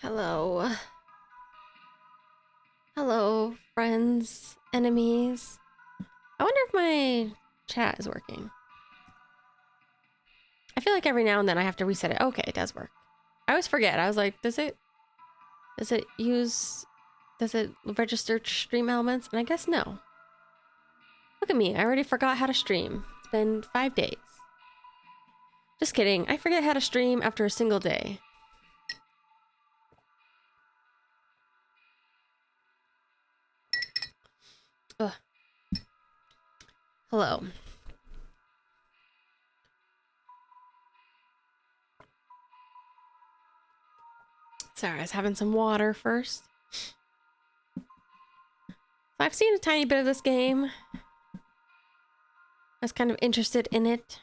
Hello. Hello, friends, enemies. I wonder if my chat is working. I feel like every now and then I have to reset it. Okay, it does work. I always forget. I was like, does it register stream elements? And I guess no. Look at me. I already forgot how to stream. It's been 5 days. Just kidding. I forget how to stream after a single day. Ugh. Hello. Sorry, I was having some water first. So I've seen a tiny bit of this game. I was kind of interested in it.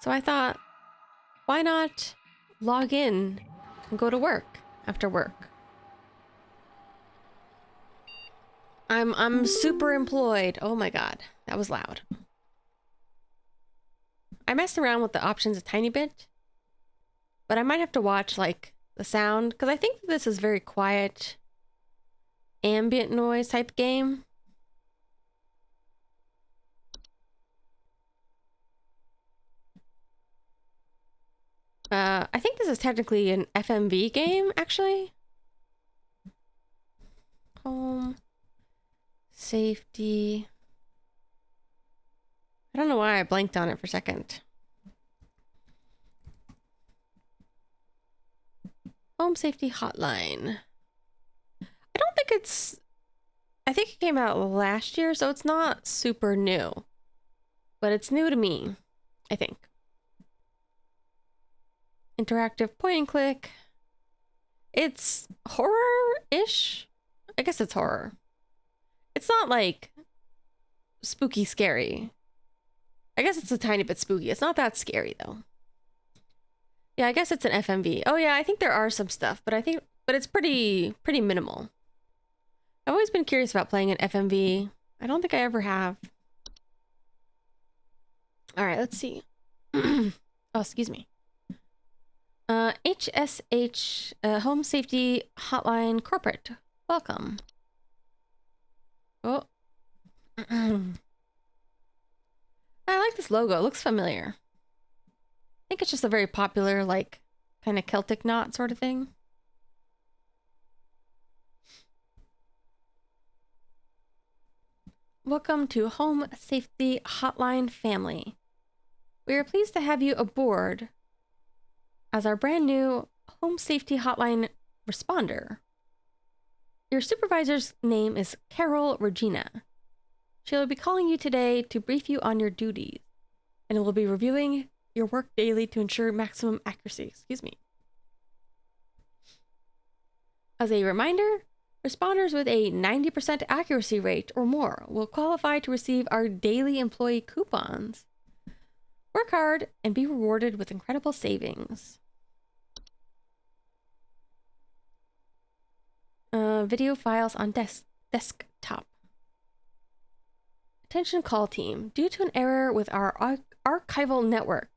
So I thought, why not log in and go to work after work? I'm super employed. Oh my god, that was loud. I messed around with the options a tiny bit, but I might have to watch like the sound because I think this is very quiet, ambient noise type game. I think this is technically an FMV game, actually. Home safety. I don't know why I blanked on it for a second. Home Safety Hotline. I don't think it's... I think it came out last year, so it's not super new. But it's new to me, I think. Interactive point and click. It's horror-ish? I guess it's horror. It's not like spooky scary. I guess it's a tiny bit spooky. It's not that scary though. Yeah, I guess it's an FMV. Oh yeah, I think there are some stuff, but it's pretty minimal. I've always been curious about playing an FMV. I don't think I ever have. All right, let's see. Oh, excuse me. HSH Home Safety Hotline Corporate. Welcome. Oh. I like this logo. It looks familiar. I think it's just a very popular, like, kind of Celtic knot sort of thing. Welcome to Home Safety Hotline family. We are pleased to have you aboard as our brand new Home Safety Hotline responder. Your supervisor's name is Carol Regina. She will be calling you today to brief you on your duties, and will be reviewing your work daily to ensure maximum accuracy. Excuse me. As a reminder, responders with a 90% accuracy rate or more will qualify to receive our daily employee coupons. Work hard and be rewarded with incredible savings. Video files on desktop. Attention call team. Due to an error with our archival network,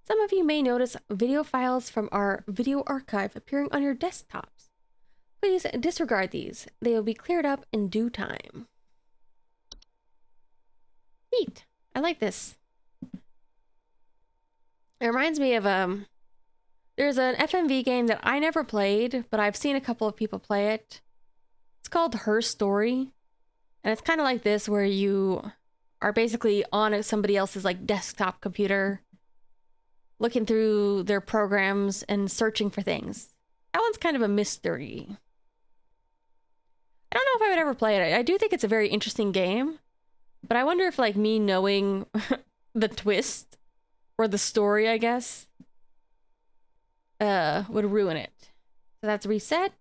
some of you may notice video files from our video archive appearing on your desktops. Please disregard these. They will be cleared up in due time. Neat. I like this. It reminds me of there's an FMV game that I never played, but I've seen a couple of people play it. It's called Her Story. And it's kind of like this, where you are basically on somebody else's like desktop computer, looking through their programs and searching for things. That one's kind of a mystery. I don't know if I would ever play it. I do think it's a very interesting game, but I wonder if like me knowing the twist or the story, I guess, would ruin it. So that's reset.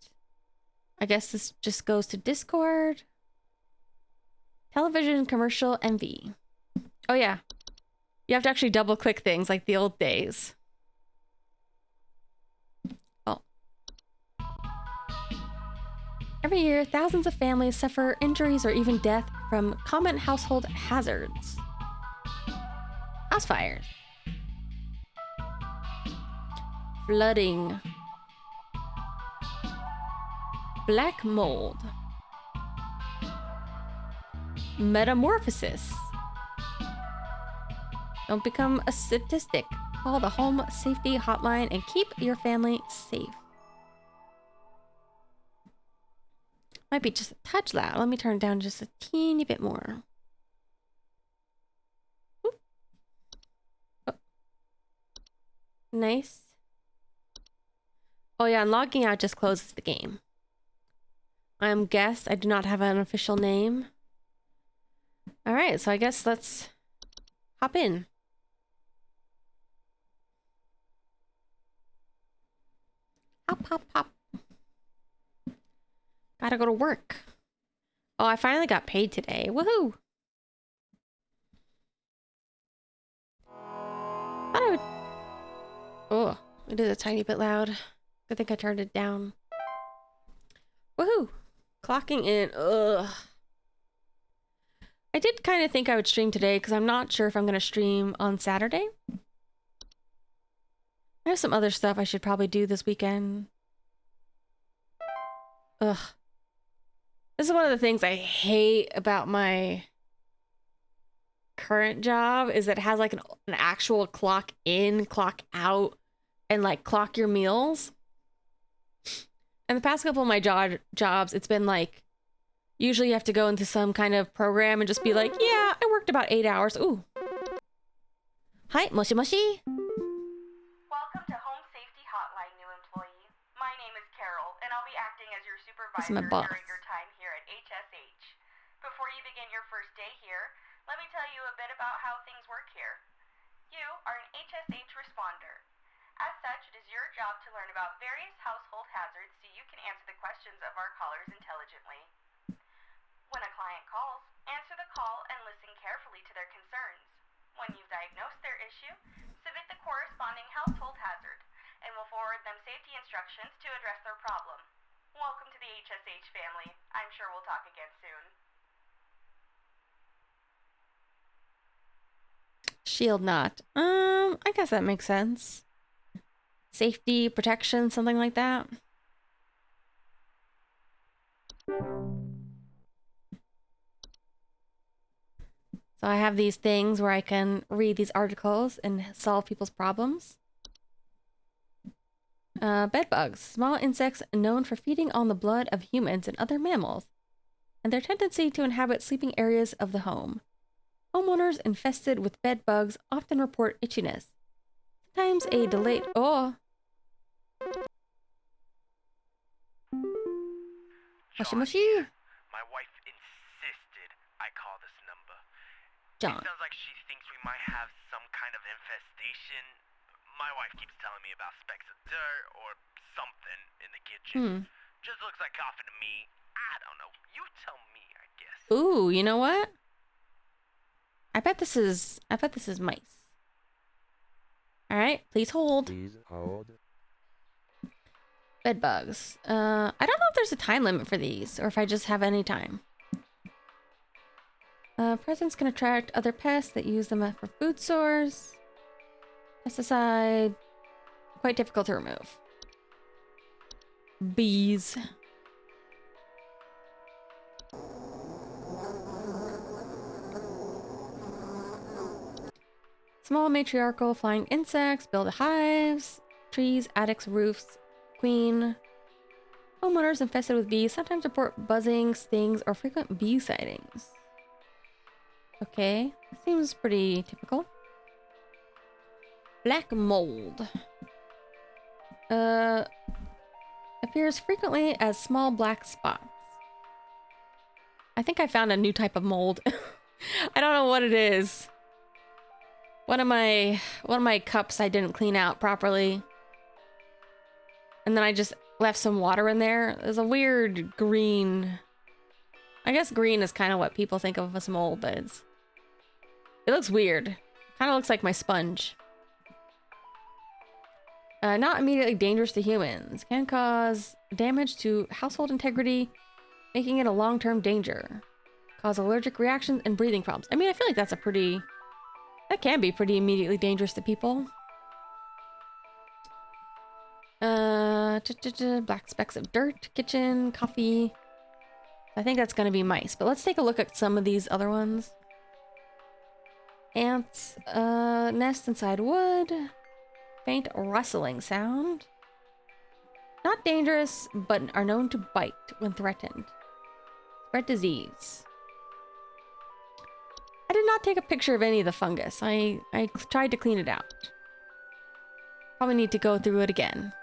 I guess this just goes to Discord. Television commercial MV. Oh yeah. You have to actually double click things like the old days. Oh. Every year, thousands of families suffer injuries or even death from common household hazards. House fires. Flooding. Black mold. Metamorphosis. Don't become a statistic. Call the home safety hotline and keep your family safe. Might be just a touch loud. Let me turn it down just a teeny bit more. Oh. Nice. Oh yeah, and logging out just closes the game. I am guest. I do not have an official name. Alright, so I guess let's hop in. Hop, hop, hop. Gotta go to work. Oh, I finally got paid today. Woohoo! Thought I would... Oh, it is a tiny bit loud. I think I turned it down. Woohoo! Clocking in. Ugh. I did kind of think I would stream today because I'm not sure if I'm going to stream on Saturday. I have some other stuff I should probably do this weekend. Ugh. This is one of the things I hate about my current job is that it has like an actual clock in, clock out, and like clock your meals. And the past couple of my jobs, it's been like, usually you have to go into some kind of program and just be like, yeah, I worked about 8 hours. Ooh. Hi, moshi moshi. Welcome to Home Safety Hotline, new employee. My name is Carol, and I'll be acting as your This supervisor is my boss. during your time here at HSH. Before you begin your first day here, let me tell you a bit about how things work here. You are an HSH responder. As such, it is your job to learn about various household hazards so you can answer the questions of our callers intelligently. When a client calls, answer the call and listen carefully to their concerns. When you've diagnosed their issue, submit the corresponding household hazard, and we'll forward them safety instructions to address their problem. Welcome to the HSH family. I'm sure we'll talk again soon. Shield not. I guess that makes sense. Safety, protection, something like that. So I have these things where I can read these articles and solve people's problems. Bed bugs, small insects known for feeding on the blood of humans and other mammals, and their tendency to inhabit sleeping areas of the home. Homeowners infested with bed bugs often report itchiness. Sometimes a delayed... Oh! Moshi moshi! My wife insisted I call this number. John. It sounds like she thinks we might have some kind of infestation. My wife keeps telling me about specks of dirt or something in the kitchen. Just looks like coughing to me. I don't know. You tell me, I guess. Ooh, you know what? I bet this is mice. Alright, please hold. Please hold. Bed bugs. I don't know if there's a time limit for these, or if I just have any time. Presents can attract other pests that use them for food source. Pesticide. Quite difficult to remove. Bees. Small matriarchal flying insects build hives, trees, attics, roofs, queen. Homeowners infested with bees sometimes report buzzing, stings, or frequent bee sightings. Okay, seems pretty typical. Black mold. Appears frequently as small black spots. I think I found a new type of mold. I don't know what it is. One of my cups I didn't clean out properly. And then I just left some water in there. There's a weird green. I guess green is kind of what people think of as mold, but it looks weird. Kind of looks like my sponge. Not immediately dangerous to humans. Can cause damage to household integrity, making it a long-term danger. Cause allergic reactions and breathing problems. I mean, I feel like that's a pretty... That can be pretty immediately dangerous to people. Black specks of dirt, kitchen, coffee. I think that's gonna be mice, but let's take a look at some of these other ones. Ants, nest inside wood. Faint rustling sound. Not dangerous, but are known to bite when threatened. Spread disease. I did not take a picture of any of the fungus. I tried to clean it out. Probably need to go through it again.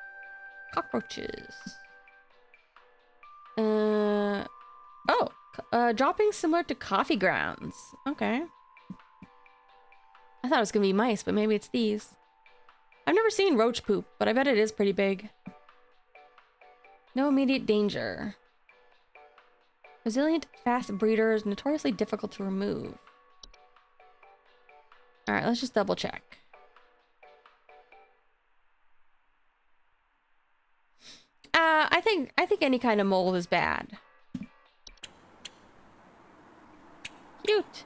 Cockroaches. Dropping similar to coffee grounds. Okay. I thought it was gonna be mice, but maybe it's these. I've never seen roach poop, but I bet it is pretty big. No immediate danger. Resilient, fast breeders, notoriously difficult to remove. Alright, let's just double check. I think any kind of mold is bad. Cute.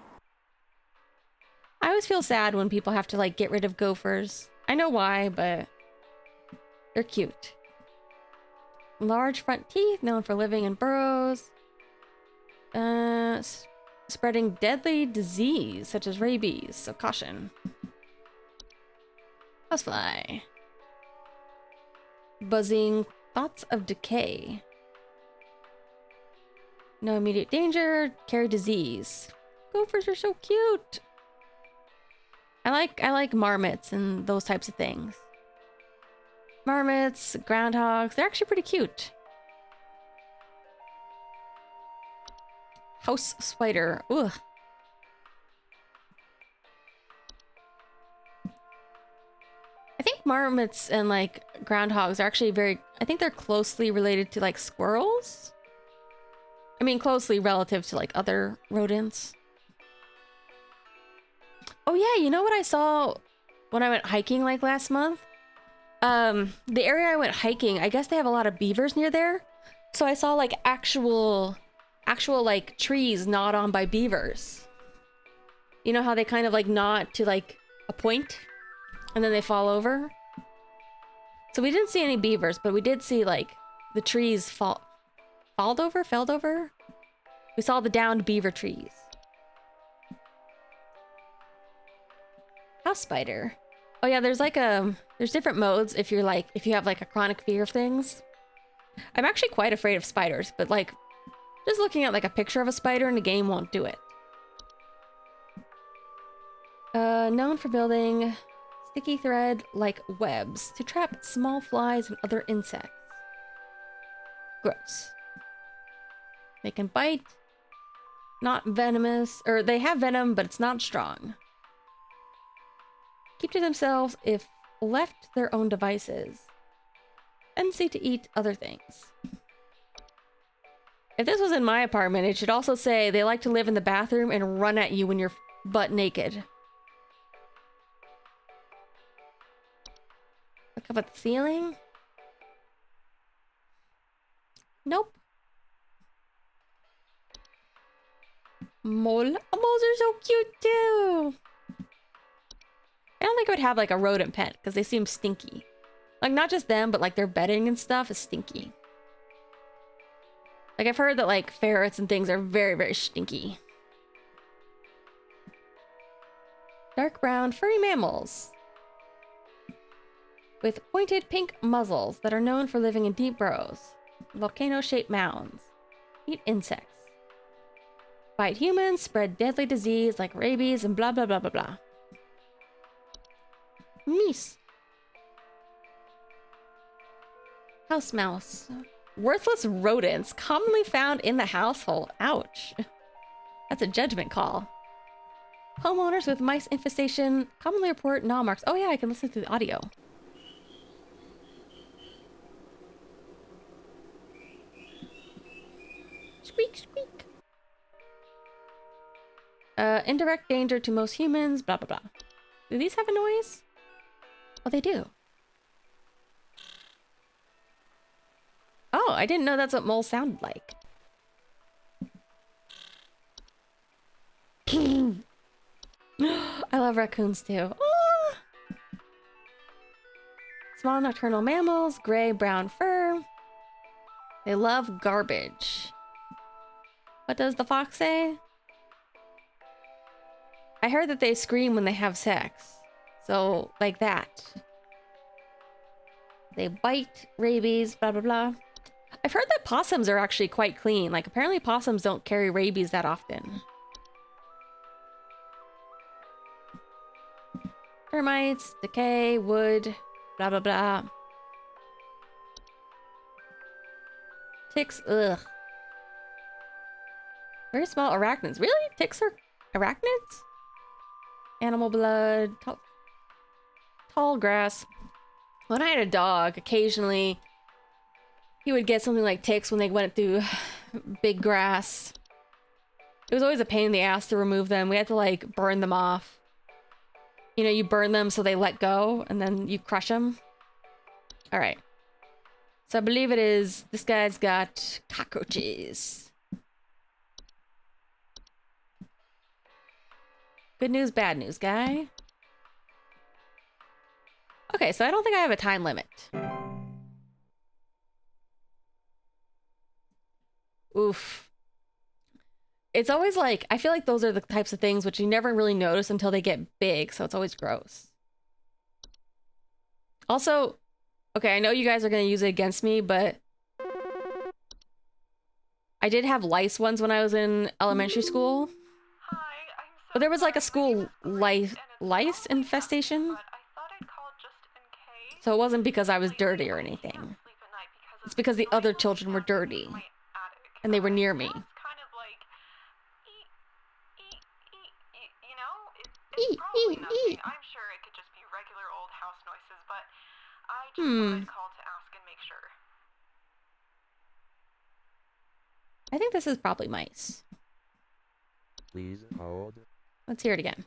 I always feel sad when people have to like get rid of gophers. I know why, but they're cute. Large front teeth, known for living in burrows. Spreading deadly disease, such as rabies, so caution. Housefly. Buzzing, thoughts of decay. No immediate danger, carry disease. Gophers are so cute. I like marmots and those types of things. Marmots, groundhogs, they're actually pretty cute. House spider. Ugh. I think marmots and like groundhogs are actually I think they're closely related to like squirrels. I mean, closely relative to like other rodents. Oh yeah, you know what I saw when I went hiking like last month? The area I went hiking, I guess they have a lot of beavers near there. So I saw like actual like trees gnawed on by beavers. You know how they kind of like gnaw to like a point and then they fall over? So we didn't see any beavers, but we did see like the trees felled over. We saw the downed beaver trees. House spider. Oh yeah, there's like there's different modes if you have like a chronic fear of things. I'm actually quite afraid of spiders, but like just looking at like a picture of a spider in a game won't do it. Known for building sticky thread like webs to trap small flies and other insects. Gross. They can bite. Not venomous, or they have venom, but it's not strong. Keep to themselves if left to their own devices. Tendency to eat other things. If this was in my apartment, it should also say they like to live in the bathroom and run at you when you're butt naked. Look up at the ceiling. Nope. Mole. Moles are so cute too. I don't think I would have like a rodent pet because they seem stinky. Like not just them, but like their bedding and stuff is stinky. Like I've heard that like ferrets and things are very, very stinky. Dark brown furry mammals. With pointed pink muzzles that are known for living in deep burrows. Volcano-shaped mounds. Eat insects. Bite humans, spread deadly disease like rabies and blah blah blah blah blah. Meese. House mouse. Worthless rodents commonly found in the household. Ouch. That's a judgment call. Homeowners with mice infestation commonly report gnaw marks. Oh yeah, I can listen to the audio. Squeak, squeak. Indirect danger to most humans, blah blah blah. Do these have a noise? Oh, they do. Oh, I didn't know that's what moles sounded like. I love raccoons too. Ah! Small nocturnal mammals, gray, brown fur. They love garbage. What does the fox say? I heard that they scream when they have sex. So, like that. They bite, rabies, blah, blah, blah. I've heard that possums are actually quite clean. Like, apparently possums don't carry rabies that often. Termites, decay, wood, blah, blah, blah. Ticks, ugh. Very small arachnids. Really? Ticks are arachnids? Animal blood, tall grass. When I had a dog, occasionally he would get something like ticks when they went through big grass. It was always a pain in the ass to remove them. We had to like burn them off. You know, you burn them so they let go and then you crush them. All right. So I believe it is, this guy's got cockroaches. Good news, bad news, guy. Okay, so I don't think I have a time limit. Oof. It's always like, I feel like those are the types of things which you never really notice until they get big, so it's always gross. Also, okay, I know you guys are going to use it against me, but I did have lice ones when I was in elementary school. But there was like a school lice infestation. So it wasn't because I was dirty or anything. It's because the other children were dirty. And they were near me. It's probably nothing. I'm sure it could just be regular old house noises, but I just wanted to call to ask and make sure. I think this is probably mice. Please hold. Let's hear it again.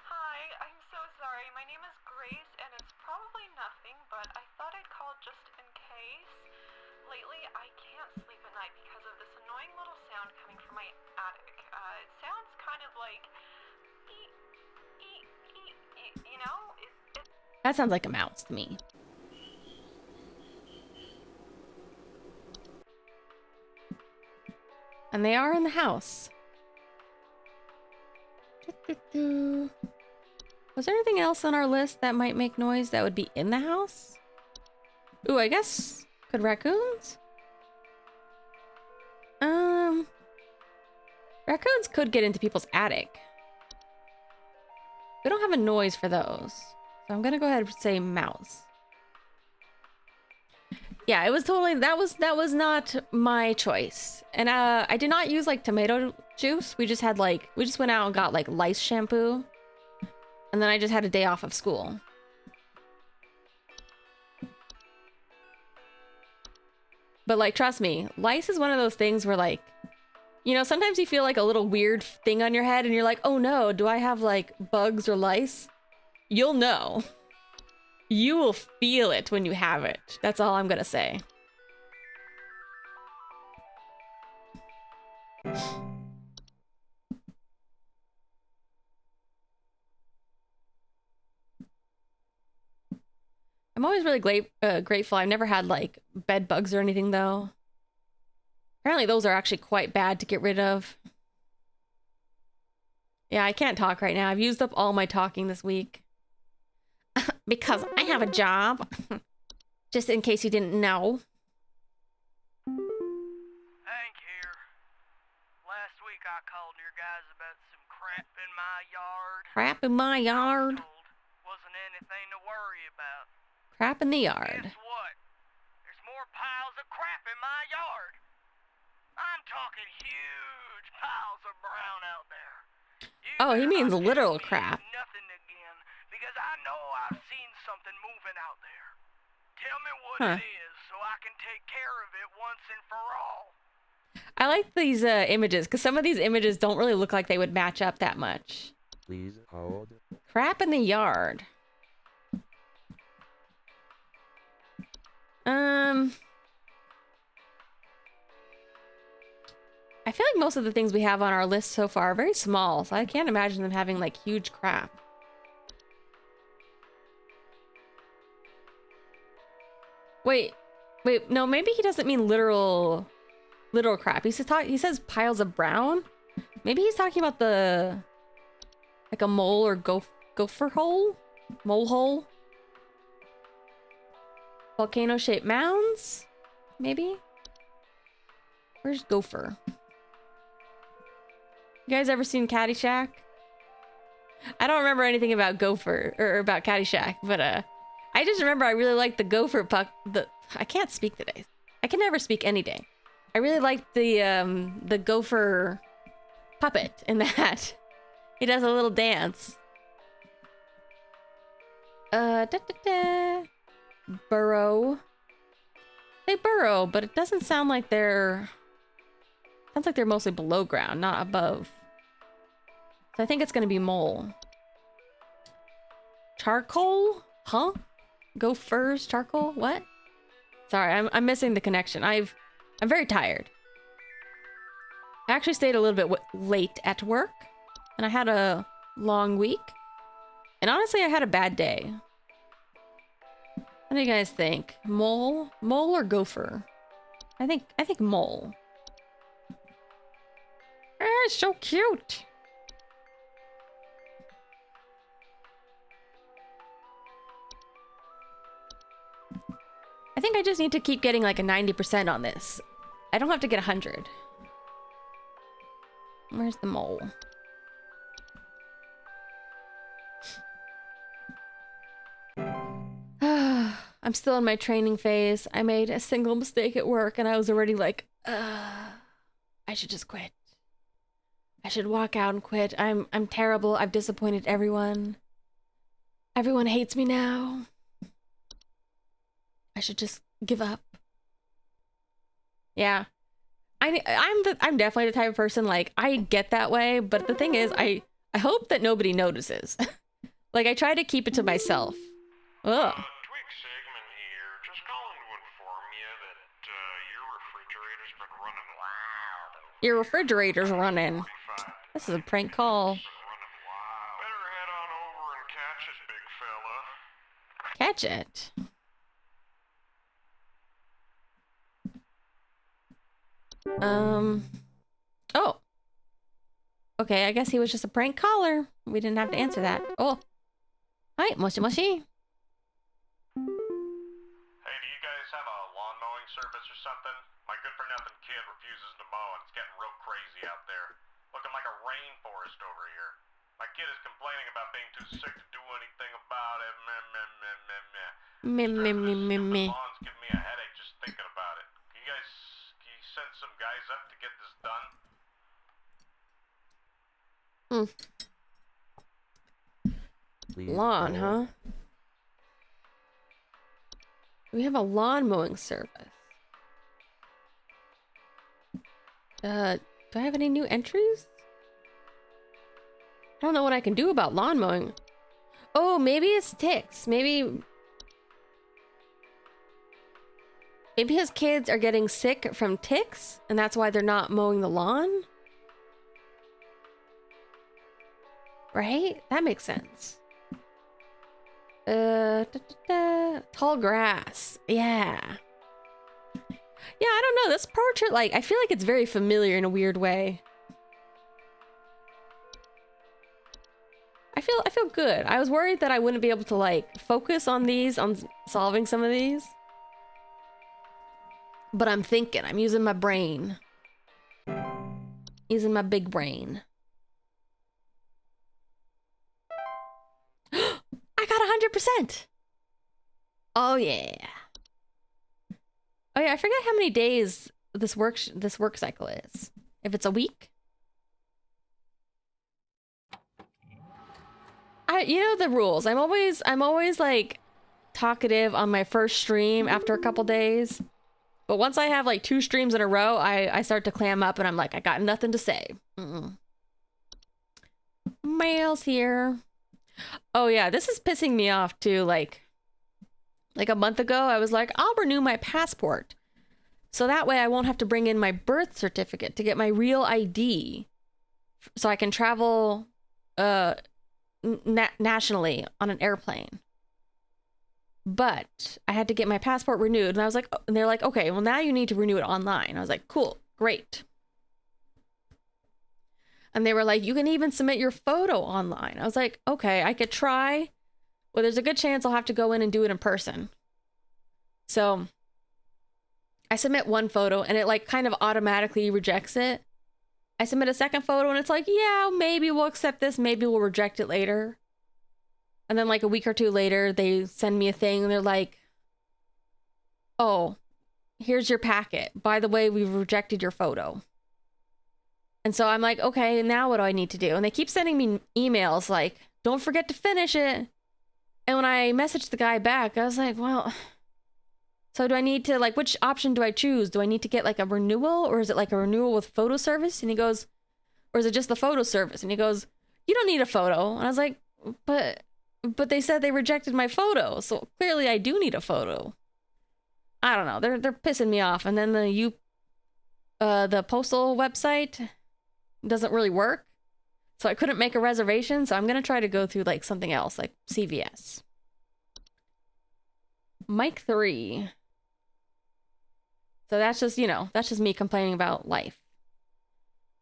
Hi, I'm so sorry. My name is Grace, and it's probably nothing, but I thought I'd call just in case. Lately, I can't sleep at night because of this annoying little sound coming from my attic. It sounds kind of like... you know? That sounds like a mouse to me. And they are in the house. Was there anything else on our list that might make noise that would be in the house? Ooh, I guess... Could raccoons? Raccoons could get into people's attic. We don't have a noise for those. So I'm gonna go ahead and say mouse. Yeah, it was totally, that was not my choice. And I did not use like tomato juice. We just went out and got like lice shampoo. And then I just had a day off of school. But like, trust me, lice is one of those things where like, you know, sometimes you feel like a little weird thing on your head and you're like, oh no, do I have like bugs or lice? You'll know. You will feel it when you have it. That's all I'm gonna say. I'm always really grateful. I've never had like bed bugs or anything though. Apparently those are actually quite bad to get rid of. Yeah, I can't talk right now. I've used up all my talking this week. Because I have a job. Just in case you didn't know. Hank here. Last week I called your guys about some crap in my yard. Crap in my yard. I was told wasn't anything to worry about. Crap in the yard. Guess what? There's more piles of crap in my yard. I'm talking huge piles of brown out there. Oh, he means literal crap. Nothing again, because I know I've seen something moving out there. Tell me what it is, so I can take care of it once and for all. I like these images, because some of these images don't really look like they would match up that much. Please hold. Crap in the yard. I feel like most of the things we have on our list so far are very small, so I can't imagine them having like huge crap. Wait, Wait, no, maybe he doesn't mean literal crap. He says piles of brown. Maybe he's talking about the like a mole or gopher hole? Mole hole? Volcano-shaped mounds? Maybe? Where's Gopher? You guys ever seen Caddyshack? I don't remember anything about Gopher or about Caddyshack, but I just remember I really liked the Gopher puck. I can't speak today. I can never speak any day. I really liked the Gopher puppet in that. He does a little dance. Burrow. They burrow, but it doesn't sound like they're... Sounds like they're mostly below ground, not above. So I think it's gonna be mole. Charcoal? Huh? Gophers? Charcoal? What? Sorry, I'm missing the connection. I'm very tired. I actually stayed a little bit late at work, and I had a long week. And honestly, I had a bad day. What do you guys think? Mole? Mole or gopher? I think mole. It's so cute. I think I just need to keep getting like a 90% on this. I don't have to get 100. Where's the mole? I'm still in my training phase. I made a single mistake at work and I was already like, I should just quit. I should walk out and quit. I'm terrible. I've disappointed everyone. Everyone hates me now. I should just give up. Yeah. I'm definitely the type of person, like, I get that way, but the thing is, I hope that nobody notices. Like, I try to keep it to myself. Ugh. Twig Sigmund here. Just calling to inform you that your refrigerator's been running wild. Your refrigerator's running. This is a prank call. Better head on over and catch it, big fella. Catch it. Oh. Okay, I guess he was just a prank caller. We didn't have to answer that. Oh. Hi, moshi moshi. Hey, do you guys have a lawn mowing service or something? My good-for-nothing kid refuses to mow and it's getting real crazy out there. Looking like a rainforest over here. My kid is complaining about being too sick to do anything about it. Meh, meh, meh, meh, meh. The lawn's giving me a headache just thinking about it. Can you send some guys up to get this done? Please Lawn, hold. huh? We have a lawn mowing service. Do I have any new entries? I don't know what I can do about lawn mowing. Oh, maybe it's ticks. Maybe his kids are getting sick from ticks, and that's why they're not mowing the lawn? Right? That makes sense. Tall grass. Yeah. Yeah, I don't know. This portrait, like, I feel like it's very familiar in a weird way. I feel good. I was worried that I wouldn't be able to, like, focus on solving some of these. But I'm thinking. I'm using my brain. Using my big brain. I got 100%. Oh yeah. Oh yeah, I forget how many days this work cycle is. If it's a week? You know the rules. I'm always like talkative on my first stream after a couple days. But once I have like 2 streams in a row, I start to clam up and I'm like, I got nothing to say. Mail's here. Oh yeah, this is pissing me off too. Like a month ago, I was like, I'll renew my passport. So that way I won't have to bring in my birth certificate to get my real ID. So I can travel nationally on an airplane. But I had to get my passport renewed, and I was like, and they're like, okay, well now you need to renew it online. I was like, cool, great. And they were like, you can even submit your photo online. I was like, okay, I could try. Well, there's a good chance I'll have to go in and do it in person. So I submit one photo and it like kind of automatically rejects it. I submit a second photo and it's like, yeah, maybe we'll accept this. Maybe we'll reject it later. And then like a week or two later, they send me a thing and they're like, oh, here's your packet. By the way, we've rejected your photo. And so I'm like, okay, now what do I need to do? And they keep sending me emails like, don't forget to finish it. And when I messaged the guy back, I was like, well, so do I need to, like, which option do I choose? Do I need to get like a renewal, or is it like a renewal with photo service? And he goes, or is it just the photo service? And he goes, you don't need a photo. And I was like, but they said they rejected my photo. So clearly I do need a photo. I don't know. They're pissing me off. And then the postal website doesn't really work. So I couldn't make a reservation. So I'm going to try to go through like something else, like CVS. Mike 3. So that's just, that's just me complaining about life.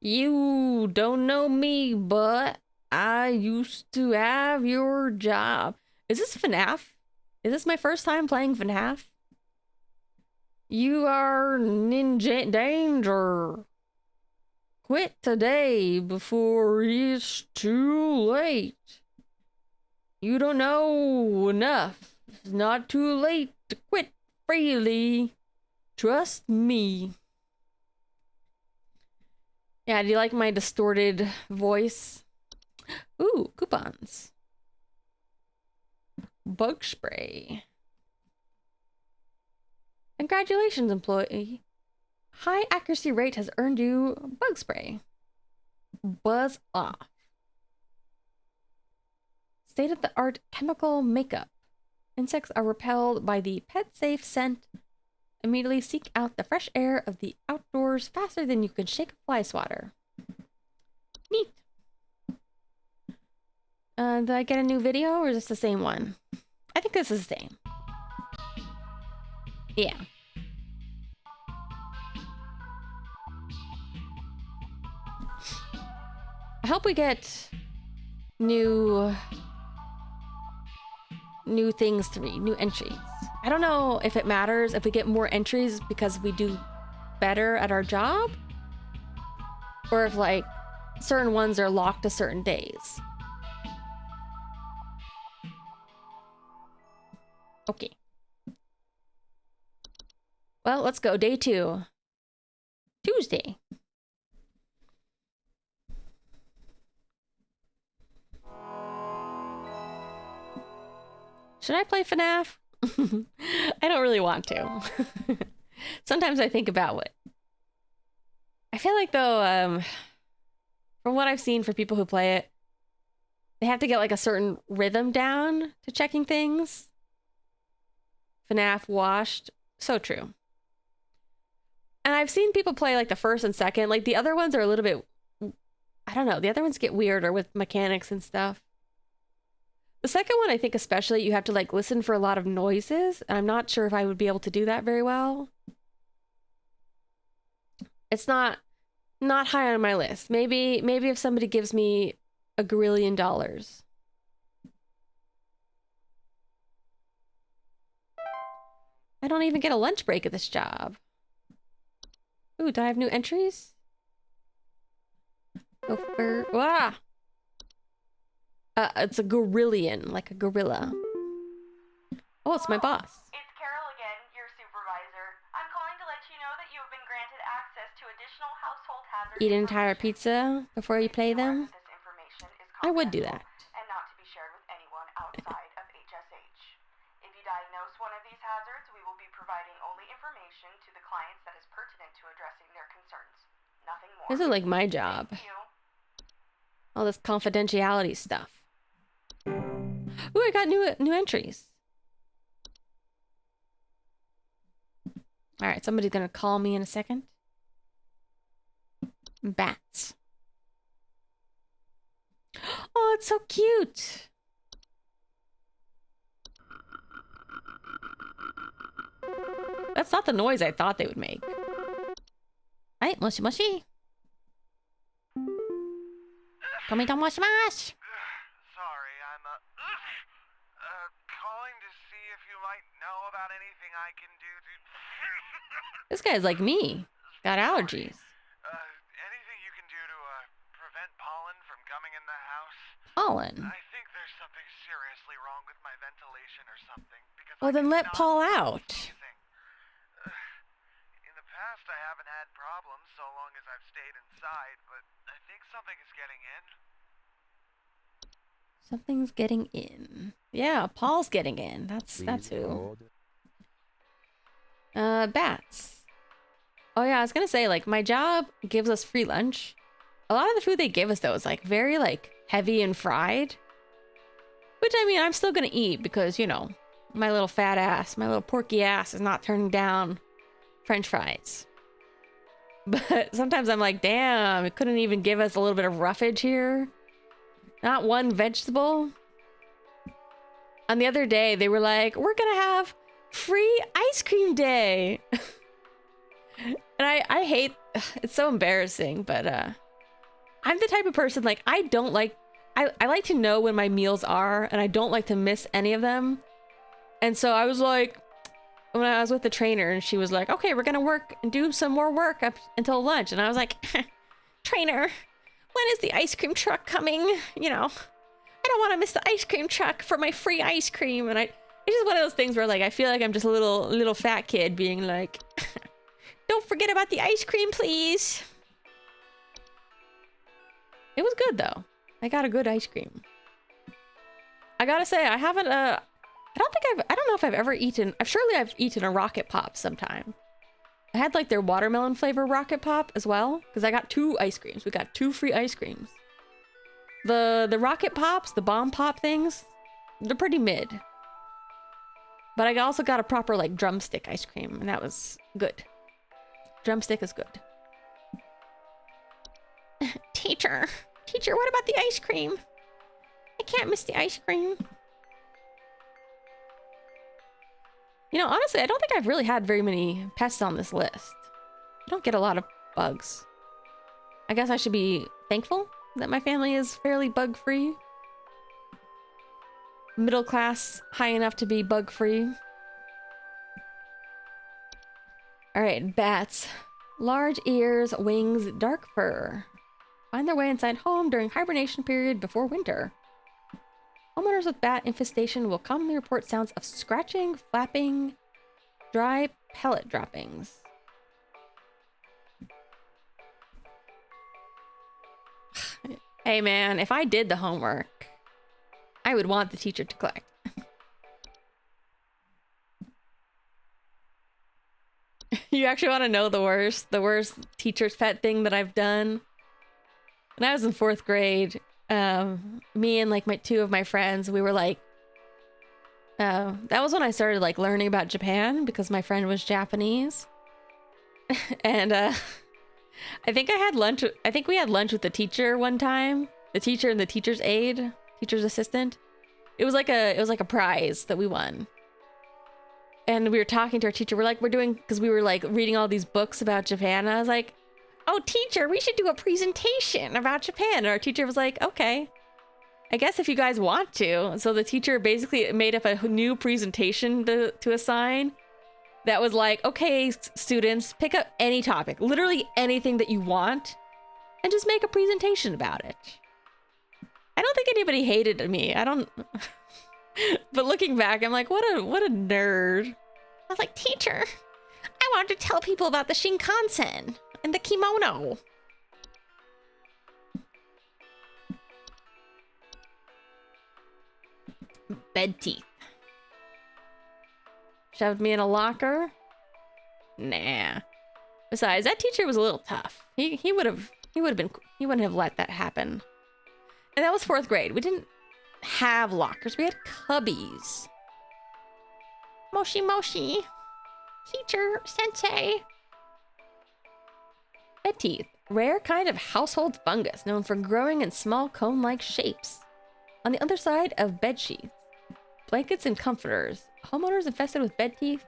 You don't know me, but I used to have your job. Is this FNAF? Is this my first time playing FNAF? You are ninja danger. Quit today before it's too late. You don't know enough. It's not too late to quit freely. Trust me. Yeah, do you like my distorted voice? Ooh, coupons. Bug spray. Congratulations, employee. High accuracy rate has earned you bug spray. Buzz off. State-of-the-art chemical makeup. Insects are repelled by the pet-safe scent. Immediately seek out the fresh air of the outdoors faster than you could shake a fly swatter. Neat. Did I get a new video, or is this the same one? I think this is the same. Yeah. I hope we get new things to read, new entries. I don't know if it matters if we get more entries because we do better at our job, or if like certain ones are locked to certain days. Okay. Well, let's go. Day 2. Tuesday. Should I play FNAF? I don't really want to. Sometimes I think about what. I feel like though, from what I've seen for people who play it, they have to get like a certain rhythm down to checking things. FNAF Washed. So true. And I've seen people play like the first and second. Like the other ones are a little bit, I don't know. The other ones get weirder with mechanics and stuff. The second one, I think especially, you have to like listen for a lot of noises. And I'm not sure if I would be able to do that very well. It's not high on my list. Maybe if somebody gives me $1 grillion. I don't even get a lunch break at this job. Ooh, do I have new entries? Gopher. Wah! It's a gorillion, like a gorilla. Oh, it's my boss. It's Carol again, your supervisor. I'm calling to let you know that you have been granted access to additional household hazard Eat an entire pizza before you play them? This information is I would do that. and not to be shared with anyone outside of HSH. If you diagnose one of these hazards, we will be providing only information to the clients that is pertinent to addressing their concerns. Nothing more. This is like my job. Thank you. All this confidentiality stuff. Ooh, I got new entries. All right, somebody's gonna call me in a second. Bats. Oh, it's so cute. That's not the noise I thought they would make. Hi, moshi moshi. Tomato moshi moshi. Sorry, I'm calling to see if you might know about anything I can do to... This guy's like me. Got allergies. Anything you can do to prevent pollen from coming in the house? Pollen. I think there's something seriously wrong with my ventilation or something. Because Well, then let Paul out. In the past, I haven't had problems so long as I've stayed inside, but I think something is getting in. Something's getting in. Yeah, Paul's getting in. That's who. Bats. Oh yeah, I was gonna say, like, my job gives us free lunch. A lot of the food they give us though is like very like heavy and fried. Which I mean, I'm still gonna eat because, you know, my little fat ass, my little porky ass is not turning down French fries. But sometimes I'm like, damn, it couldn't even give us a little bit of roughage here. Not one vegetable. On the other day, they were like, we're gonna have free ice cream day. And I hate, it's so embarrassing, but I'm the type of person, like, I like to know when my meals are, and I don't like to miss any of them. And so I was like, when I was with the trainer, and she was like, okay, we're gonna work and do some more work up until lunch. And I was like, trainer, when is the ice cream truck coming? You know, I don't want to miss the ice cream truck for my free ice cream. And it's just one of those things where, like, I feel like I'm just a little fat kid being like, don't forget about the ice cream, please. It was good though. I got a good ice cream. I gotta say, I haven't, I don't know if I've ever eaten, I've eaten a Rocket Pop sometime. I had like their watermelon flavor Rocket Pop as well, because I got 2 ice creams. We got 2 free ice creams. The Rocket Pops, the bomb pop things, they're pretty mid. But I also got a proper like drumstick ice cream, and that was good. Drumstick is good. Teacher, what about the ice cream? I can't miss the ice cream. You know, honestly, I don't think I've really had very many pests on this list. I don't get a lot of bugs. I guess I should be thankful that my family is fairly bug-free. Middle class, high enough to be bug-free. Alright, bats. Large ears, wings, dark fur. Find their way inside home during hibernation period before winter. Homeowners with bat infestation will commonly report sounds of scratching, flapping, dry pellet droppings. Hey man, if I did the homework, I would want the teacher to collect. You actually want to know the worst teacher's pet thing that I've done? When I was in 4th grade, me and like 2 of my friends, we were like, that was when I started like learning about Japan because my friend was Japanese. And I think we had lunch with the teacher one time, the teacher and the teacher's aide, teacher's assistant. It was like a prize that we won. And we were talking to our teacher. Because we were like reading all these books about Japan. And I was like, oh, teacher, we should do a presentation about Japan. And our teacher was like, okay, I guess if you guys want to. So the teacher basically made up a new presentation to assign that was like, okay, students, pick up any topic, literally anything that you want, and just make a presentation about it. I don't think anybody hated me. But looking back, I'm like, what a nerd. I was like, teacher, I wanted to tell people about the Shinkansen and the kimono. Bed teeth. Shoved me in a locker? Nah. Besides, that teacher was a little tough. He wouldn't have let that happen. And that was 4th grade. We didn't have lockers. We had cubbies. Moshi moshi. Teacher, sensei. Bed teeth. Rare kind of household fungus known for growing in small cone-like shapes. On the other side of bed sheets. Blankets and comforters. Homeowners infested with bed teeth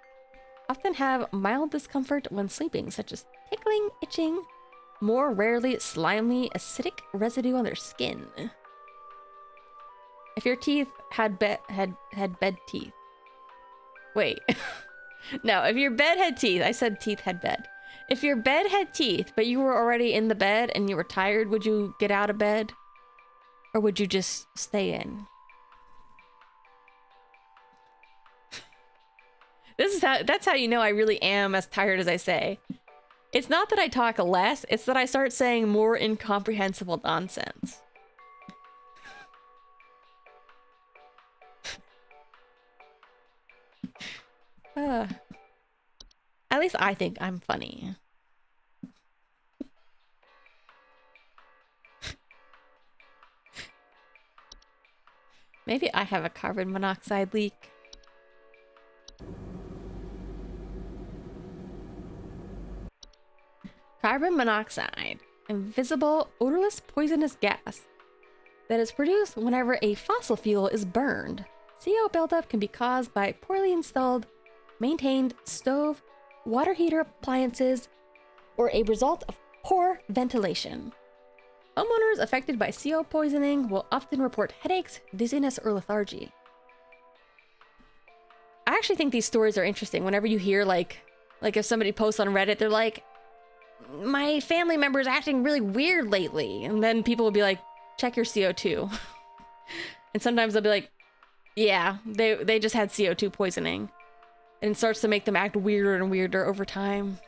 often have mild discomfort when sleeping, such as tickling, itching, more rarely slimy, acidic residue on their skin. If your teeth had bed teeth. Wait. No, if your bed had teeth, I said teeth had bed. If your bed had teeth, but you were already in the bed and you were tired, would you get out of bed? Or would you just stay in? That's how you know I really am as tired as I say. It's not that I talk less, it's that I start saying more incomprehensible nonsense. At least I think I'm funny. Maybe I have a carbon monoxide leak. Carbon monoxide, invisible, odorless, poisonous gas that is produced whenever a fossil fuel is burned. CO buildup can be caused by poorly installed, maintained stove, water heater appliances, or a result of poor ventilation. Homeowners affected by CO poisoning will often report headaches, dizziness, or lethargy. I actually think these stories are interesting. Whenever you hear like if somebody posts on Reddit, they're like, my family member is acting really weird lately. And then people will be like, check your CO2. And sometimes they'll be like, yeah, they just had CO2 poisoning. And it starts to make them act weirder and weirder over time.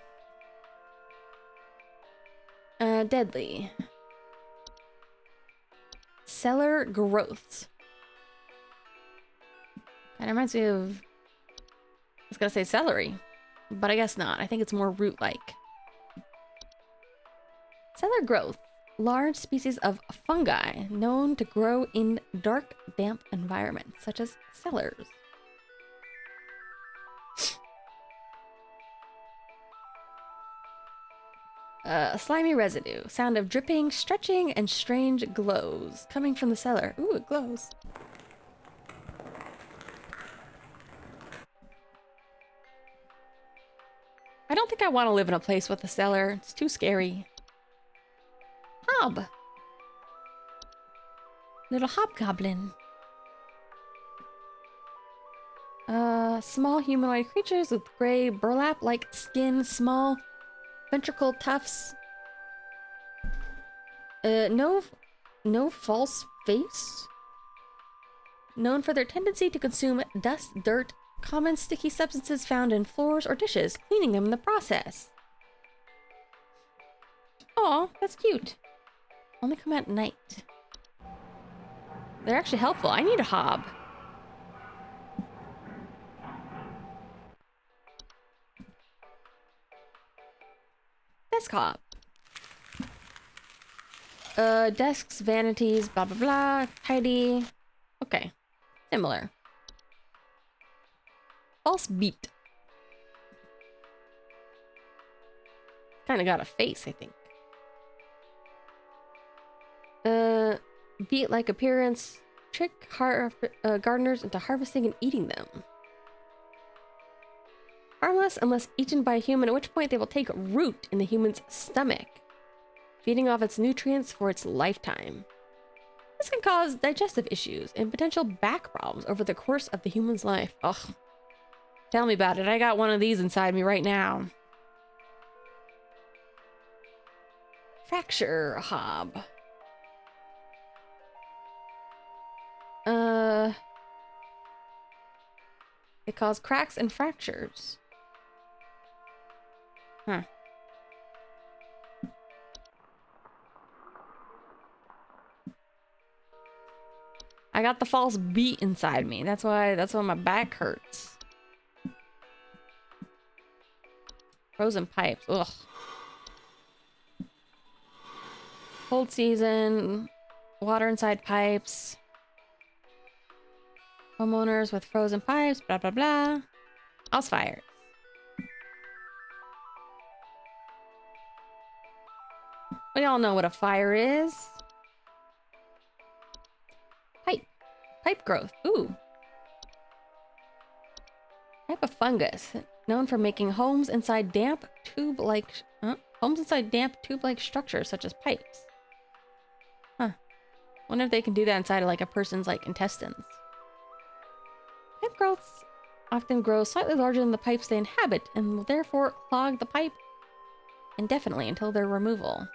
Deadly. Cellar growths. Kind of reminds me of... I was gonna say celery, but I guess not. I think it's more root-like. Cellar growth. Large species of fungi known to grow in dark, damp environments, such as cellars. Slimy residue. Sound of dripping, stretching, and strange glows coming from the cellar. Ooh, it glows. I don't think I want to live in a place with a cellar. It's too scary. Hob. Little hobgoblin. Small humanoid creatures with gray burlap-like skin, small ventricle tufts. No false face. Known for their tendency to consume dust, dirt, common sticky substances found in floors or dishes, cleaning them in the process. Aw, that's cute. Only come at night. They're actually helpful. I need a hob. Desk hob. Desks, vanities, blah blah blah, tidy. Okay. Similar. False beat. Kinda got a face, I think. Beat-like appearance. Trick gardeners into harvesting and eating them. Harmless unless eaten by a human, at which point they will take root in the human's stomach, feeding off its nutrients for its lifetime. This can cause digestive issues and potential back problems over the course of the human's life. Ugh. Tell me about it. I got one of these inside me right now. Fracture hob. It causes cracks and fractures. Huh. I got the false beat inside me. That's why my back hurts. Frozen pipes. Ugh. Cold season. Water inside pipes. Homeowners with frozen pipes. Blah, blah, blah. House fires. We all know what a fire is. Pipe growth. Ooh. Pipe Type of fungus known for making homes inside damp tube-like structures such as pipes. Huh. Wonder if they can do that inside of like a person's like intestines. Plant growths often grow slightly larger than the pipes they inhabit and will therefore clog the pipe indefinitely until their removal.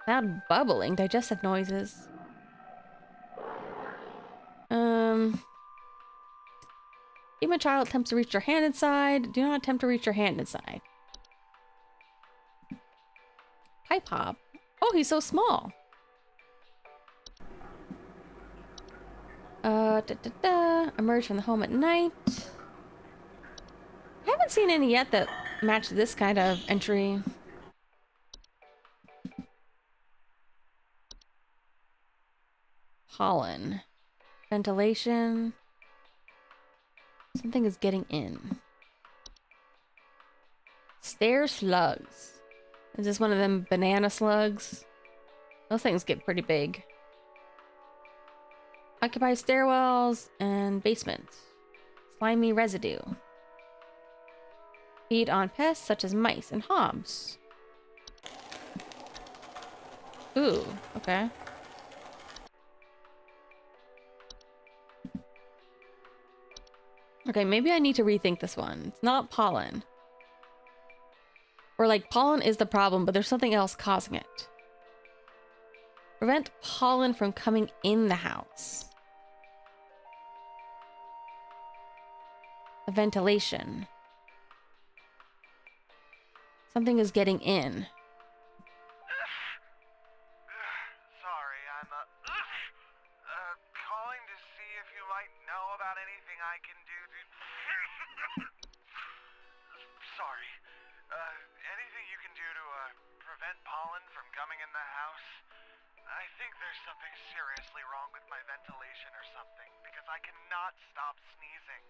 Loud bubbling, digestive noises. Even a child attempts to reach your hand inside. Do not attempt to reach your hand inside. Pipe hop. Oh, he's so small. Emerge from the home at night. I haven't seen any yet that match this kind of entry. Pollen. Ventilation. Something is getting in. Stair slugs. Is this one of them banana slugs? Those things get pretty big. Occupy stairwells and basements. Slimy residue. Feed on pests such as mice and hobs. Ooh, okay. Okay, maybe I need to rethink this one. It's not pollen. Or like pollen is the problem, but there's something else causing it. Prevent pollen from coming in the house. The ventilation. Something is getting in. Sorry, I'm calling to see if you might know about anything I can do to... Sorry. Anything you can do to, prevent pollen from coming in the house? I think there's something seriously wrong with my ventilation or something, because I cannot stop sneezing.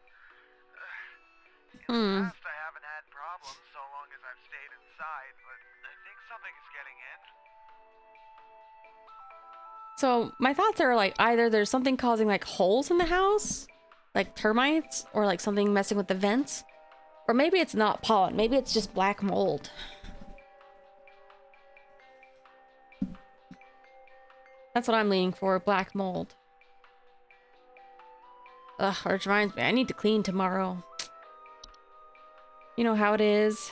In the past, I haven't had problems so long as I've stayed inside, but I think something is getting in. So my thoughts are like either there's something causing like holes in the house, like termites, or like something messing with the vents, or maybe it's not pollen. Maybe it's just black mold. That's what I'm leaning for, black mold. Ugh, which reminds me, I need to clean tomorrow. You know how it is.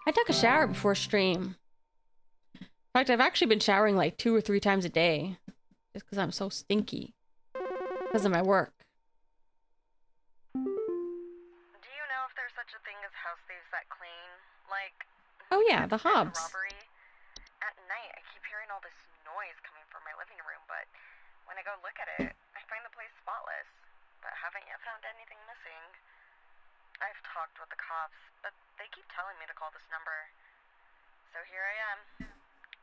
I took a shower before stream. In fact, I've actually been showering like 2 or 3 times a day. Just because I'm so stinky. Because of my work. Do you know if there's such a thing as house thieves that clean? Like... Oh yeah, the hobs. Robbery? At night, I keep hearing all this noise coming from my living room, but when I go look at it, I find the place spotless. But haven't yet found anything missing. I've talked with the cops, but they keep telling me to call this number. So here I am.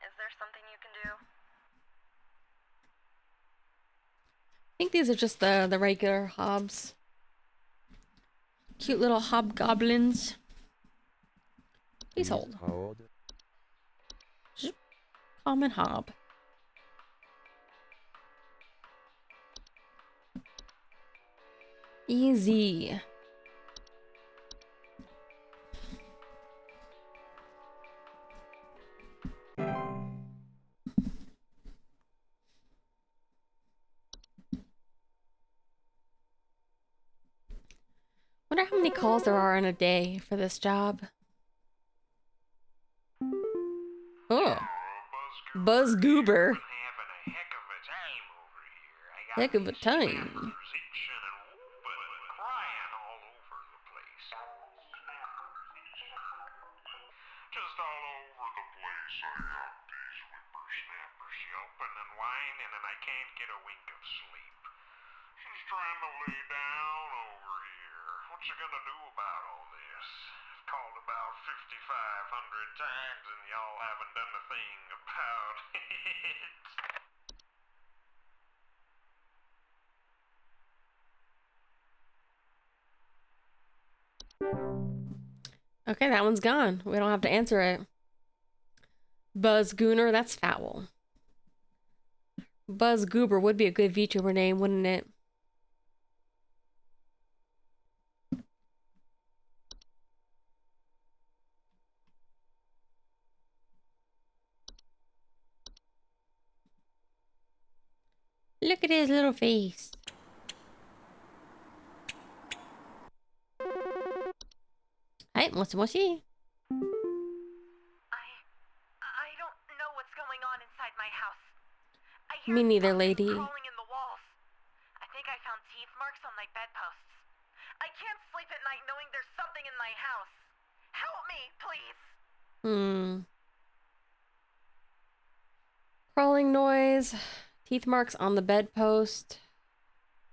Is there something you can do? I think these are just the regular hobs. Cute little hobgoblins. Please hold. Common hob. Easy. Wonder how many calls there are in a day for this job. Oh. Buzz Goober. Heck of a time. Just all over the place. I got these whippersnappers yelping and whining, and I can't get a wink of sleep. She's trying to lay down over here. What you gonna do about all this? I've called about 5,500 times, and y'all haven't done a thing about it. Okay, that one's gone. We don't have to answer it. Buzz Gooner, that's foul. Buzz Goober would be a good VTuber name, wouldn't it? Look at his little face. Hey, what's he? I don't know what's going on inside my house. I hear Me neither, something lady. crawling in the walls. I think I found teeth marks on my bedposts. I can't sleep at night knowing there's something in my house. Help me, please. Crawling noise. Teeth marks on the bedpost.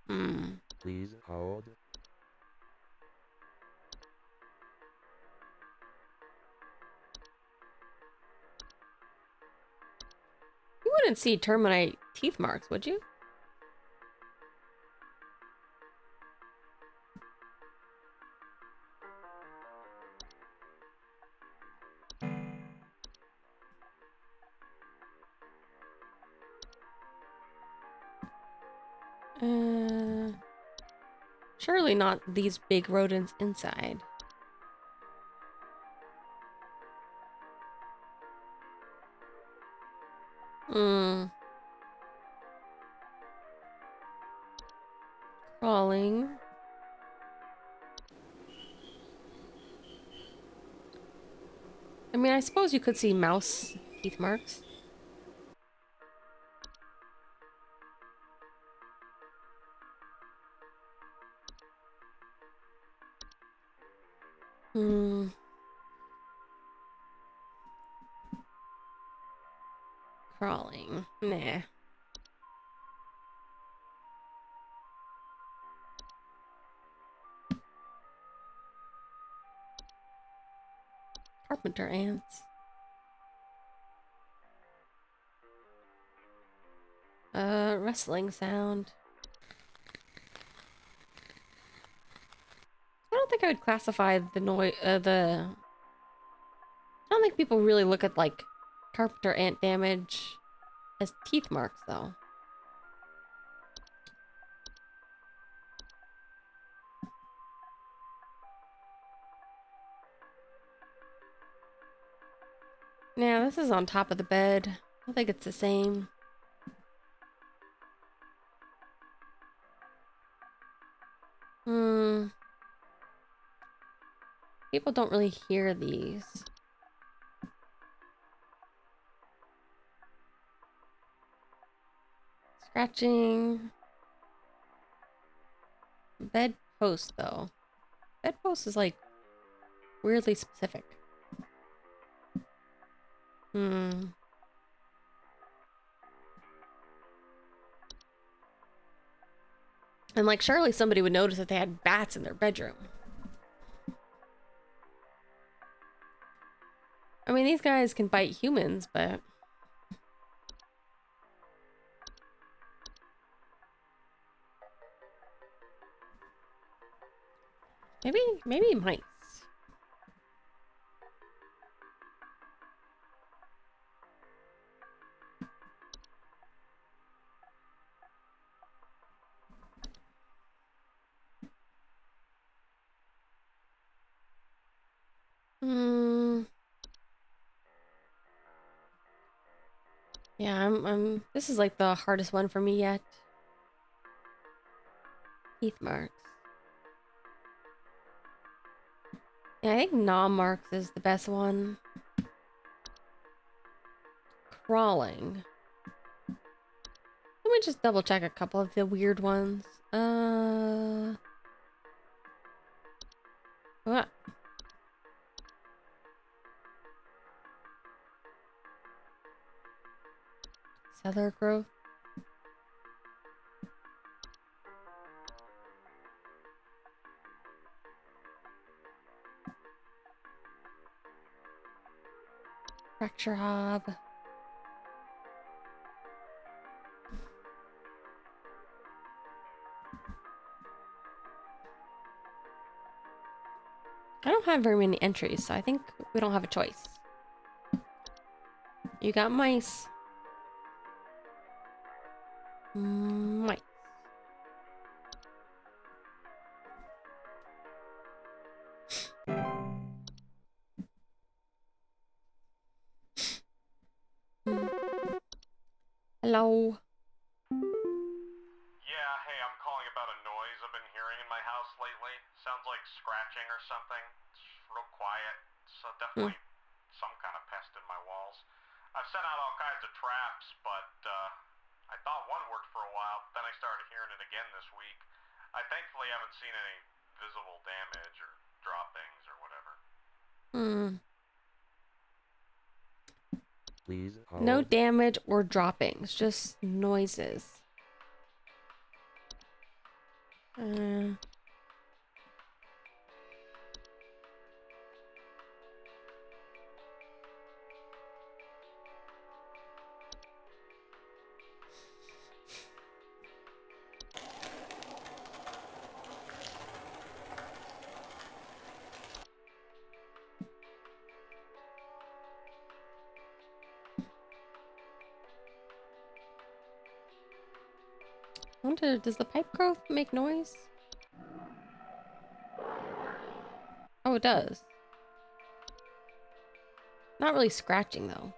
Please hold. You wouldn't see termite teeth marks, would you? Surely not these big rodents inside. Crawling. I mean, I suppose you could see mouse teeth marks. Crawling. Nah. Carpenter ants. Rustling sound. I don't think I would classify the noise, I don't think people really look at, like, carpenter ant damage as teeth marks, though. Yeah, this is on top of the bed. I think it's the same. People don't really hear these. Scratching. Bedpost, though. Bedpost is, like, weirdly specific. And, like, surely somebody would notice that they had bats in their bedroom. I mean, these guys can bite humans, but... maybe mice. Yeah, this is like the hardest one for me yet. Teeth marks. Yeah, I think gnaw marks is the best one. Crawling. Let me just double check a couple of the weird ones. What? Cellar growth. Fracture hob. I don't have very many entries, so I think we don't have a choice. You got mice. Mice. Hello. Yeah, hey, I'm calling about a noise I've been hearing in my house lately. Sounds like scratching or something. It's real quiet. So definitely some kind of pest in my walls. I've sent out all kinds of traps, but I thought one worked for a while. Then I started hearing it again this week. I thankfully haven't seen any visible damage or droppings or whatever. Please hold. No damage or droppings, just noises. I wonder, does the pipe growth make noise? Oh, it does. Not really scratching, though.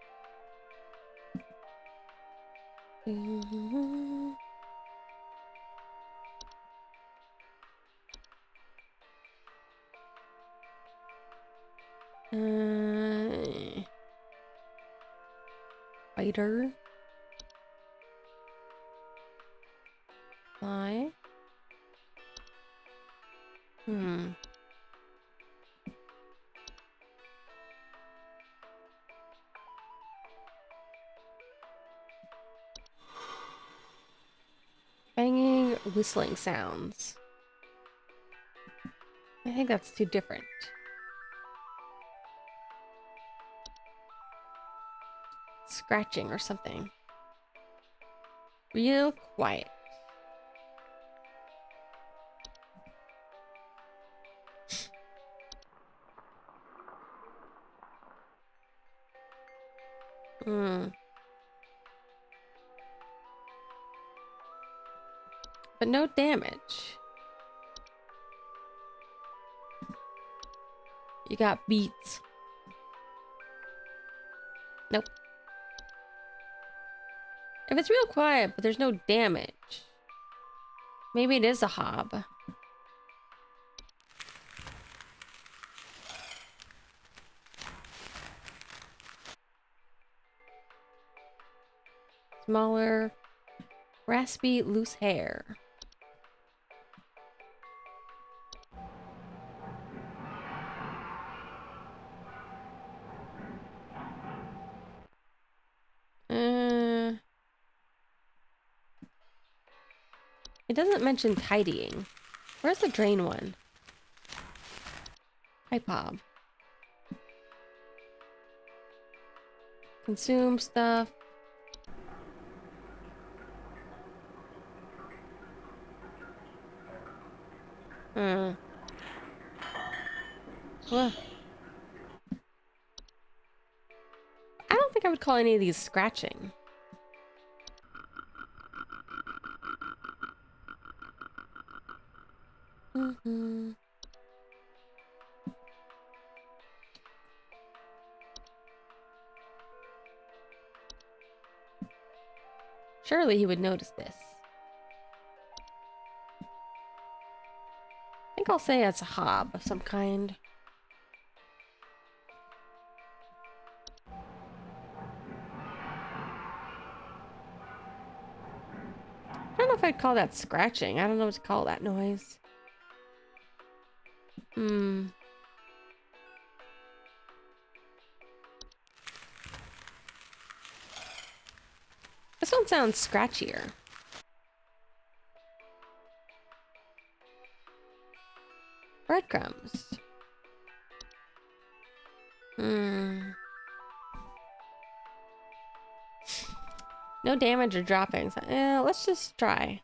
Spider. Fly. Banging, whistling sounds. I think that's too different. Scratching or something. Real quiet. But no damage. You got beats. Nope. If it's real quiet, but there's no damage, maybe it is a hob. Smaller, raspy, loose hair. It doesn't mention tidying. Where's the drain one? Pipe hob. Consume stuff. Well, I don't think I would call any of these scratching. Surely he would notice this. I think I'll say it's a hob of some kind. I don't know if I'd call that scratching. I don't know what to call that noise. This one sounds scratchier. Breadcrumbs. No damage or droppings. Let's just try.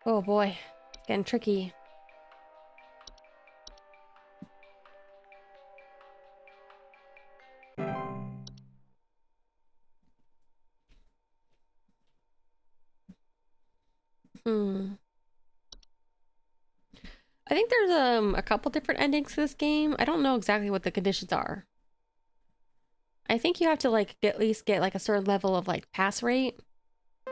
Oh boy, it's getting tricky. I think there's a couple different endings to this game. I don't know exactly what the conditions are. I think you have to like at least get like a certain level of like pass rate. Do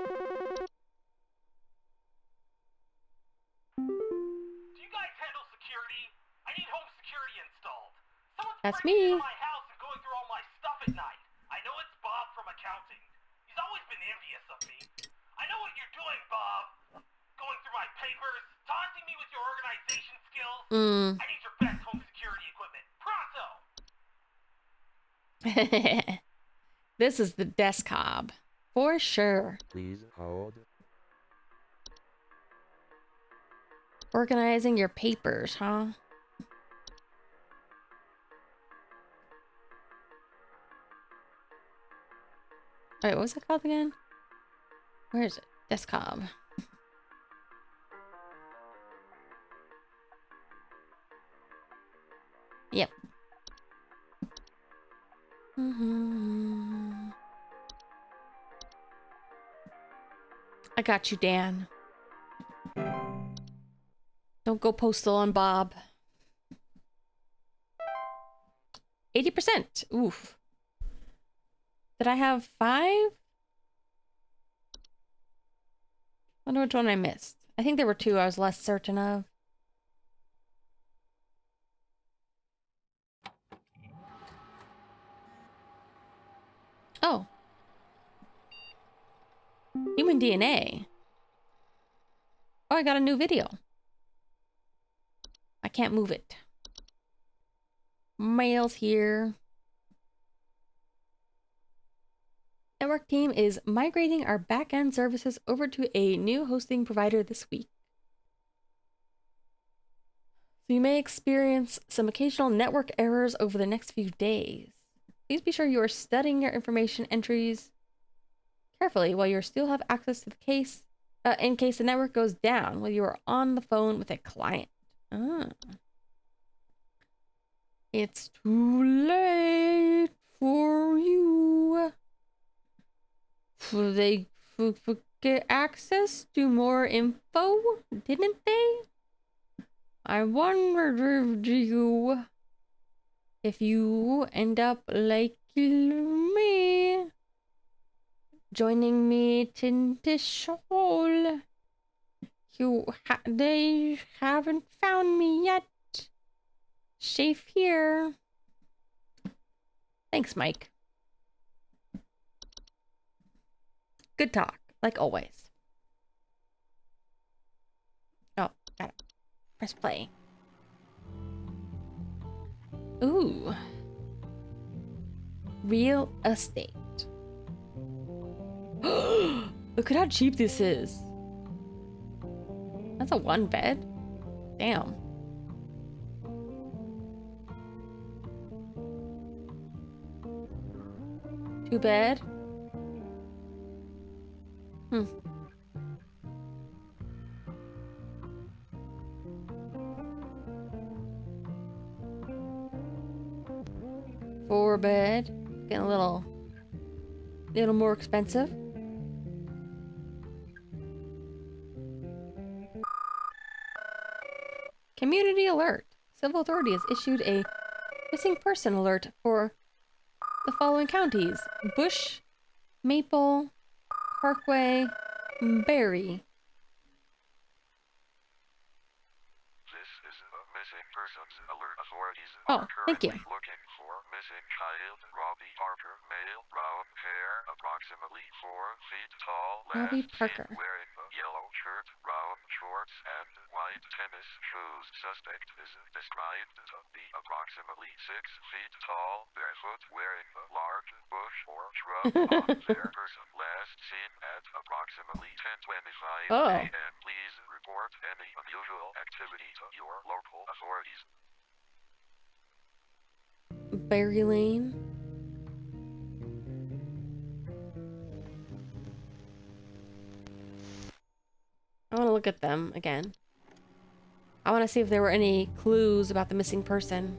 you guys handle security? I need home security installed. Someone's That's breaking me. into my house and going through all my stuff at night. I know it's Bob from accounting. He's always been envious of me. I know what you're doing, Bob. Going through my papers, taunting me with your organization skills. I need your best home security equipment. Pronto! This is the desk hob. For sure. Please hold. Organizing your papers, huh? Wait, what was it called again? Where is it? Desk hob. Yep. I got you, Dan. Don't go postal on Bob. 80%. Oof. Did I have 5? Wonder which one I missed. I think there were 2 I was less certain of. Oh. Human DNA. Oh, I got a new video. I can't move it. Mail's here. Network team is migrating our back-end services over to a new hosting provider this week. So you may experience some occasional network errors over the next few days. Please be sure you are studying your information entries carefully while you still have access to the case, in case the network goes down while you are on the phone with a client. It's too late for you. They get access to more info, didn't they? I wonder if you end up like me, joining me in this shoal. They haven't found me yet. Safe here. Thanks, Mike. Good talk, like always. Oh, got it. Press play. Ooh. Real estate. Look at how cheap this is. That's a 1 bed. Damn. Too bad. 4 bed. Getting a little more expensive. Community alert. Civil authority has issued a missing person alert for the following counties: Bush, Maple, Parkway, Berry. This is a missing persons alert. Authorities Oh, are thank you. currently looking for missing child Robbie Parker, male, brown hair, approximately 4 feet tall, Robbie last Parker. seen wearing a yellow shirt, brown shorts, and white tennis shoes. Suspect is described to be approximately 6 feet tall, barefoot, wearing a large bush or shrub on their person. Last seen at approximately 10:25 a.m. Please report any unusual activity to your local authorities. Berry Lane. I want to look at them again. I want to see if there were any clues about the missing person.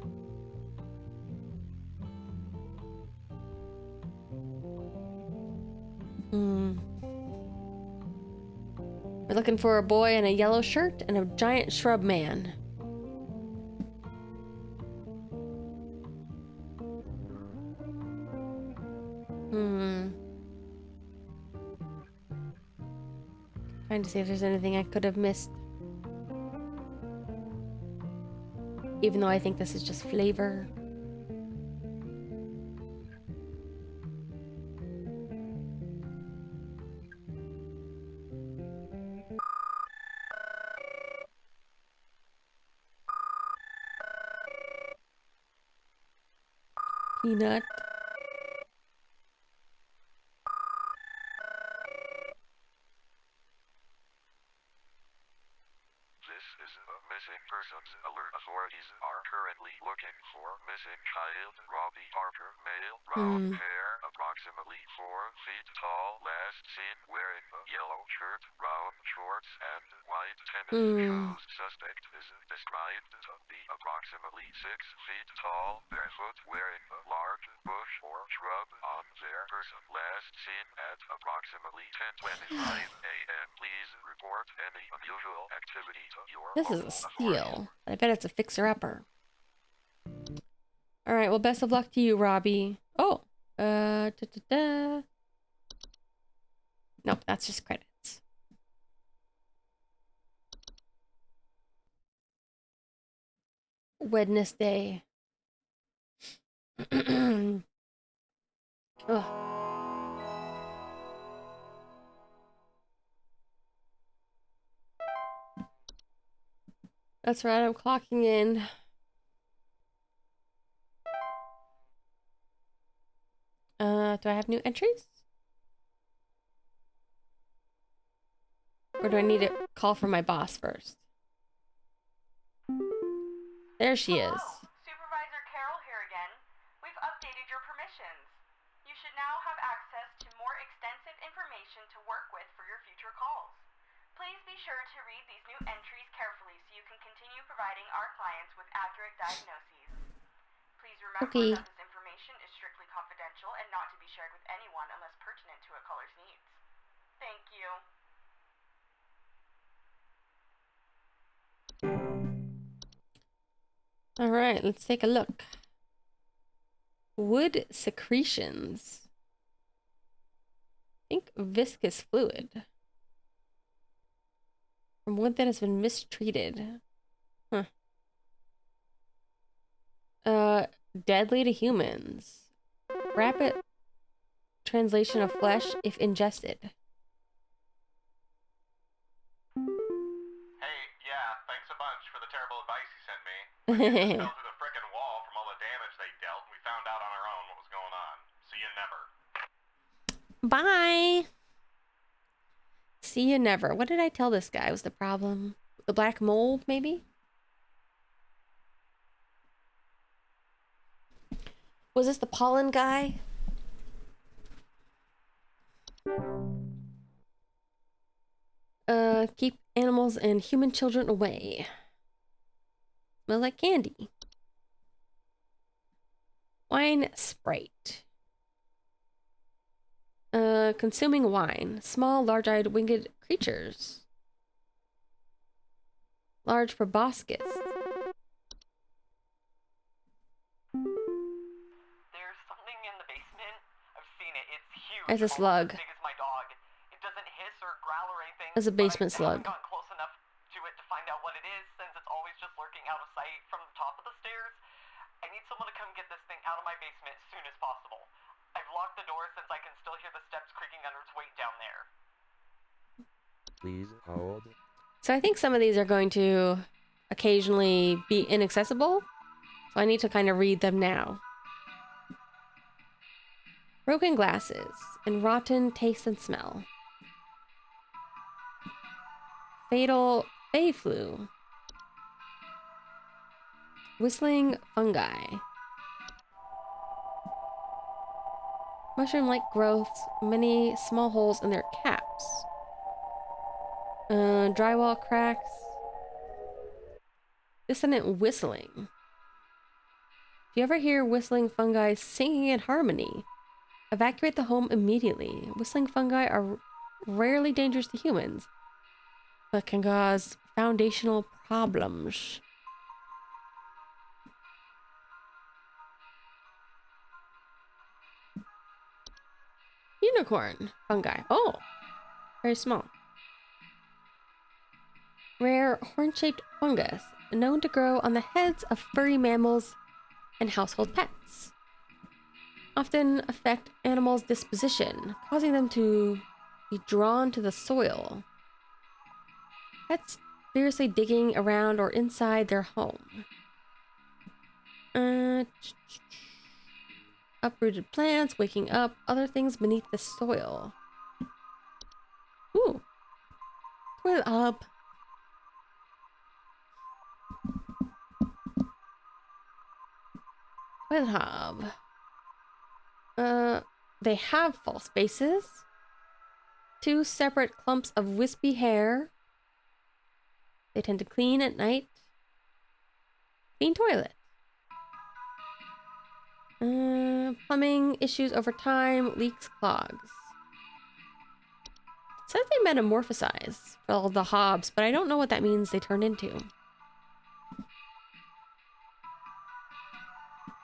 We're looking for a boy in a yellow shirt and a giant shrub man. Trying to see if there's anything I could have missed. Even though I think this is just flavor. Peanut. This is a missing persons alert. Authorities are currently looking for missing child Robbie Parker, male, brown hair, approximately 4 feet tall, last seen wearing a yellow shirt, brown shorts, and white tennis shoes. Suspect is described to be approximately 6 feet tall, barefoot, wearing a large bush or shrub on their person. Last seen at approximately 10:25 a.m. Please report any unusual activity to your This is a steal. I bet it's a fixer-upper. Alright, well, best of luck to you, Robbie. Oh, Nope, that's just credits. Wednesday. Ugh. That's right, I'm clocking in. Do I have new entries? Or do I need to call from my boss first? There she is. Hello, Supervisor Carroll here again. We've updated your permissions. You should now have access to more extensive information to work with for your future calls. Please be sure to read these new entries carefully so you can continue providing our clients with accurate diagnoses. Please remember that this information is strictly confidential and not to be shared with anyone unless pertinent to a caller's needs. Thank you. All right, let's take a look. Wood secretions. I think viscous fluid. From wood that has been mistreated. Huh. Deadly to humans. Rapid translation of flesh if ingested. Hey, yeah, thanks a bunch for the terrible advice you sent me. We just fell through the frickin' wall from all the damage they dealt, and we found out on our own what was going on. See you never. Bye. See you never. What did I tell this guy was the problem? The black mold, maybe? Was this the pollen guy? Keep animals and human children away. Smell like candy. Wine Sprite. Consuming wine. Small, large-eyed, winged creatures. Large proboscis. There's something in the basement. I've seen it. It's huge. There's a slug. As big as my dog. It doesn't hiss or growl or anything. There's a basement but I slug. haven't gotten close enough to it to find out what it is, since it's always just lurking out of sight from the top of the stairs. I need someone to come get this thing out of my basement as soon as possible. I've locked the door since I can still hear the steps creaking under its weight down there. Please hold. So I think some of these are going to occasionally be inaccessible. So I need to kind of read them now. Broken glasses and rotten taste and smell. Fatal Fey flu. Whistling fungi. Mushroom-like growths, many small holes in their caps. Drywall cracks. Dissonant whistling. Do you ever hear whistling fungi singing in harmony? Evacuate the home immediately. Whistling fungi are rarely dangerous to humans, that can cause foundational problems. Unicorn fungi. Oh, very small. Rare horn-shaped fungus, known to grow on the heads of furry mammals and household pets. Often affect animals' disposition, causing them to be drawn to the soil. Pets furiously digging around or inside their home. Uprooted plants, waking up other things beneath the soil. Ooh. Toilet hub. Toilet hub. They have false bases. 2 separate clumps of wispy hair. They tend to clean at night. Clean toilet. Plumbing issues over time, leaks, clogs. It says they metamorphosize for all the hobs, but I don't know what that means they turn into.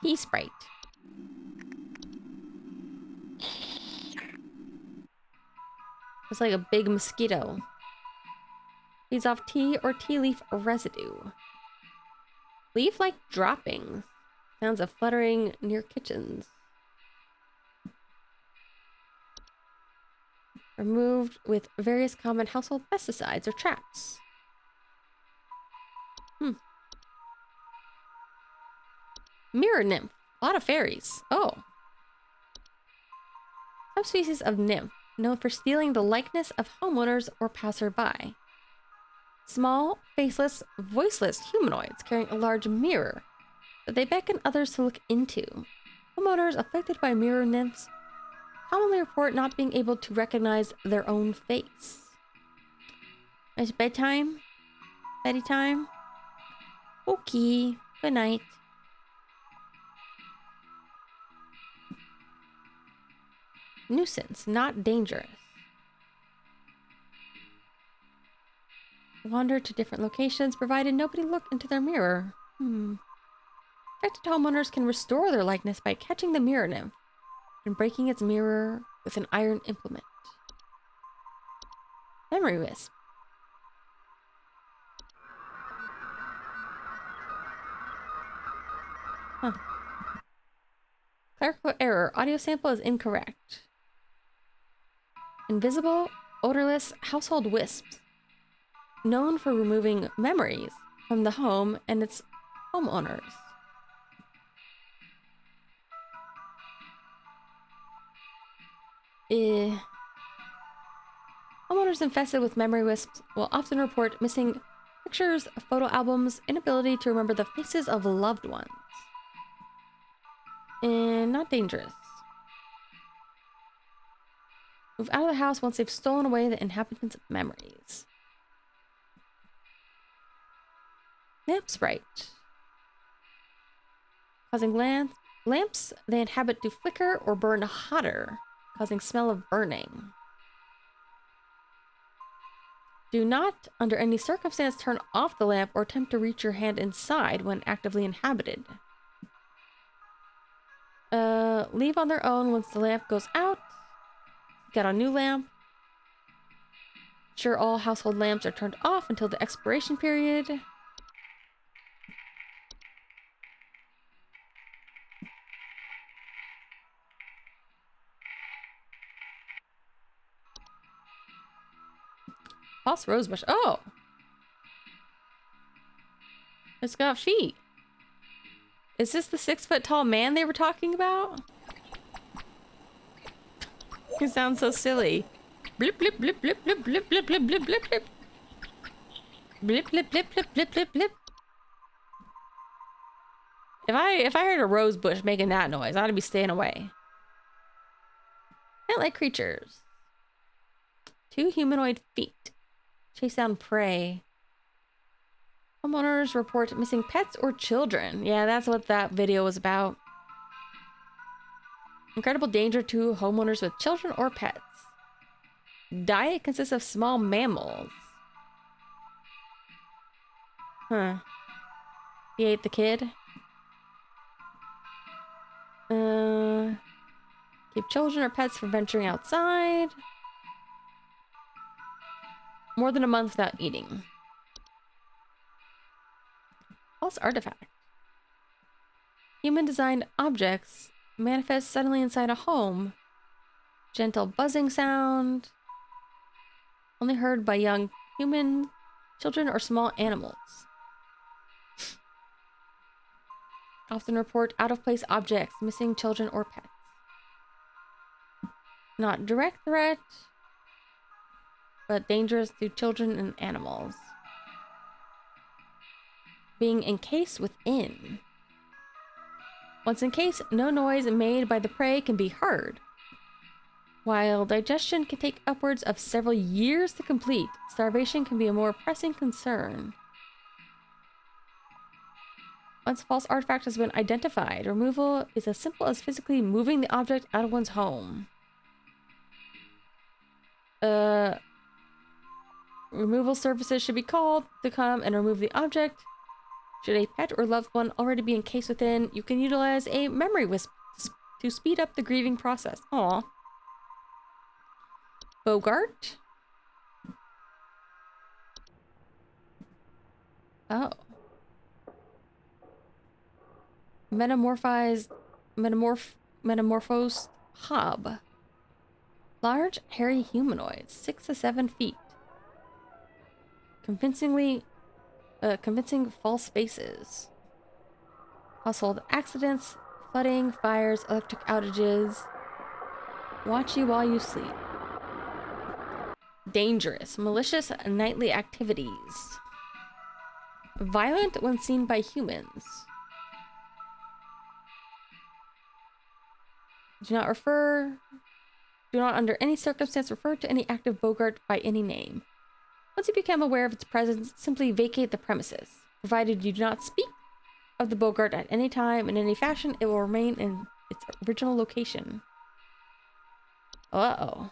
Pea Sprite. It's like a big mosquito. Feeds off tea or tea leaf residue. Leaf-like droppings. Sounds of fluttering near kitchens. Removed with various common household pesticides or traps. Mirror nymph. A lot of fairies. Oh. Subspecies of nymph, known for stealing the likeness of homeowners or passerby. Small, faceless, voiceless humanoids carrying a large mirror that they beckon others to look into. Homeowners afflicted by mirror nymphs commonly report not being able to recognize their own face. It's bedtime? Bedtime time? Okay, good night. Nuisance, not dangerous. Wander to different locations, provided nobody look into their mirror. Affected homeowners can restore their likeness by catching the mirror nymph and breaking its mirror with an iron implement. Memory wisp. Clerical error. Audio sample is incorrect. Invisible, odorless household wisps. Known for removing memories from the home and its homeowners. Homeowners infested with memory wisps will often report missing pictures, photo albums, inability to remember the faces of loved ones. And not dangerous. Move out of the house once they've stolen away the inhabitants' memories. Lamp sprite. Causing lamps they inhabit to flicker or burn hotter, causing smell of burning. Do not, under any circumstance, turn off the lamp or attempt to reach your hand inside when actively inhabited. Leave on their own once the lamp goes out. Get a new lamp. Ensure all household lamps are turned off until the expiration period. False rosebush. Oh! It's got feet. Is this the 6-foot-tall man they were talking about? He sounds so silly. Blip blip blip blip blip blip blip blip blip blip blip. Blip blip blip blip blip blip blip. If I heard a rose bush making that noise, I ought to be staying away. Plant-like creatures. 2 humanoid feet. Chase down prey. Homeowners report missing pets or children. Yeah, that's what that video was about. Incredible danger to homeowners with children or pets. Diet consists of small mammals. Huh. He ate the kid. Keep children or pets from venturing outside. More than a month without eating. False artifact. Human-designed objects manifest suddenly inside a home. Gentle buzzing sound. Only heard by young human, children, or small animals. Often report out-of-place objects, missing children or pets. Not direct threat, but dangerous to children and animals. Being encased within. Once encased, no noise made by the prey can be heard. While digestion can take upwards of several years to complete, starvation can be a more pressing concern. Once a false artifact has been identified, removal is as simple as physically moving the object out of one's home. Removal services should be called to come and remove the object. Should a pet or loved one already be encased within, you can utilize a memory wisp to speed up the grieving process. Aw. Bogart? Oh. Metamorphosed hob. Large, hairy humanoids, 6 to 7 feet. Convincing false faces. Household accidents, flooding, fires, electric outages. Watch you while you sleep. Dangerous, malicious nightly activities. Violent when seen by humans. Do not under any circumstance refer to any active Bogart by any name. Once you become aware of its presence, simply vacate the premises. Provided you do not speak of the Bogart at any time in any fashion, it will remain in its original location. Uh-oh.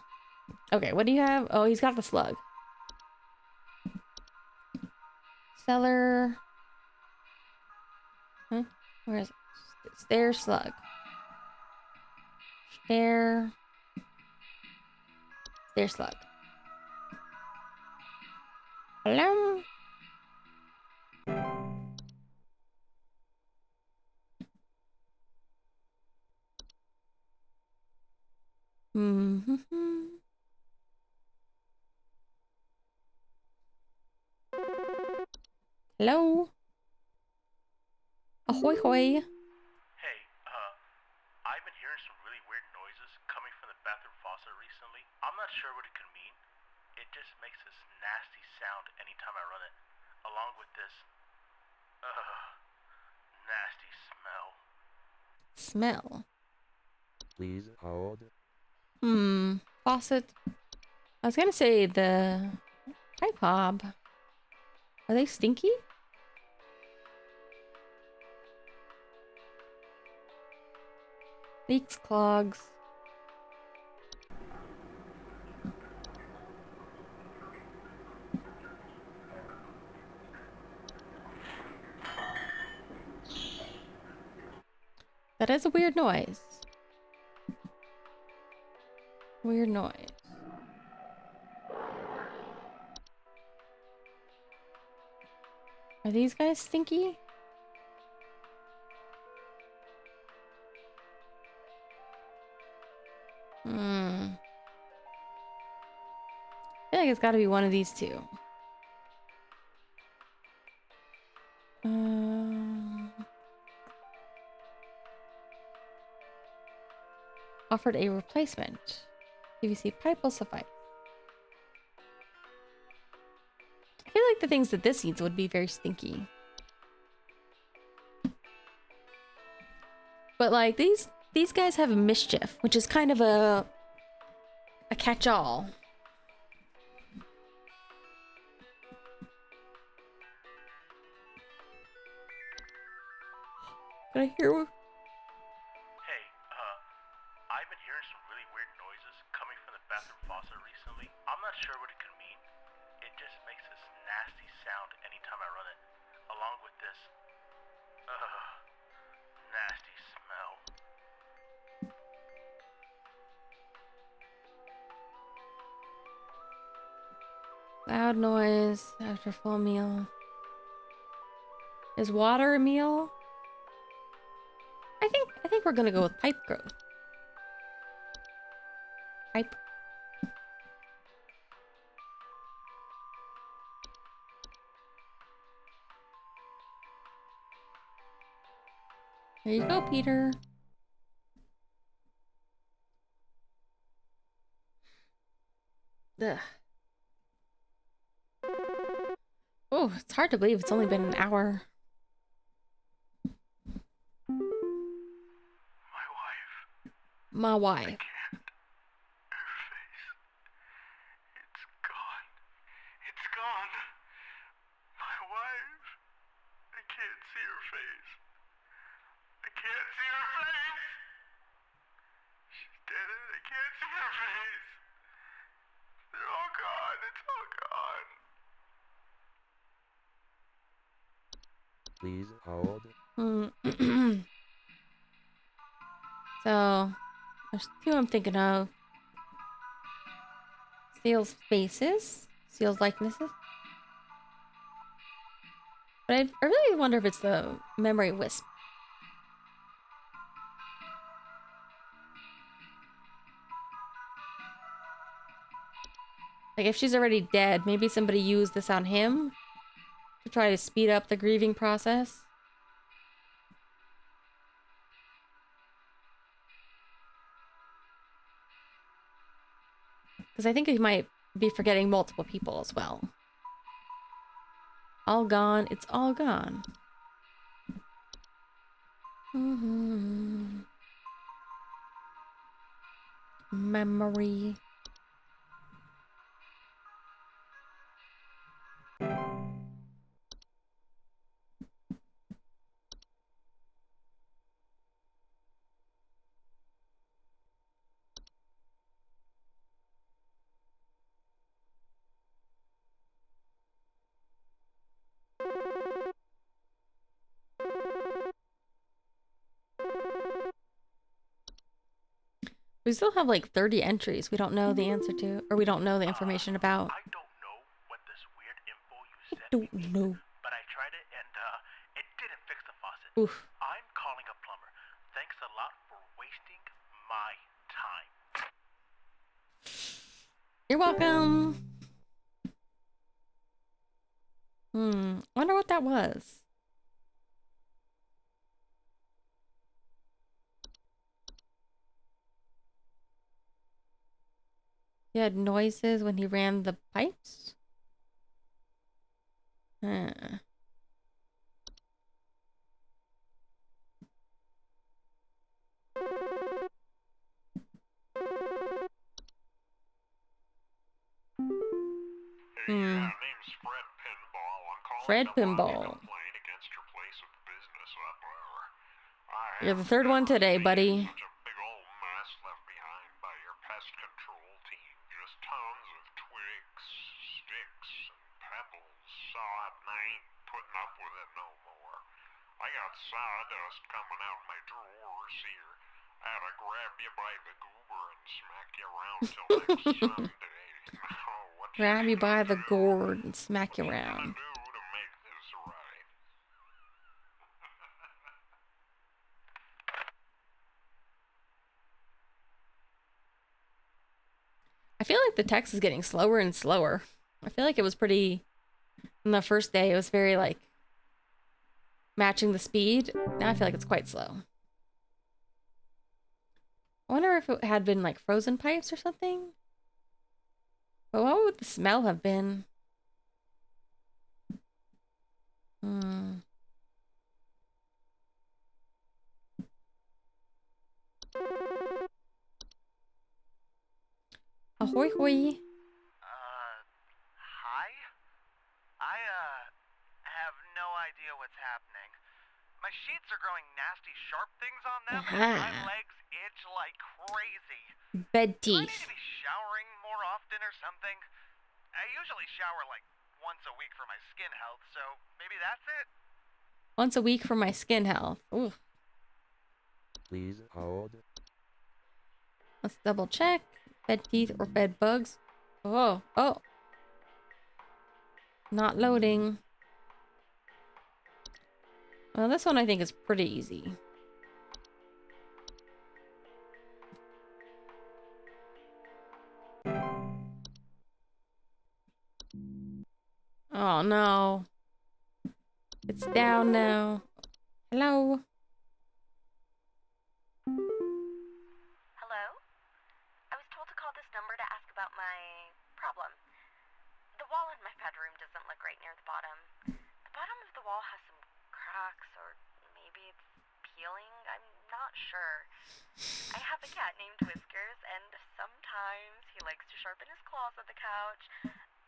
Okay, what do you have? Oh, he's got the slug. Cellar. Huh? Where is it? Stair slug. Stair slug. Hello? Hello? Ahoy hoy. Hey, I've been hearing some really weird noises coming from the bathroom faucet recently. I'm not sure what it could mean. It just makes this nasty sound anytime I run it, along with this, nasty smell. Smell. Please hold. Faucet. I was gonna say the pipe hob. Are they stinky? Leaks, clogs. That is a weird noise. Weird noise. Are these guys stinky? I feel like it's gotta be one of these two. Offered a replacement. PVC pipe will suffice. I feel like the things that this needs would be very stinky. But like these guys have mischief, which is kind of a catch-all. Can I hear? Hey, I've been hearing some really weird noises coming from the bathroom faucet recently. I'm not sure what it could mean. It just makes this nasty sound anytime I run it, along with this, nasty smell. Loud noise after full meal. Is water a meal? I think we're gonna go with pipe growth. Pipe. There you go, Peter. Ugh. Oh, it's hard to believe it's only been an hour. My wife. Her face. It's gone. It's gone. My wife. I can't see her face. I can't see her face. She's dead and I can't see her face. They're all gone. It's all gone. Please hold. So, there's two I'm thinking of. Seal's faces. Seal's likenesses. But I really wonder if it's the memory wisp. Like, if she's already dead, maybe somebody used this on him to try to speed up the grieving process. Because I think he might be forgetting multiple people as well. All gone. It's all gone. Memory. We still have like 30 entries we don't know the answer to, or we don't know the information about. I don't know what this weird info you sent Don't me know. means, but I tried it and it didn't fix the faucet. Oof. I'm calling a plumber. Thanks a lot for wasting my time. You're welcome. Wonder what that was. He had noises when he ran the pipes? Huh. Name's Fred Pinball. I'm calling Fred to lodge a Pinball. complaint against your place of business up there. You're the third one today, buddy. Such a big old mess left behind by your pest control team. Just tons of twigs, sticks, and pebbles. Sawed, and I ain't putting up with it no more. I got sawdust coming out my drawers here. I had to grab you by the goober and smack you around till next Sunday. Grab you by the gourd and smack you around. To make this right. I feel like the text is getting slower and slower. I feel like it was pretty... On the first day, it was very, like, matching the speed. Now I feel like it's quite slow. I wonder if it had been, like, frozen pipes or something? But what would the smell have been? Ahoy hoy. Hi? I, have no idea what's happening. My sheets are growing nasty sharp things on them, and my legs itch like crazy. Bed Do I need teeth. to be showering more often or something? I usually shower like once a a week for my skin health, so maybe that's it? Once a week for my skin health. Ooh. Please hold. Let's double check. Bed teeth or bed bugs. Oh, oh. Not loading. Well, this one I think is pretty easy. Oh no. It's down now. Hello? Hello? I was told to call this number to ask about my problem. The wall in my bedroom doesn't look right near the bottom. The bottom of the wall has some cracks, or maybe it's peeling. I'm not sure. I have a cat named Whiskers, and sometimes he likes to sharpen his claws at the couch,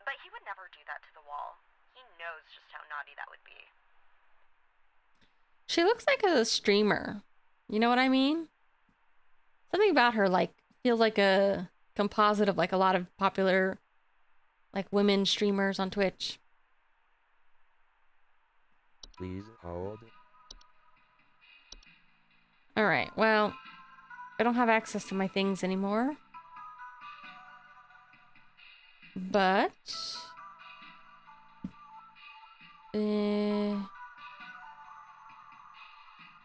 but he would never do that to the wall. He knows just how naughty that would be. She looks like a streamer. You know what I mean? Something about her like feels like a composite of like a lot of popular like women streamers on Twitch. Please hold. All right. Well, I don't have access to my things anymore. But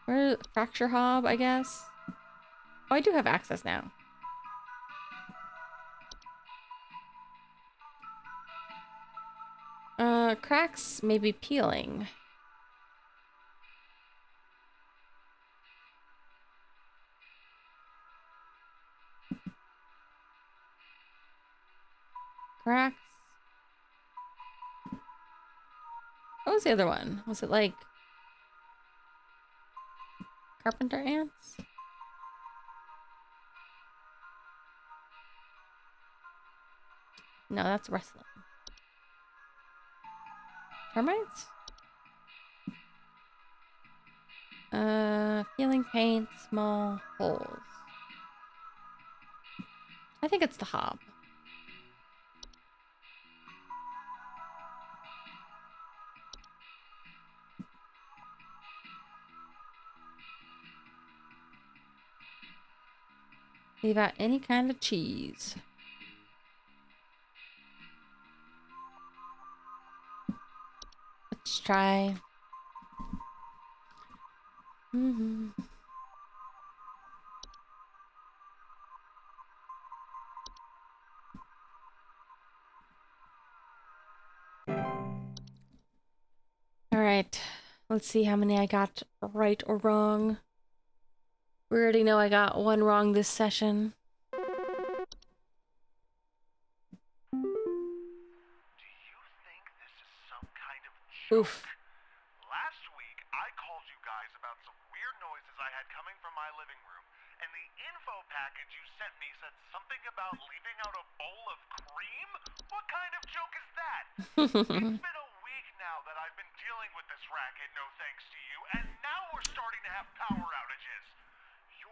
where fracture hob, I guess. Oh, I do have access now. Cracks may be peeling. Cracks. What was the other one? Was it like carpenter ants? No, that's wrestling. Termites? Peeling paint, small holes. I think it's the hob. Leave out any kind of cheese. Let's try. All right. Let's see how many I got right or wrong. We already know I got one wrong this session. Do you think this is some kind of joke? Oof. Last week, I called you guys about some weird noises I had coming from my living room, and the info package you sent me said something about leaving out a bowl of cream? What kind of joke is that? It's been a week now that I've been dealing with this racket, no thanks to you, and now we're starting to have power outages.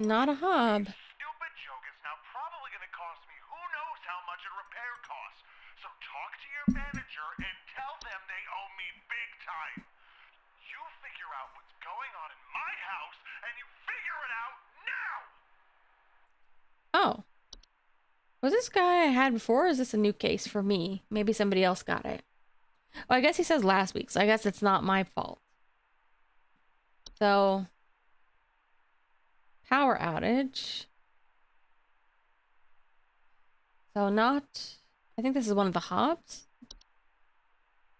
Not a hob. Stupid joke is now probably going to cost me who knows how much in repair costs. So talk to your manager and tell them they owe me big time. You figure out what's going on in my house, and you figure it out now! Oh. Was this guy I had before, or is this a new case for me? Maybe somebody else got it. Oh, I guess he says last week, so I guess it's not my fault. So, power outage. So not... I think this is one of the hobs.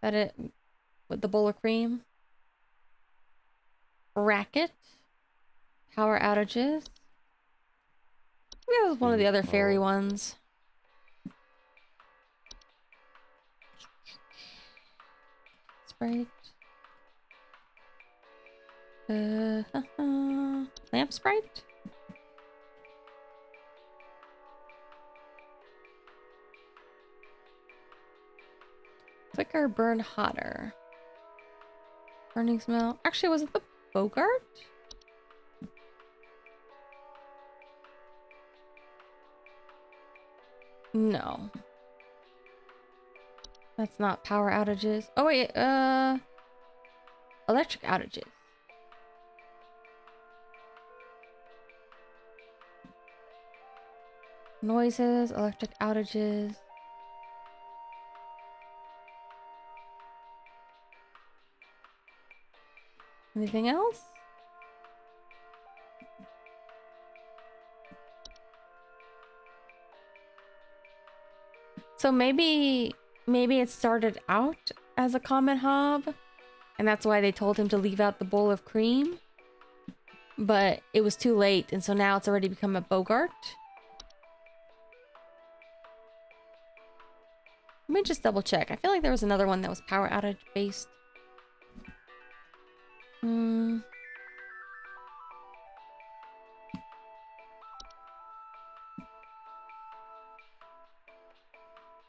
That it... with the bowl of cream. Racket. Power outages. Maybe it was one of the other fairy ones. Sprite. Lamp sprite? Quicker, burn hotter. Burning smell. Actually, was it the Bogart? No. That's not power outages. Oh wait, electric outages. Noises, electric outages. Anything else? So maybe it started out as a common hob, and that's why they told him to leave out the bowl of cream. But it was too late, and so now it's already become a Bogart. Let me just double check. I feel like there was another one that was power outage based.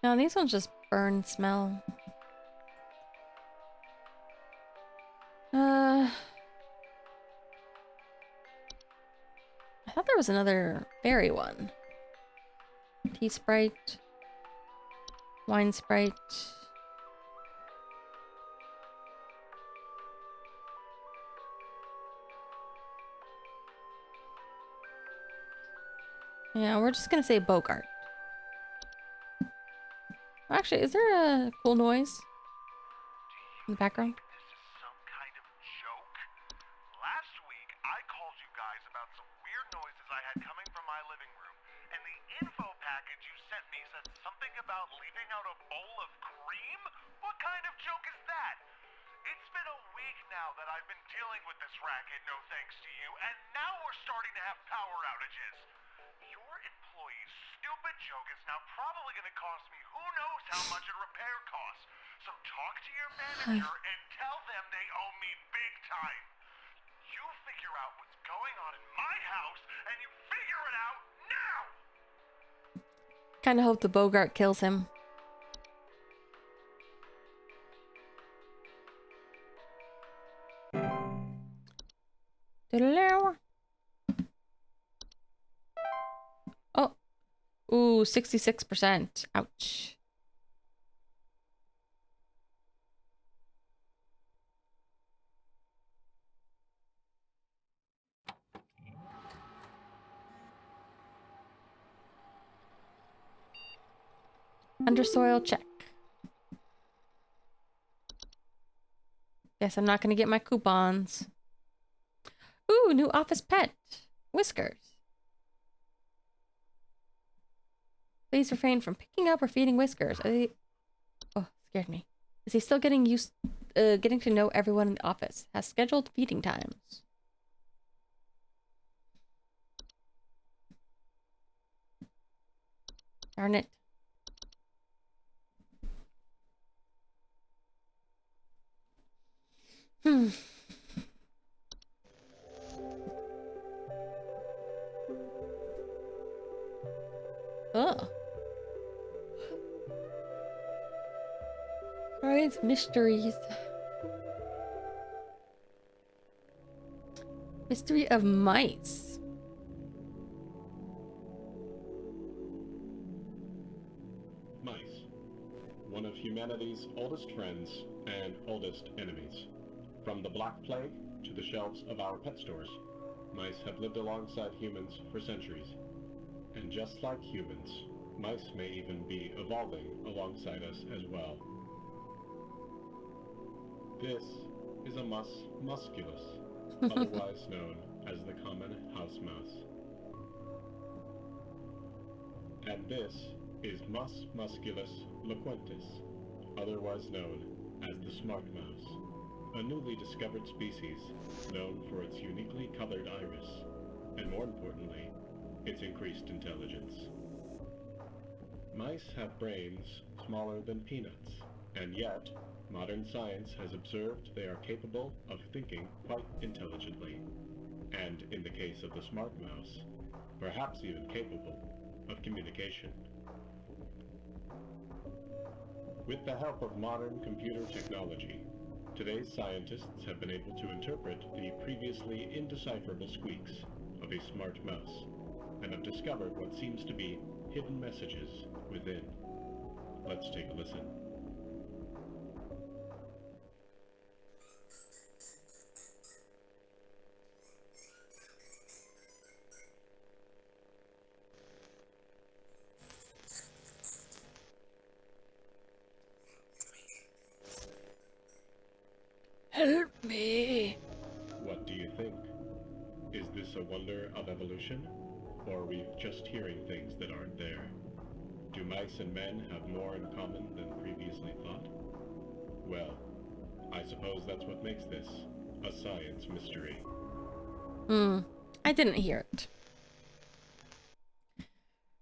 No, these ones just burn smell. I thought there was another berry one. Tea Sprite. Wine Sprite. Yeah, we're just gonna say Bogart. Actually, is there a cool noise in the background? This is some kind of joke? Last week, I called you guys about some weird noises I had coming from my living room, and the info package you sent me said something about leaving out a bowl of cream? What kind of joke is that? It's been a week now that I've been dealing with this racket, no thanks to you, and now we're starting to have power outages. Your employee's stupid joke is now probably going to cost me who knows how much in repair costs. So talk to your manager and tell them they owe me big time. You figure out what's going on in my house, and you figure it out now! Kind of hope the Bogart kills him. Doodaloo. Oh. Ooh, 66%. Ouch. Undersoil check. Guess I'm not gonna get my coupons. Ooh, new office pet. Whiskers. Please refrain from picking up or feeding Whiskers. Oh, scared me. Is he still getting to know everyone in the office? Has scheduled feeding times. Darn it. Oh. Alright, mysteries. Mystery of mice. Mice. One of humanity's oldest friends and oldest enemies. From the Black Plague to the shelves of our pet stores, mice have lived alongside humans for centuries. And just like humans, mice may even be evolving alongside us as well. This is a mus musculus, otherwise known as the common house mouse. And this is Mus musculus loquentis, otherwise known as the smart mouse, a newly discovered species known for its uniquely colored iris, and more importantly, its increased intelligence. Mice have brains smaller than peanuts, and yet, modern science has observed they are capable of thinking quite intelligently, and in the case of the smart mouse, perhaps even capable of communication. With the help of modern computer technology, today's scientists have been able to interpret the previously indecipherable squeaks of a smart mouse, and have discovered what seems to be hidden messages within. Let's take a listen. Help me. What do you think? Is this a wonder of evolution? Or are we just hearing things that aren't there? Do mice and men have more in common than previously thought? Well, I suppose that's what makes this a science mystery. I didn't hear it.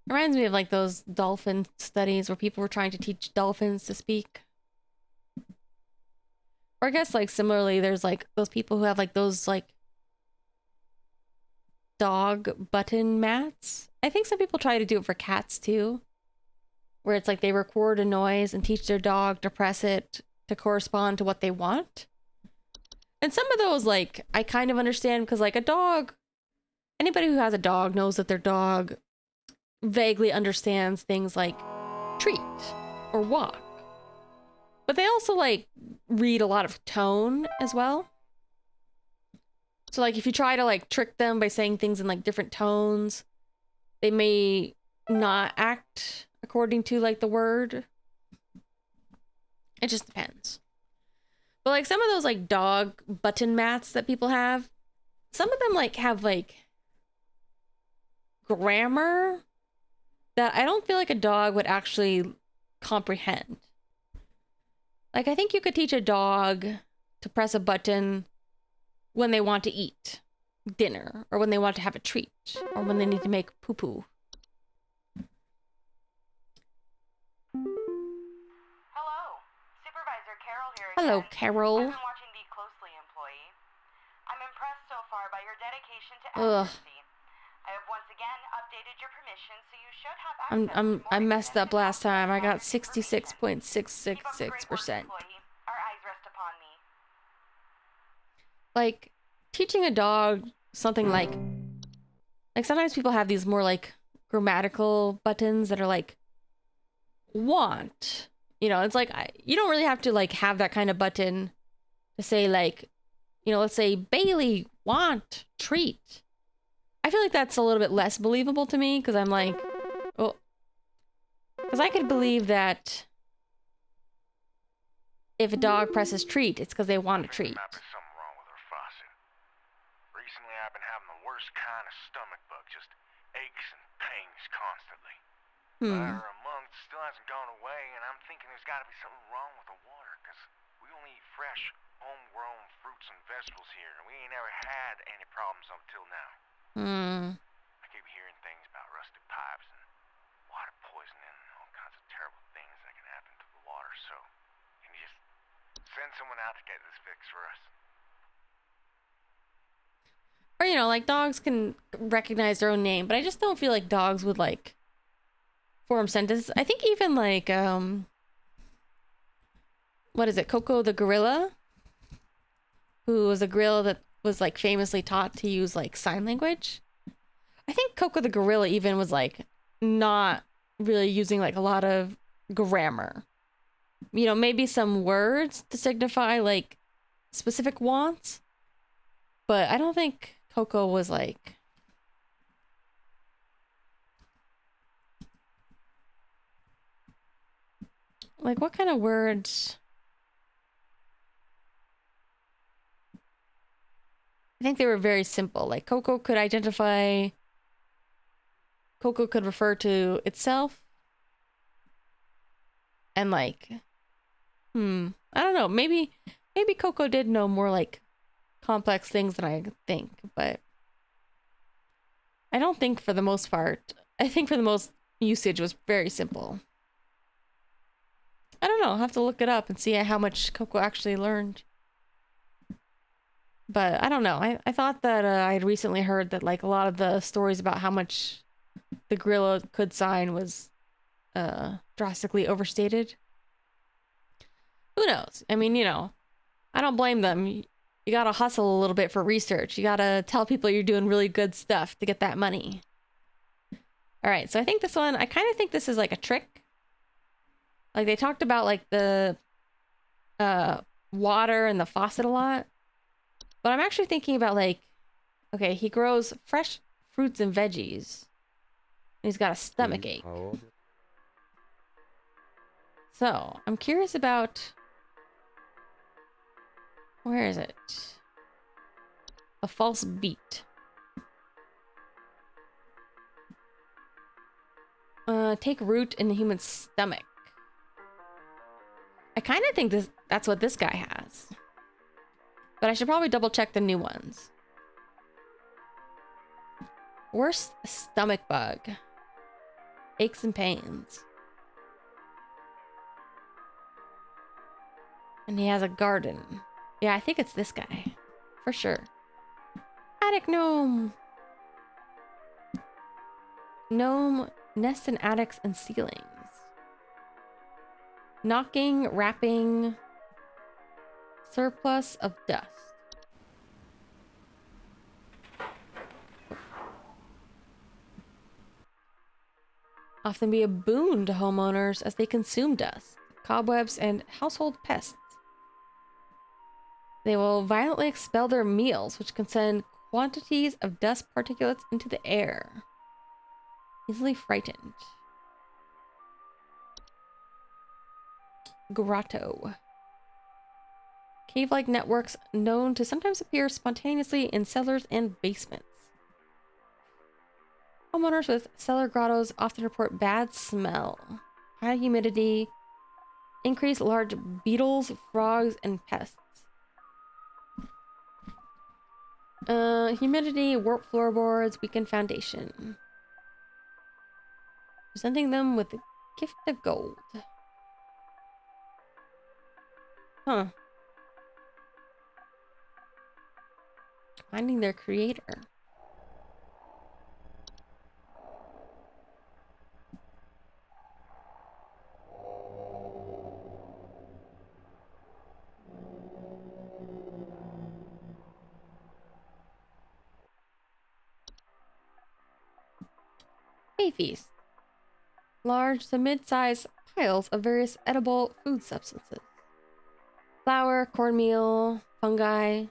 Reminds me of like those dolphin studies where people were trying to teach dolphins to speak. Or I guess like similarly, there's like those people who have like those like dog button mats. I think some people try to do it for cats too, where it's like they record a noise and teach their dog to press it to correspond to what they want. And some of those, like, I kind of understand because like a dog, anybody who has a dog knows that their dog vaguely understands things like treat or walk. But they also like read a lot of tone as well. So like if you try to like trick them by saying things in like different tones, they may not act according to like the word. It just depends. But like some of those like dog button mats that people have, some of them like have like grammar that I don't feel like a dog would actually comprehend. Like I think you could teach a dog to press a button when they want to eat dinner, or when they want to have a treat, or when they need to make poo-poo. Hello, Supervisor Carol here Hello, again. Carol. I've been watching thee closely, employee. I'm impressed so far by your dedication to Ugh. accuracy. I have once again updated your permission, so you should have access to I more messed up extensive last time. I got information. Keep up the great work, 66.666%. employee. Our eyes rest upon me. Like teaching a dog something like sometimes people have these more like grammatical buttons that are like want. You know, it's like you don't really have to like have that kind of button to say like, you know, let's say Bailey want treat. I feel like that's a little bit less believable to me because I'm like, well, because I could believe that if a dog presses treat, it's because they want a treat. Might be something wrong with her faucet. Recently, I've been having the worst kind of stomach bug, just aches and pains constantly. After a month, still hasn't gone away, and I'm thinking there's got to be something wrong with the water, because we only eat fresh, homegrown fruits and vegetables here, and we ain't ever had any problems up till now. I keep hearing things about rusted pipes and water poisoning and all kinds of terrible things that can happen to the water, so can you just send someone out to get this fixed for us? Or, you know, like dogs can recognize their own name, but I just don't feel like dogs would like form sentences. I think even like, what is it? Coco the gorilla, who was a gorilla that was like famously taught to use like sign language. I think Coco the gorilla even was like not really using like a lot of grammar. You know, maybe some words to signify like specific wants, but I don't think Coco was like what kind of words? I think they were very simple. Like Coco could refer to itself. And like, I don't know. Maybe Coco did know more like complex things than I think, but I don't think for the most part. I think for the most usage was very simple. I don't know. I'll have to look it up and see how much Coco actually learned. But I don't know. I thought that I had recently heard that like a lot of the stories about how much the gorilla could sign was drastically overstated. Who knows? I mean, you know, I don't blame them. You gotta hustle a little bit for research. You gotta tell people you're doing really good stuff to get that money. All right, so I think this one, I kind of think this is like a trick. Like they talked about like the water and the faucet a lot. But I'm actually thinking about like, okay, he grows fresh fruits and veggies. He's got a stomach ache. So I'm curious about Where is it? A false beat. Take root in the human stomach. I kind of think that's what this guy has. But I should probably double check the new ones. Worst stomach bug. Aches and pains. And he has a garden. Yeah, I think it's this guy. For sure. Attic gnome. Gnome nests in attics and ceilings. Knocking, rapping. Surplus of dust. Often be a boon to homeowners as they consume dust, cobwebs, and household pests. They will violently expel their meals, which can send quantities of dust particulates into the air. Easily frightened. Grotto. Cave-like networks known to sometimes appear spontaneously in cellars and basements. Homeowners with cellar grottos often report bad smell, high humidity, increased large beetles, frogs, and pests. Humidity, warped floorboards, weakened foundation. Presenting them with the gift of gold. Huh. Finding their creator. Hay feast. Large to mid-sized piles of various edible food substances. Flour, cornmeal, fungi.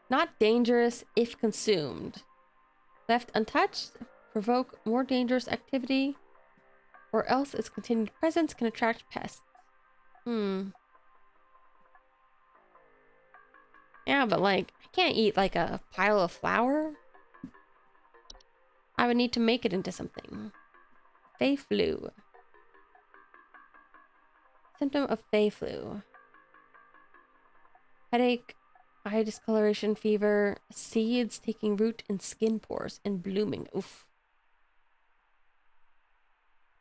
Not dangerous if consumed. Left untouched, provoke more dangerous activity, or else its continued presence can attract pests. Yeah, but like, I can't eat like a pile of flour. I would need to make it into something. Fey flu. Symptom of Fey flu. Headache, eye discoloration, fever, seeds taking root in skin pores and blooming. Oof.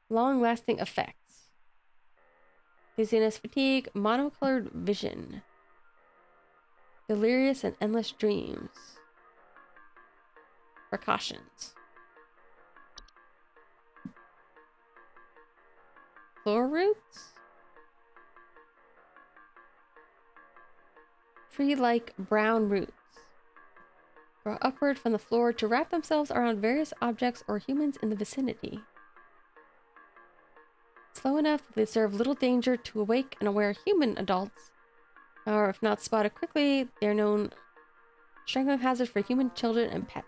Long-lasting effects. Dizziness, fatigue, monocolored vision. Delirious and endless dreams. Precautions. Floor roots? Tree-like brown roots. Grow upward from the floor to wrap themselves around various objects or humans in the vicinity. Slow enough that they serve little danger to awake and aware human adults. Or if not spotted quickly, they're known strangling hazard for human children and pets.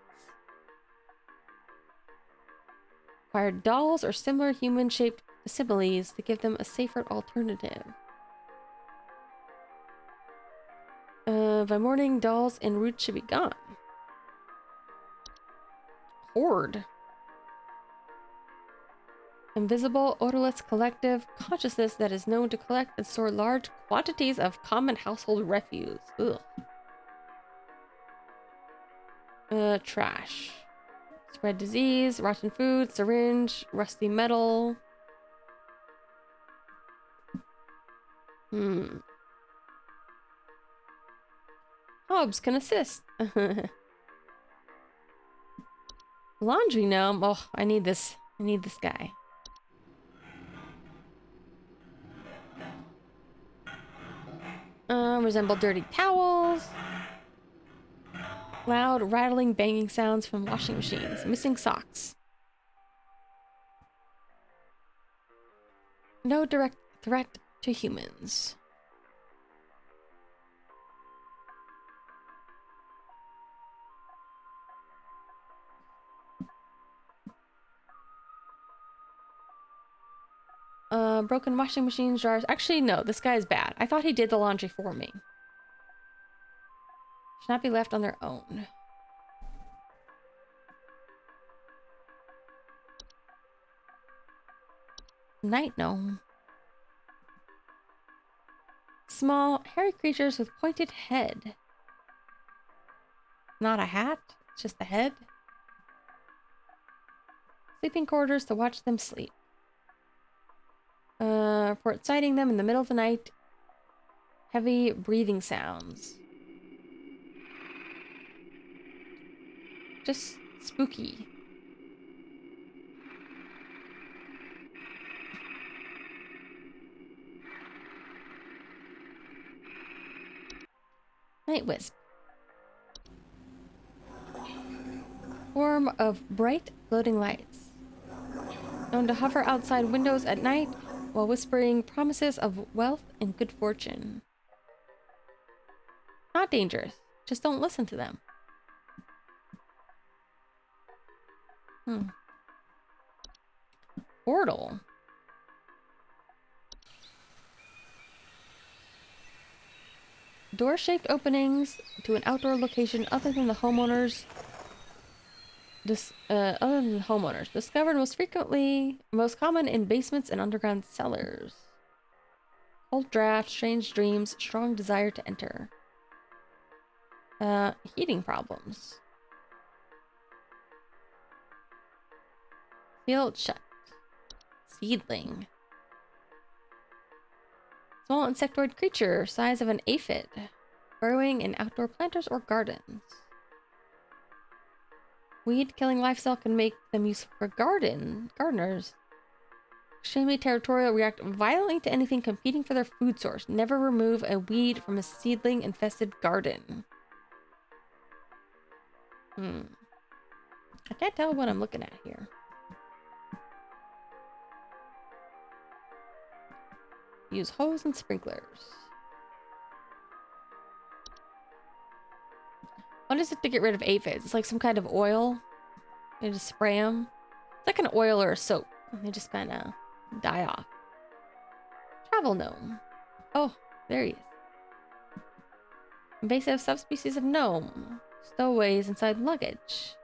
Acquire dolls or similar human-shaped facsimiles to give them a safer alternative. By morning, dolls and roots should be gone. Horde. Invisible, odorless collective consciousness that is known to collect and store large quantities of common household refuse. Ugh. Trash. Spread disease, rotten food, syringe, rusty metal. Hobs can assist. Laundry gnome. Oh, I need this. I need this guy. Resemble dirty towels. Loud, rattling, banging sounds from washing machines. Missing socks. No direct threat to humans. broken washing machines, jars. Actually, no, this guy is bad. I thought he did the laundry for me. Should not be left on their own. Night gnome. Small, hairy creatures with pointed head. Not a hat, it's just the head. Sleeping quarters to watch them sleep. Report sighting them in the middle of the night. Heavy breathing sounds. Just spooky. Night wisp. Form of bright floating lights. Known to hover outside windows at night while whispering promises of wealth and good fortune. Not dangerous. Just don't listen to them. Portal. Door-shaped openings to an outdoor location other than the homeowners. Discovered most common in basements and underground cellars. Cold draft, strange dreams, strong desire to enter. Heating problems. Sealed shut. Seedling. Small insectoid creature, size of an aphid. Burrowing in outdoor planters or gardens. Weed-killing lifestyle can make them useful for gardeners. Extremely territorial, react violently to anything competing for their food source. Never remove a weed from a seedling-infested garden. I can't tell what I'm looking at here. Use hose and sprinklers. What is it to get rid of aphids? It's like some kind of oil. You just spray them. It's like an oil or a soap. And they just kind of die off. Travel gnome. Oh, there he is. Invasive subspecies of gnome. Stowaways inside luggage.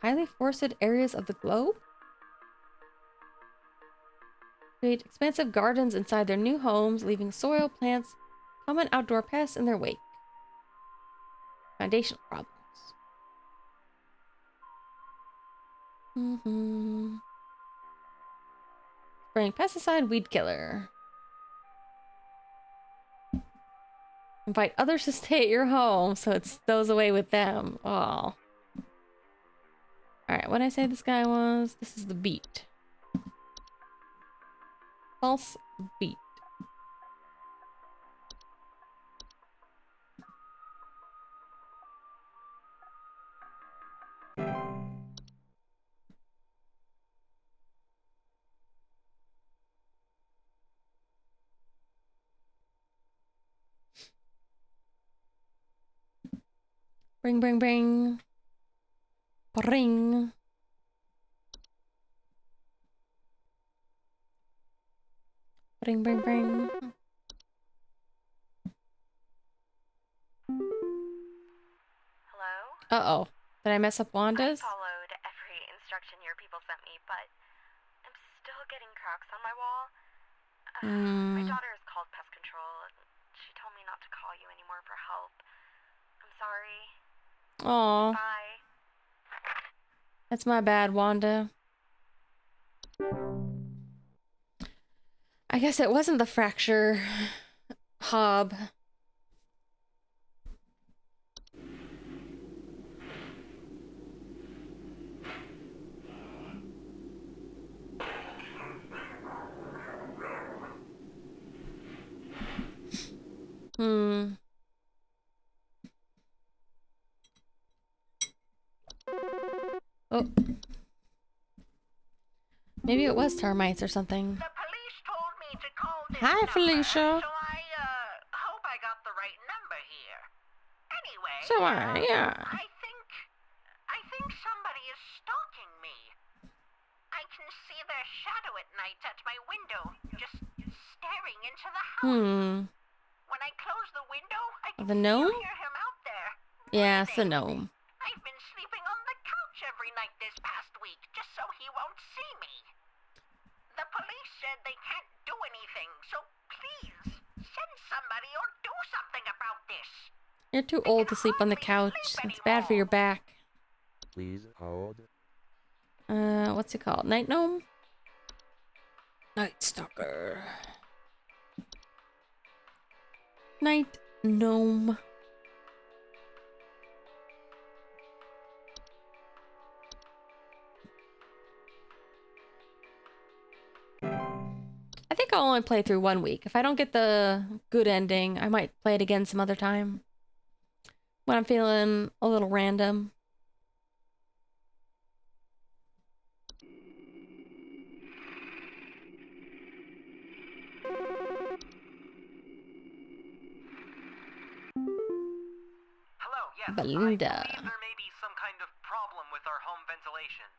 Highly forested areas of the globe? Create expansive gardens inside their new homes, leaving soil, plants, common outdoor pests in their wake. Foundational problems. Spraying pesticide, weed killer. Invite others to stay at your home so it stows away with them. Oh. Alright, what did I say this guy was? This is the beat. False beat. Bring, bring, bring. Bring. Bring, bring, bring. Hello? Uh-oh. Did I mess up Wanda's? I followed every instruction your people sent me, but I'm still getting cracks on my wall. My daughter has called pest control, and she told me not to call you anymore for help. I'm sorry. Aw. Bye. That's my bad, Wanda. I guess it wasn't the fracture hob. Oh. Maybe it was termites or something. The police told me to call this Hi, number, Felicia. so I hope I got the right number here. Anyway, Yeah. I think somebody is stalking me. I can see their shadow at night at my window, just staring into the house. When I close the window, I can The gnome? still hear him out there. Yeah, it's the breathing. gnome. I've been sleeping on the couch every night this past week, just so he won't see me. The police said they can't do anything, so please, send somebody or do something about this. You're too old to sleep on the couch. It's bad for your back. Please hold. What's it called? Night gnome? Night stalker. Night gnome. I think I'll only play through 1 week. If I don't get the good ending, I might play it again some other time. When I'm feeling a little random. Hello, yes. Belinda. I believe there may be some kind of problem with our home ventilation.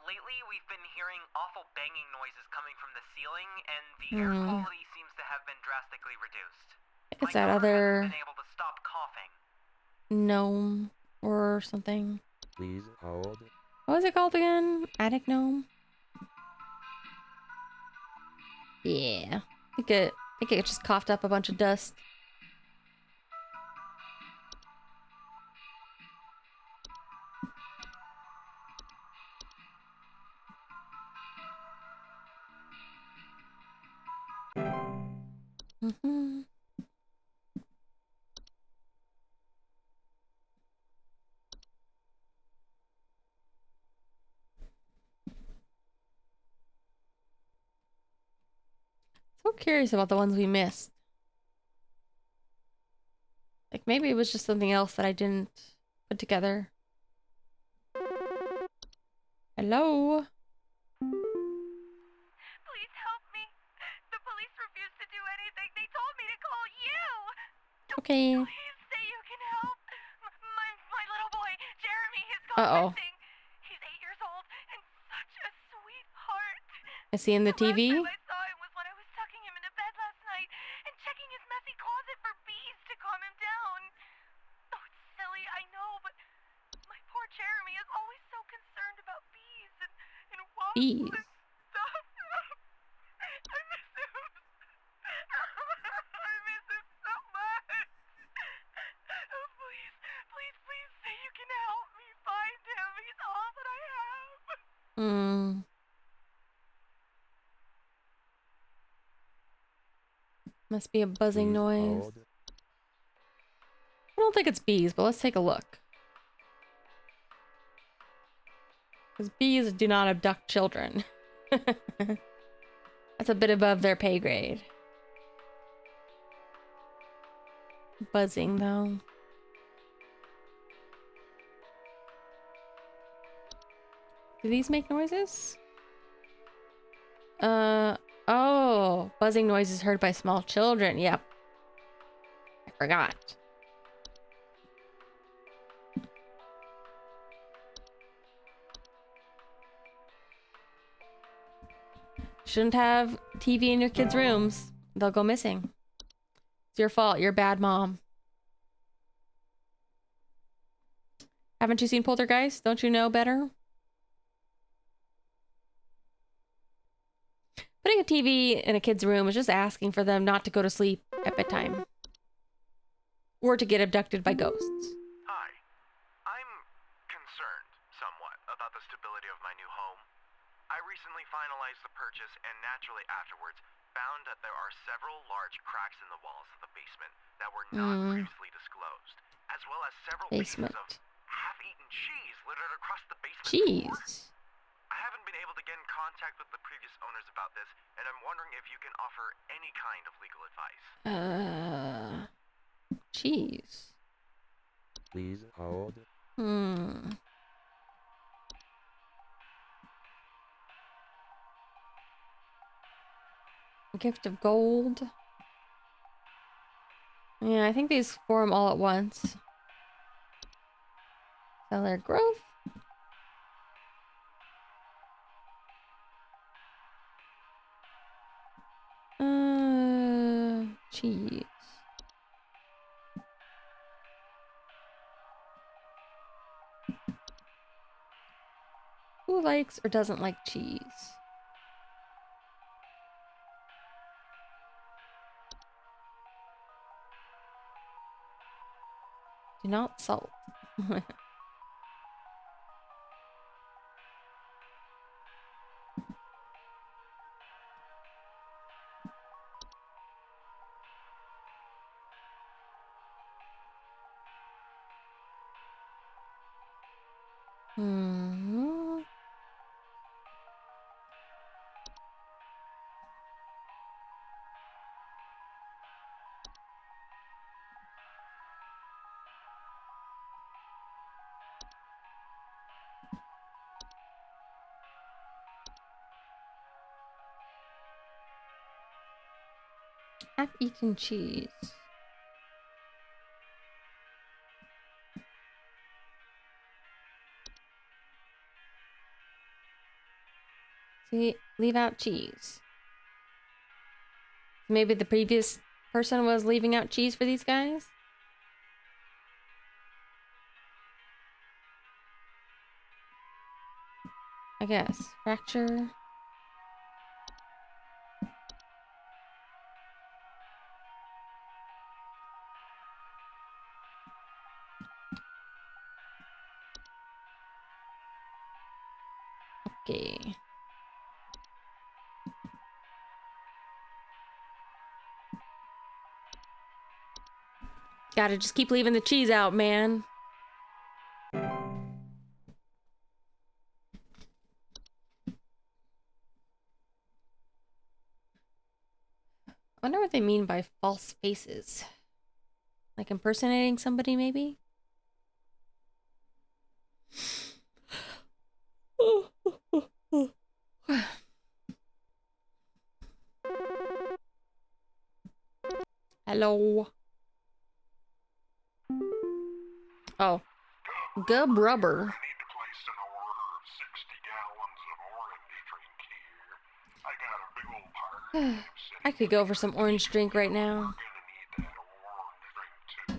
Lately, we've been hearing awful banging noises coming from the ceiling, and the air quality seems to have been drastically reduced. I think it's My that daughter other hasn't been able to stop coughing. gnome or something. Please hold. What was it called again? Attic gnome? Yeah. I think it just coughed up a bunch of dust. So curious about the ones we missed. Like maybe it was just something else that I didn't put together. Hello? Please help me. The police refuse to do anything. They told me to call you. Okay. Please say you can help. My little boy, Jeremy, has gone Uh-oh. missing. He's 8 years old and such a sweetheart. Is he in the The last TV? time I saw him was when I was tucking him into bed last night and checking his messy closet for bees to calm him down. Oh, it's silly, I know, but my poor Jeremy is always so concerned about bees and wasps Bees. and stuff. I miss him. I miss him so much. Oh, please, please, please say you can help me find him. He's all that I have. Must be a buzzing Please noise. hold. I don't think it's bees, but let's take a look. Because bees do not abduct children. That's a bit above their pay grade. Buzzing, though. Do these make noises? Oh. Buzzing noises heard by small children. Yep. I forgot. Shouldn't have TV in your kids' rooms. They'll go missing. It's your fault. You're a bad mom. Haven't you seen Poltergeist? Don't you know better? Putting a TV in a kid's room is just asking for them not to go to sleep at bedtime. Or to get abducted by ghosts. Hi. I'm concerned somewhat about the stability of my new home. I recently finalized the purchase and naturally afterwards found that there are several large cracks in the walls of the basement that were not previously disclosed, as well as several pieces of half-eaten cheese littered across the basement floor. Cheese. I haven't been able to get in contact with the previous owners about this, and I'm wondering if you can offer any kind of legal advice. Cheese. Please hold. Gift of gold. Yeah, I think these form all at once. Cellar growth. Who likes or doesn't like cheese? Do not salt. Hmm. I've eaten cheese. See, leave out cheese. Maybe the previous person was leaving out cheese for these guys? I guess. Fracture. Okay. Gotta just keep leaving the cheese out, man. I wonder what they mean by false faces. Like impersonating somebody, maybe? Hello. Oh. Gub rubber. I need to place an order of 60 gallons of orange drink here. I got a big old party. I could go for some orange drink right now. We're gonna need that orange drink too.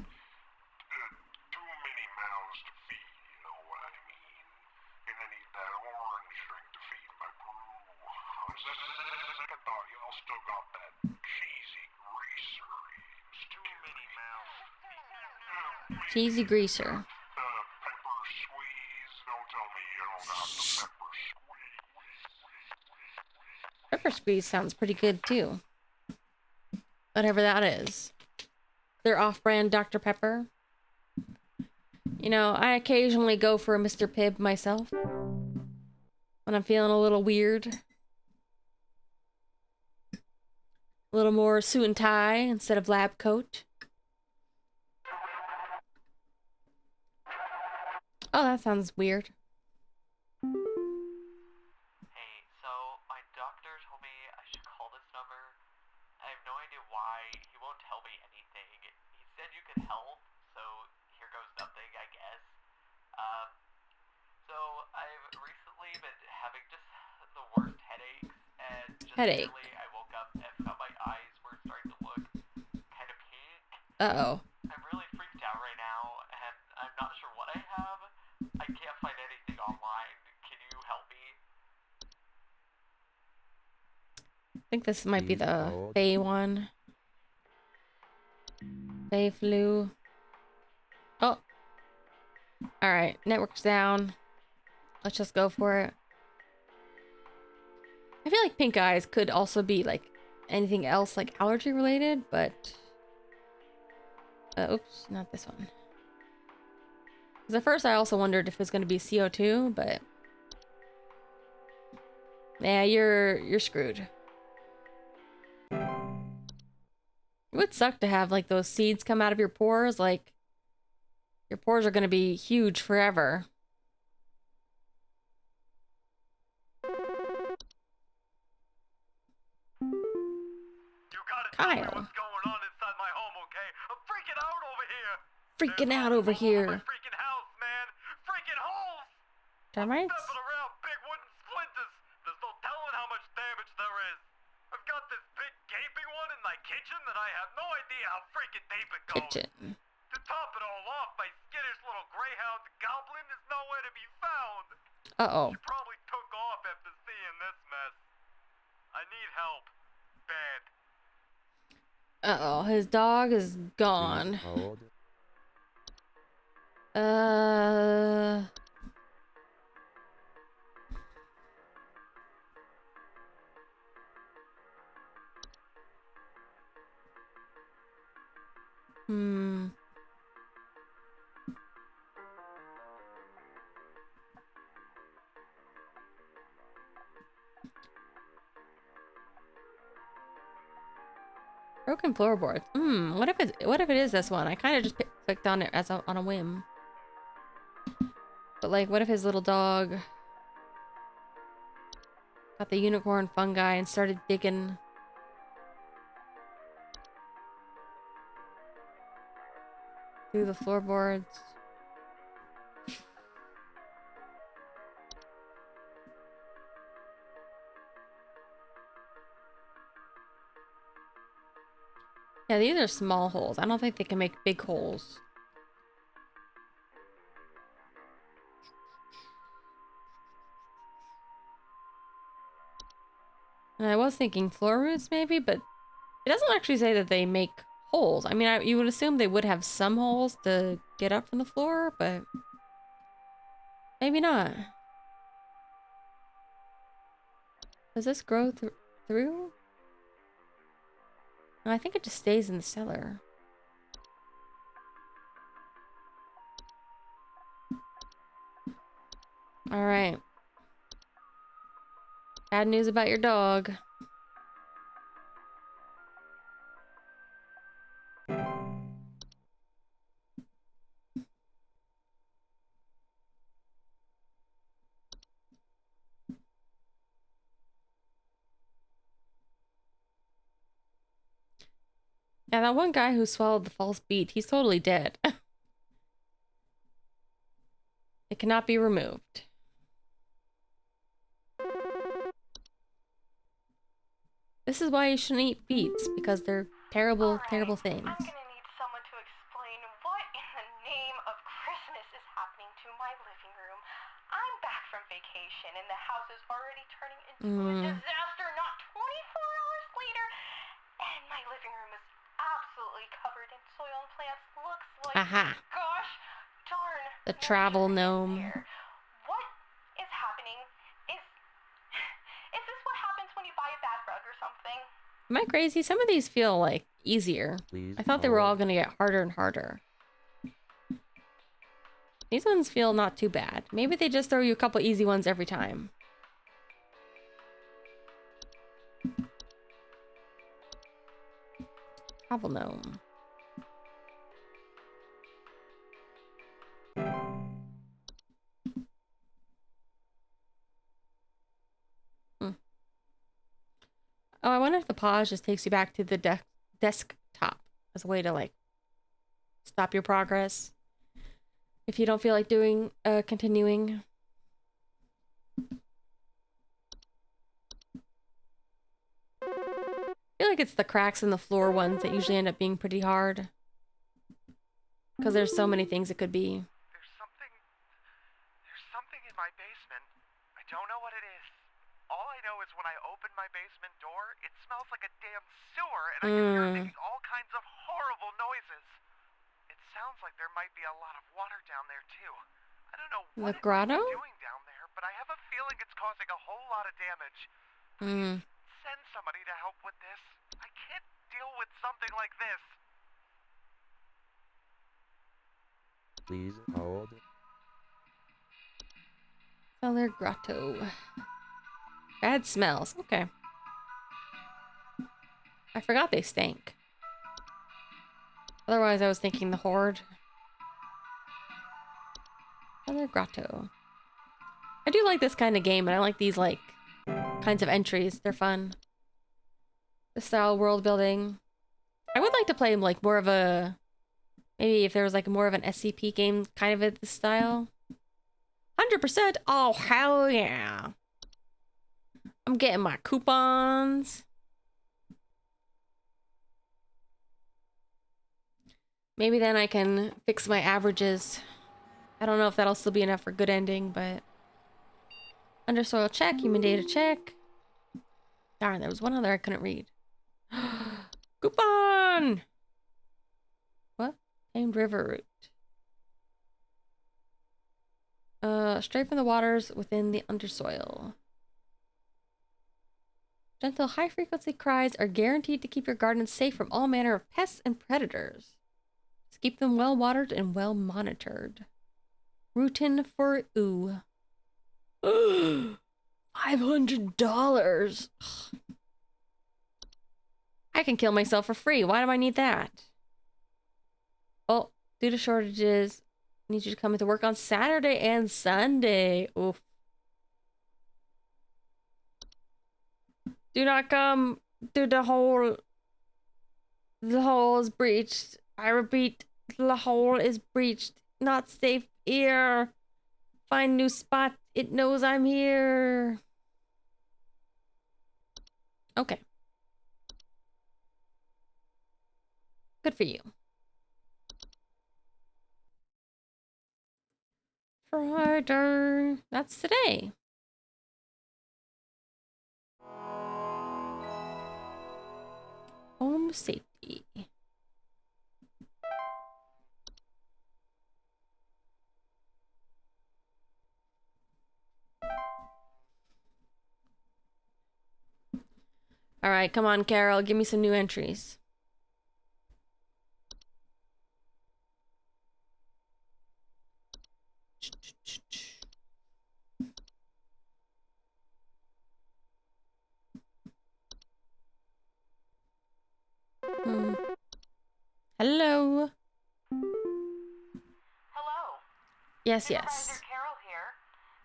Too many mouths to feed, you know what I mean? Gonna need that orange drink to feed my brew. Second thought, y'all still got that cheesy greaser. Too many mouths. Cheesy greaser. Pepper squeeze. Don't tell me you don't got the pepper squeeze. Pepper squeeze sounds pretty good too. Whatever that is. Their off-brand Dr. Pepper. You know, I occasionally go for a Mr. Pibb myself. When I'm feeling a little weird. A little more suit and tie instead of lab coat. Oh, that sounds weird. Hey, so my doctor told me I should call this number. I have no idea why. He won't tell me anything. He said you could help, so here goes nothing, I guess. So I've recently been having just the worst headaches, and just Headache. recently I woke up and found my eyes were starting to look kind of pink. Uh-oh. I'm really freaked out right now, and I'm not sure what I have. I can't find anything online. Can you help me? I think this might be the Hold. Fae one. Fae flu. Oh. Alright, network's down. Let's just go for it. I feel like pink eyes could also be like anything else like allergy related, but... oops, not this one. Because at first I also wondered if it was going to be CO2, but... yeah, you're screwed. It would suck to have like those seeds come out of your pores, like... your pores are going to be huge forever. You gotta tell me Kyle. what's going on inside my home, okay? I'm freaking out over here. Freaking There's out holes over all over here. My freaking house, man. Freaking holes. Termites? Stepping around big wooden splinters. There's no telling how much damage there is. I've got this big gaping one in my kitchen that I have no idea how freaking deep it goes. Kitchen. To top it all off, my skittish little greyhound goblin is nowhere to be found. Uh-oh. She probably Uh-oh, his dog is Please gone. hold. Uh... Hmm. Broken floorboards. What if it is this one? I kind of just clicked on it on a whim. But like, what if his little dog got the unicorn fungi and started digging through the floorboards? Yeah, these are small holes. I don't think they can make big holes. And I was thinking floor roots maybe, but it doesn't actually say that they make holes. I mean, you would assume they would have some holes to get up from the floor, but maybe not. Does this grow through? No, I think it just stays in the cellar. All right. Bad news about your dog. Yeah, that one guy who swallowed the false beat, he's totally dead. It cannot be removed. This is why you shouldn't eat beets, because they're terrible, terrible things. I'm gonna need someone to explain what in the name of Christmas is happening to my living room. I'm back from vacation and the house is already turning into a disaster not 24 hours later. And my living room is absolutely covered in soil and plants. Looks like, gosh darn. The travel gnome. What is happening? Is this what happens when you buy a bad rug or something? Am I crazy? Some of these feel like easier. Please I thought they were all hold. gonna get harder and harder. These ones feel not too bad. Maybe they just throw you a couple easy ones every time. Travel gnome. Oh, I wonder if the pause just takes you back to the desktop as a way to like stop your progress if you don't feel like doing continuing. I feel like it's the cracks in the floor ones that usually end up being pretty hard because there's so many things it could be. There's something in my basement. I don't know what it is. All I know is when I open my basement door, it smells like a damn sewer, and I can hear it making all kinds of horrible noises. It sounds like there might be a lot of water down there too. I don't know what The grotto? it's doing down there, but I have a feeling it's causing a whole lot of damage. Please send somebody to help with this. I can't deal with something like this. Please hold. Cellar grotto. Bad smells. Okay. I forgot they stank. Otherwise, I was thinking the horde. Cellar grotto. I do like this kind of game, and I like these like kinds of entries. They're fun. The style world building. I would like to play like more of a, maybe if there was like more of an SCP game kind of at this style. 100%. Oh, hell yeah. I'm getting my coupons. Maybe then I can fix my averages. I don't know if that'll still be enough for good ending, but... Undersoil check, human data check. Darn, there was one other I couldn't read. Coupon! What? Tamed river route. Straight from the waters within the undersoil. Gentle, high-frequency cries are guaranteed to keep your garden safe from all manner of pests and predators. Just keep them well-watered and well-monitored. Rootin' for ooh. $500! I can kill myself for free. Why do I need that? Oh, due to shortages, I need you to come into work on Saturday and Sunday. Oof. Do not come through the hole. The hole is breached. I repeat, the hole is breached. Not safe here. Find new spot. It knows I'm here. Okay. Good for you. Friday. That's today. Home safety. All right, come on, Carol. Give me some new entries. Hello. Hello. Yes, Supervisor yes. Carol here.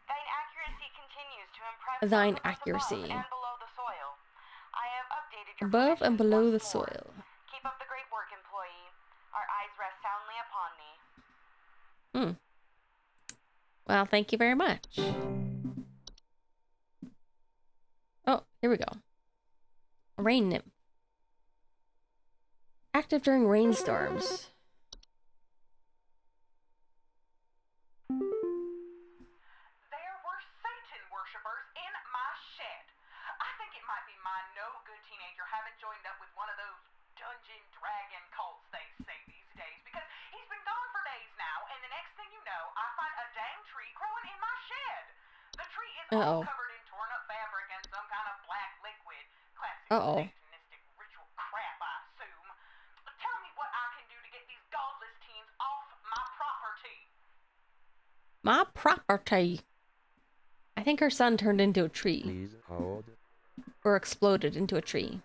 Thine accuracy continues to impress Thine both of us accuracy. above and below the soil. I have updated your Above and permissions below once the more. soil. Keep up the great work, employee. Our eyes rest soundly upon thee. Well, thank you very much. Oh, here we go. Rain nymph. Active during rainstorms. There were Satan worshippers in my shed. I think it might be my no-good teenager having joined up with one of those dungeon dragon cults they say these days, because he's been gone for days now, and the next thing you know, I find a dang tree growing in my shed. The tree is all covered in torn-up fabric and some kind of black liquid. Classic Satanistic ritual crap, I assume. Tell me what I can do to get these godless teens off my property. My property. I think her son turned into a tree. Please hold. Or exploded into a tree.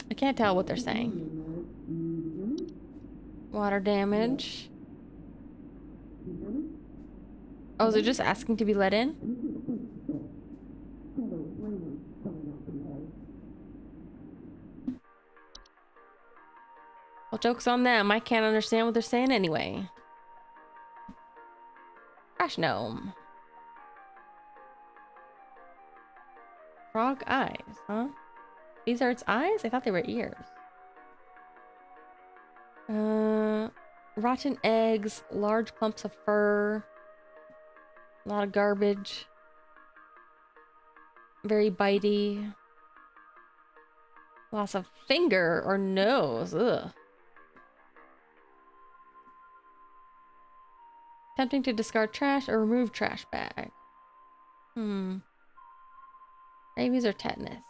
I can't tell what they're saying. Water damage. Oh, is it just asking to be let in? Well, joke's on them. I can't understand what they're saying anyway. Crash gnome. Frog eyes, huh? These are its eyes? I thought they were ears. Rotten eggs, large clumps of fur, a lot of garbage. Very bitey. Loss of finger or nose. Ugh. Tempting to discard trash or remove trash bag. Rabies or tetanus.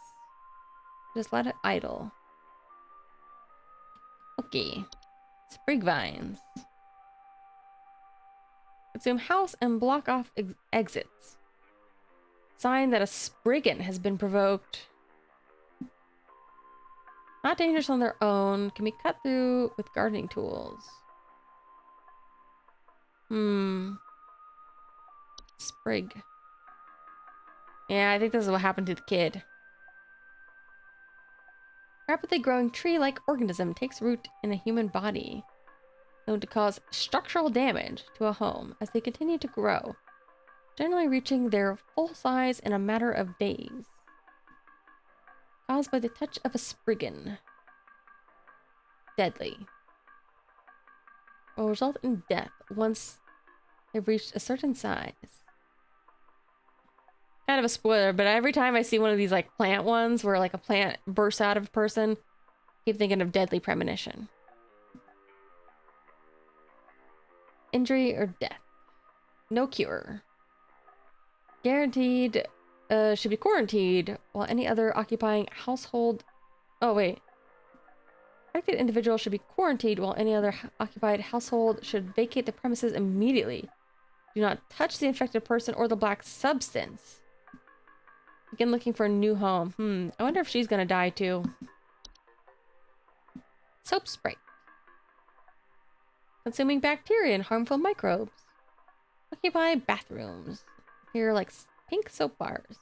Just let it idle. Okay. Sprig vines. Consume house and block off exits. Sign that a spriggan has been provoked. Not dangerous on their own. Can be cut through with gardening tools. Sprig. Yeah, I think this is what happened to the kid. Rapidly growing tree-like organism takes root in a human body, known to cause structural damage to a home as they continue to grow, generally reaching their full size in a matter of days. Caused by the touch of a spriggan. Deadly. will result in death once they've reached a certain size. Kind of a spoiler, but every time I see one of these like plant ones where like a plant bursts out of a person, I keep thinking of Deadly Premonition. Injury or death. No cure. Guaranteed should be quarantined while any other occupying household... Oh, wait. Affected individual should be quarantined while any other occupied household should vacate the premises immediately. Do not touch the infected person or the black substance. Begin looking for a new home. I wonder if she's gonna die too. Soap spray. Consuming bacteria and harmful microbes. Occupy bathrooms. Here like pink soap bars.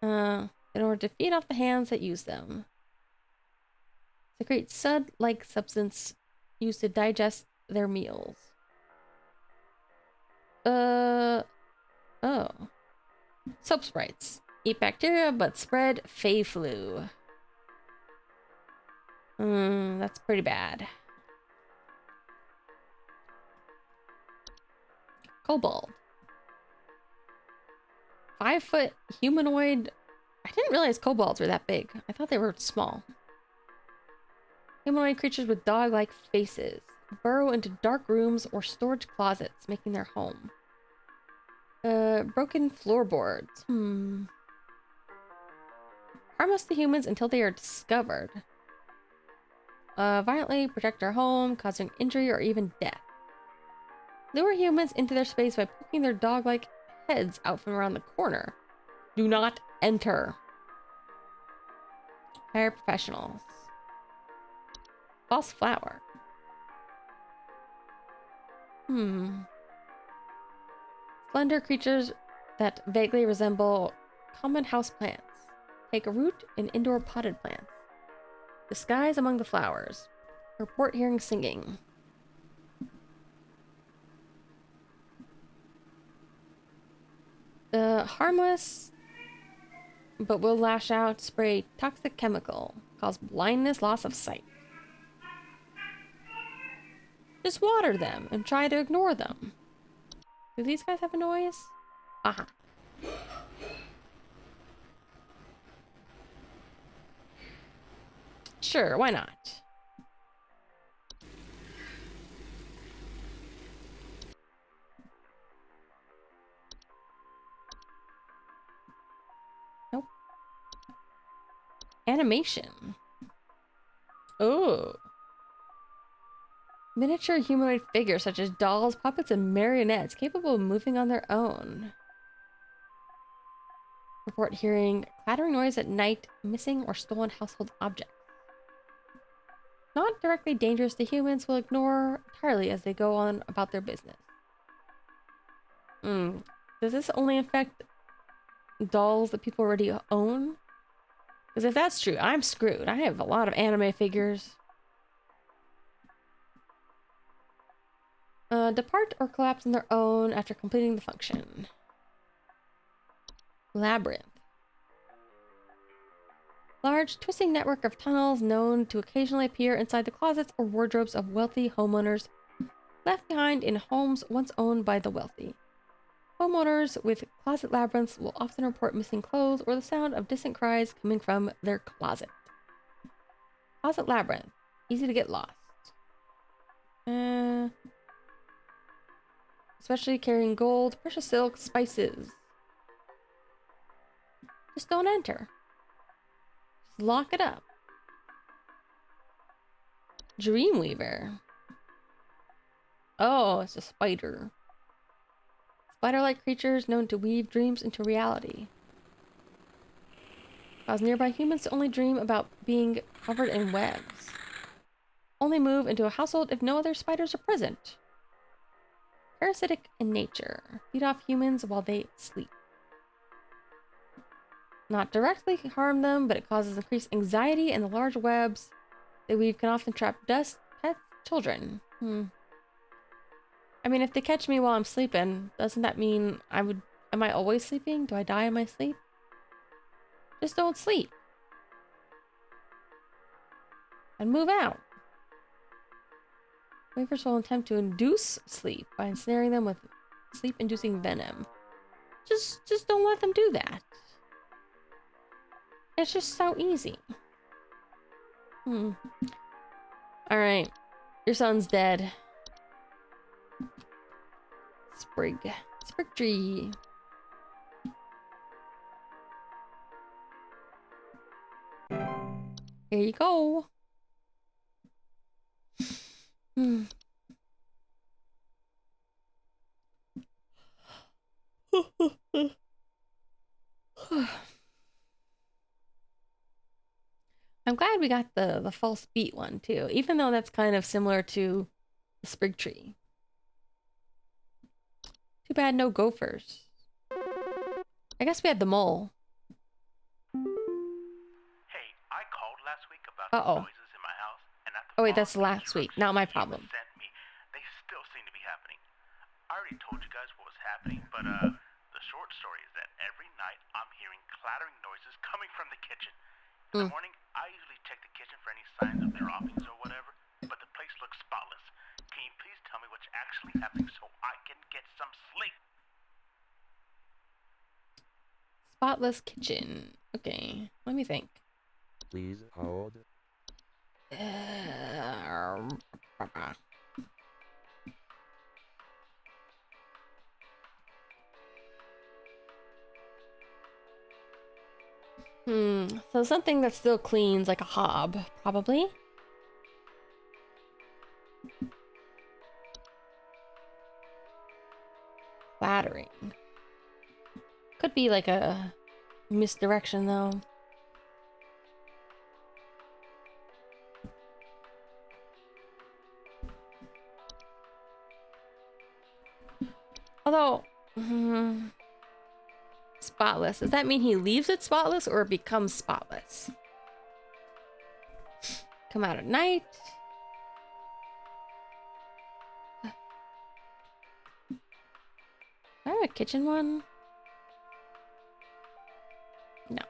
In order to feed off the hands that use them. Secrete sud-like substance used to digest their meals. Oh. Soap sprites. Eat bacteria, but spread Fey flu. That's pretty bad. Kobold. 5-foot humanoid. I didn't realize kobolds were that big. I thought they were small. Humanoid creatures with dog-like faces. Burrow into dark rooms or storage closets, making their home. Broken floorboards. Harmless to humans until they are discovered. Violently protect their home, causing injury or even death. Lure humans into their space by poking their dog-like heads out from around the corner. Do not enter. Hire professionals. False flower. Slender creatures that vaguely resemble common house plants. Take root in indoor potted plants. Disguise among the flowers. Report hearing singing. Harmless, but will lash out, spray toxic chemical, cause blindness, loss of sight. Just water them and try to ignore them. Do these guys have a noise? Aha. Sure, why not? Nope. Animation. Oh. Miniature humanoid figures such as dolls, puppets, and marionettes capable of moving on their own. Report hearing clattering noise at night, missing or stolen household objects. Not directly dangerous to humans, will ignore entirely as they go on about their business. Does this only affect dolls that people already own? Because if that's true, I'm screwed. I have a lot of anime figures. Depart or collapse on their own after completing the function. Labyrinth. Large, twisting network of tunnels known to occasionally appear inside the closets or wardrobes of wealthy homeowners left behind in homes once owned by the wealthy. Homeowners with closet labyrinths will often report missing clothes or the sound of distant cries coming from their closet. Closet labyrinth. Easy to get lost. Especially carrying gold, precious silk, spices. Just don't enter. Just lock it up. Dreamweaver. Oh, it's a spider. Spider-like creatures known to weave dreams into reality. Cause nearby humans to only dream about being covered in webs. Only move into a household if no other spiders are present. Parasitic in nature. Feed off humans while they sleep. Not directly harm them, but it causes increased anxiety, and the large webs they weave can often trap dust, pets, children. I mean, if they catch me while I'm sleeping, doesn't that mean am I always sleeping? Do I die in my sleep? Just don't sleep. And move out. Wafers will attempt to induce sleep by ensnaring them with sleep-inducing venom. Just don't let them do that. It's just so easy. Alright. Your son's dead. Sprig tree. Here you go. I'm glad we got the false beat one too, even though that's kind of similar to the sprig tree. Too bad no gophers. I guess we had the mole. Hey, I called last week about Uh-oh. noises in my house, and at the Oh wait, that's follow-up last week. Not my problem. sent me, they still seem to be happening. I already told you guys what was happening, but the short story is that every night I'm hearing clattering noises coming from the kitchen. In the morning, I usually check the kitchen for any signs of droppings or whatever, but the place looks spotless. Can you please tell me what's actually happening so I can get some sleep? Spotless kitchen. Okay, let me think. Please hold. So something that still cleans like a hob, probably. Clattering. Could be like a misdirection though. Although, spotless. Does that mean he leaves it spotless or it becomes spotless? Come out at night. I have a kitchen one. No.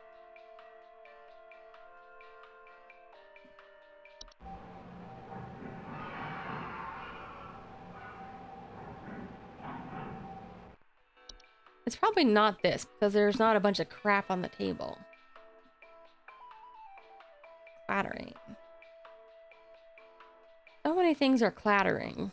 It's probably not this because there's not a bunch of crap on the table. Clattering. So many things are clattering.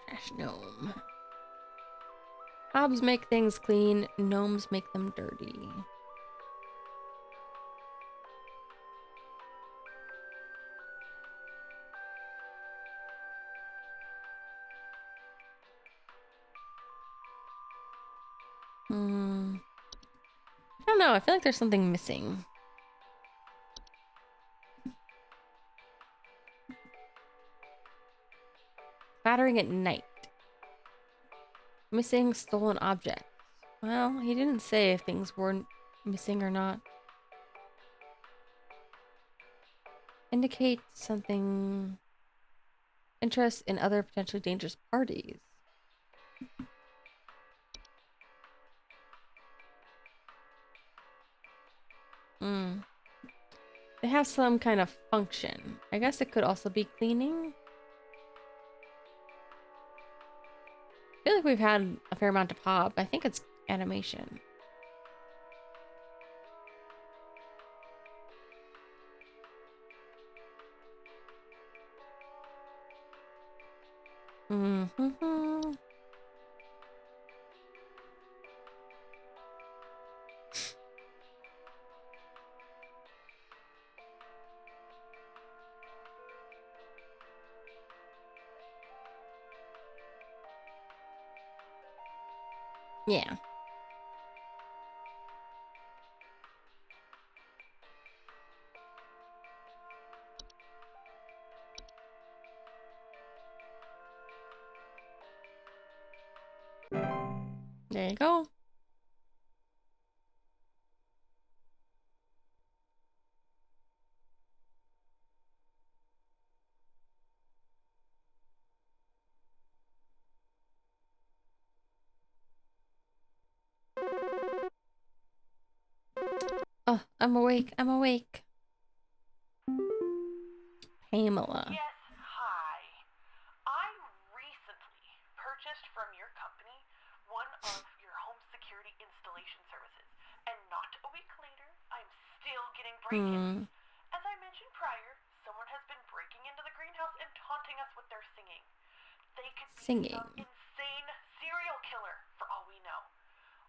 Trash gnome. Hobs make things clean, gnomes make them dirty. I don't know, I feel like there's something missing. Clattering at night. Missing stolen objects. Well, he didn't say if things were missing or not. Indicate something. Interest in other potentially dangerous parties. They have some kind of function. I guess it could also be cleaning. I feel like we've had a fair amount of hob. I think it's animation. Yeah. There you go. Oh, I'm awake. I'm awake. Pamela. Yes, hi. I recently purchased from your company one of your home security installation services, and not a week later, I'm still getting break-ins. As I mentioned prior, someone has been breaking into the greenhouse and taunting us with their singing. They could be some insane serial killer, for all we know.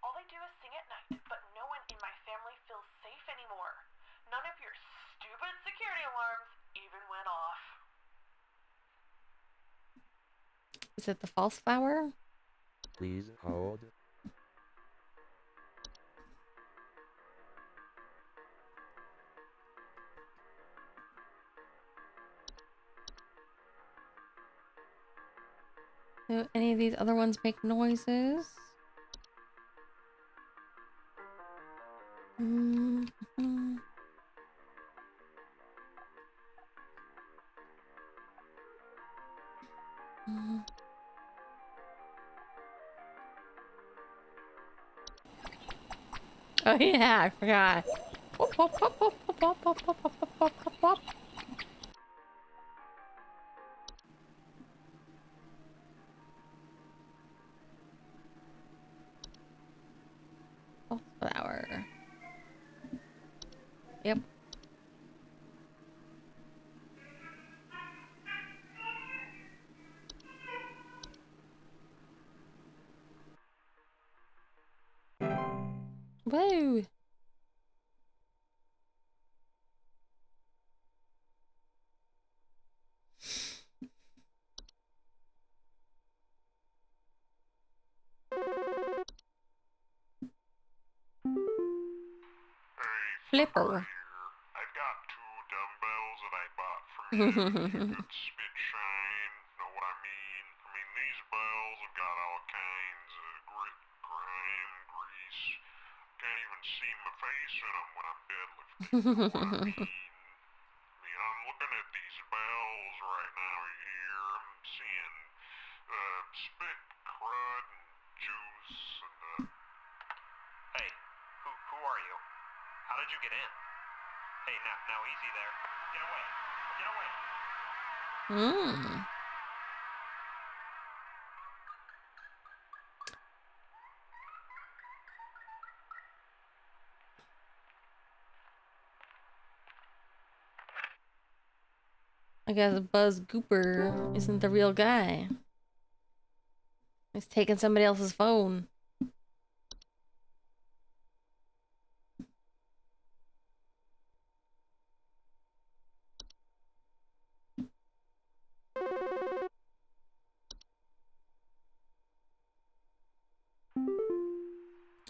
All they do is sing at night, but no one in my family feels safe anymore. None of your stupid security alarms even went off. Is it the false flower? Please hold. Do any of these other ones make noises? Oh yeah, I forgot. Oh, flower. Yep. Woo! Flipper. I've got 2 dumbbells that I bought from you. Good spit shine, know what I mean? I mean, these bells have got all kinds of grit, grime, grease. Can't even see my face in them when I'm deadlifting. Know what I mean? I mean, I'm looking at these bells right now here. I'm seeing spit, crud, and juice, and Hey, who are you? How did you get in? Hey, now easy there. Get away. Get away. I guess Buzz Gooper isn't the real guy. He's taking somebody else's phone.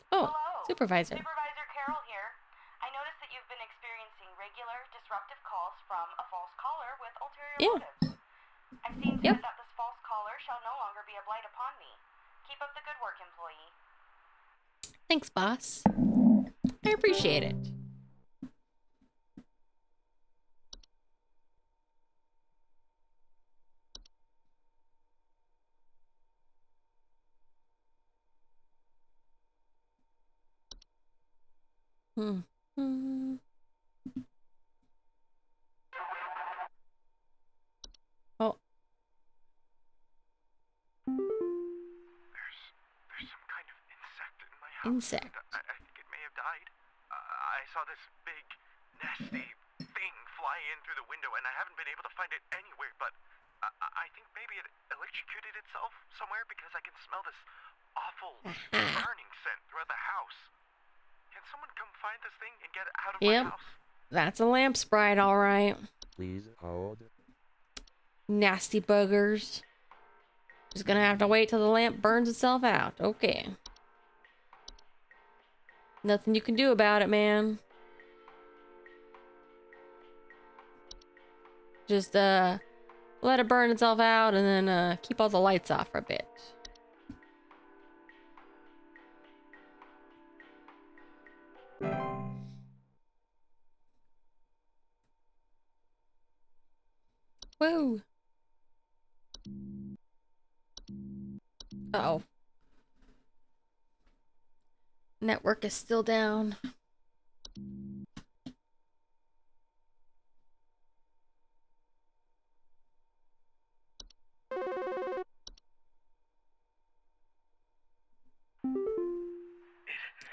Oh, Hello. supervisor. Supervisor Carol here. I noticed that you've been experiencing regular disruptive calls from a false caller with ulterior motives. I've seen fit that this false caller shall no longer be a blight upon me. Keep up the good work, employee. Thanks, boss. I appreciate it. Oh. There's some kind of insect in my house. Insect. I think it may have died. I saw this big, nasty thing fly in through the window, and I haven't been able to find it anywhere, but I think maybe it electrocuted itself somewhere because I can smell this awful burning scent throughout the house. Can someone come find this thing and get it out of my house? That's a lamp sprite, all right. Please hold. Nasty buggers. Just gonna have to wait till the lamp burns itself out. Okay. Nothing you can do about it, man. Just let it burn itself out and then keep all the lights off for a bit. Woo. Uh oh. Network is still down.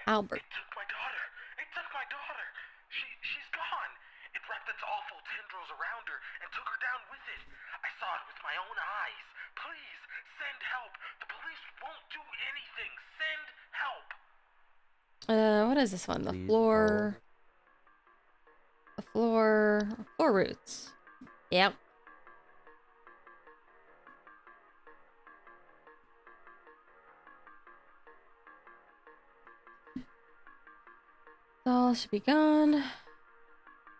Albert. It took my daughter. It took my daughter. She's gone. It wrapped its awful tendrils around her and took her down with it. I saw it with my own eyes. Please, send help. The police won't do anything. Send help. What is this one? The Please floor. The floor. Floor roots. Yep. All should be gone.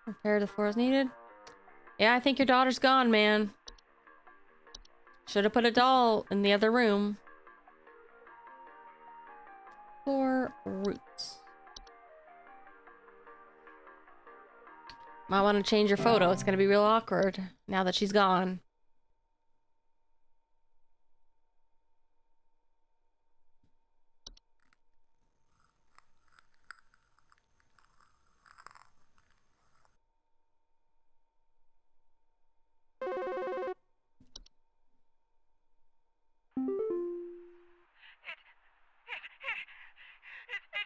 Repair the floor as needed. Yeah, I think your daughter's gone, man. Should have put a doll in the other room. Floor roots. Might want to change your photo. It's gonna be real awkward now that she's gone.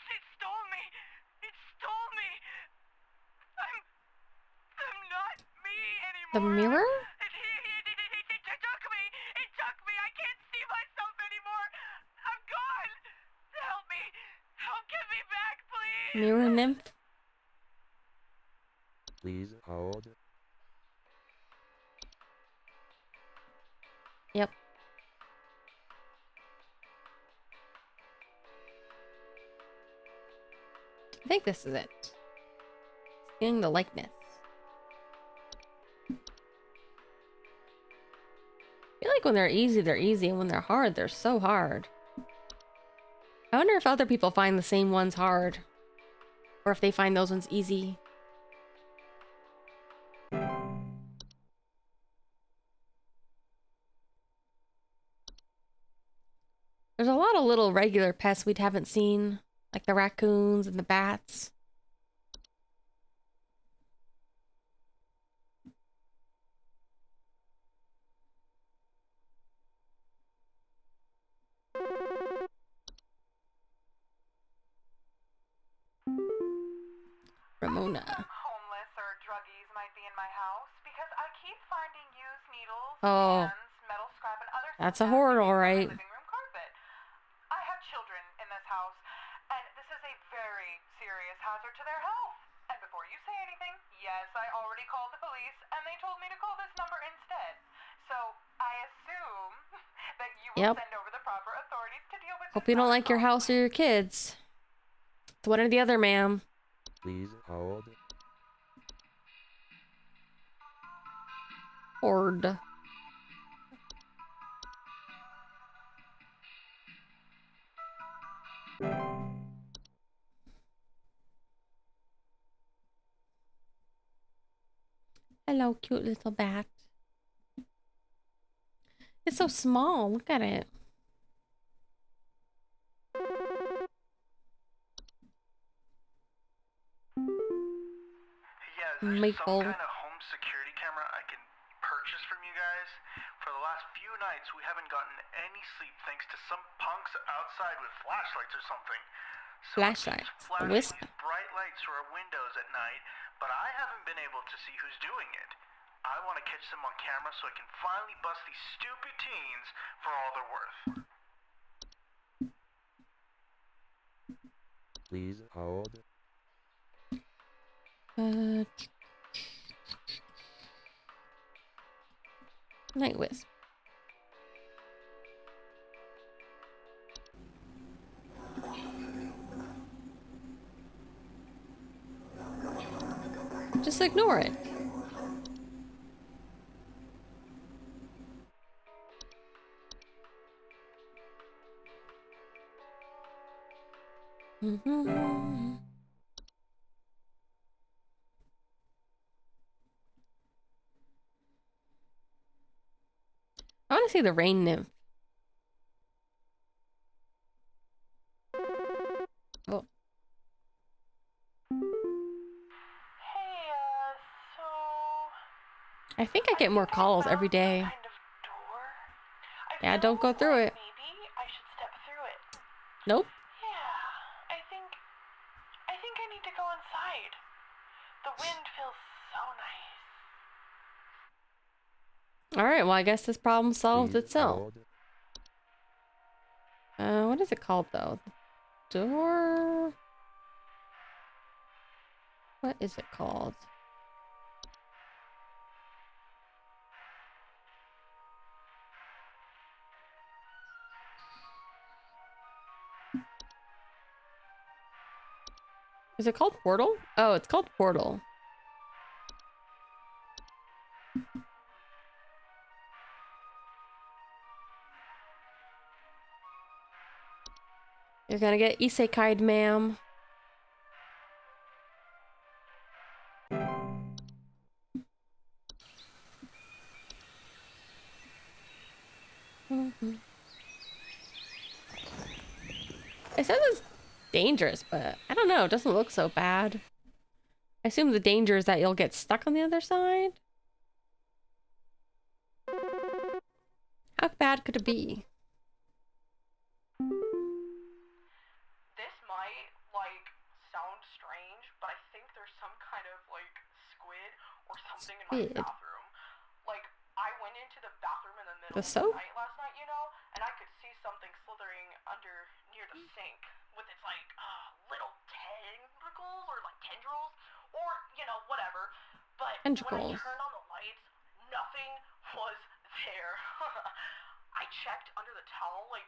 It stole me. It stole me. I'm not me anymore. The mirror? It took me. It took me. I can't see myself anymore. I'm gone. Help me. Help get me back, please. Mirror nymph? Please hold. Yep. I think this is it. Seeing the likeness. I feel like when they're easy, and when they're hard, they're so hard. I wonder if other people find the same ones hard. Or if they find those ones easy. There's a lot of little regular pests we haven't seen. Like the raccoons and the bats. Ramona. Homeless or druggies might be in my house because I keep finding used needles, Oh. cans, metal scrap, and other That's a stuff horde, on my alright. living room carpet. I have children in this house, and this is a very serious hazard to their health. And before you say anything, yes, I already called the police, and they told me to call this number instead. So I assume that you will send over the proper authorities to deal with. Hope you don't like your house or your kids. It's one or the other, ma'am. Please hold. Horde. Hello, cute little bat. It's so small. Look at it. Yeah, is there Maple. some kind of home security camera I can purchase from you guys? For the last few nights, we haven't gotten any sleep thanks to some punks outside with flashlights or something. Flashlights. The Flashing wisp. these bright lights through our windows at night, but I haven't been able to see who's doing it. I want to catch them on camera so I can finally bust these stupid teens for all they're worth. Please hold. Night wisp. Just ignore it. I want to see the rain nymph. Oh, Hey, so I think I get more calls every day. kind of door. I Yeah, feel don't go through like it. maybe I should step through it. Nope. Yeah, I think I need to go inside. The wind feels so nice. All right, well, I guess this problem solved Please itself. hold. What is it called, though? The door... What is it called? Is it called Portal? Oh, it's called Portal. You're gonna get isekai'd, ma'am. It says it's dangerous, but I don't know. It doesn't look so bad. I assume the danger is that you'll get stuck on the other side. How bad could it be? This might, like, sound strange, but I think there's some kind of, like, squid or something in my Squid? bathroom. Like, I went into the bathroom in the middle The of the soap? night last night, you know, and I could see something slithering under near the sink with its, like, little tentacles or, like, tendrils or, you know, whatever. But when I Tentacles. turned on the lights, nothing was there. I checked under the towel, like,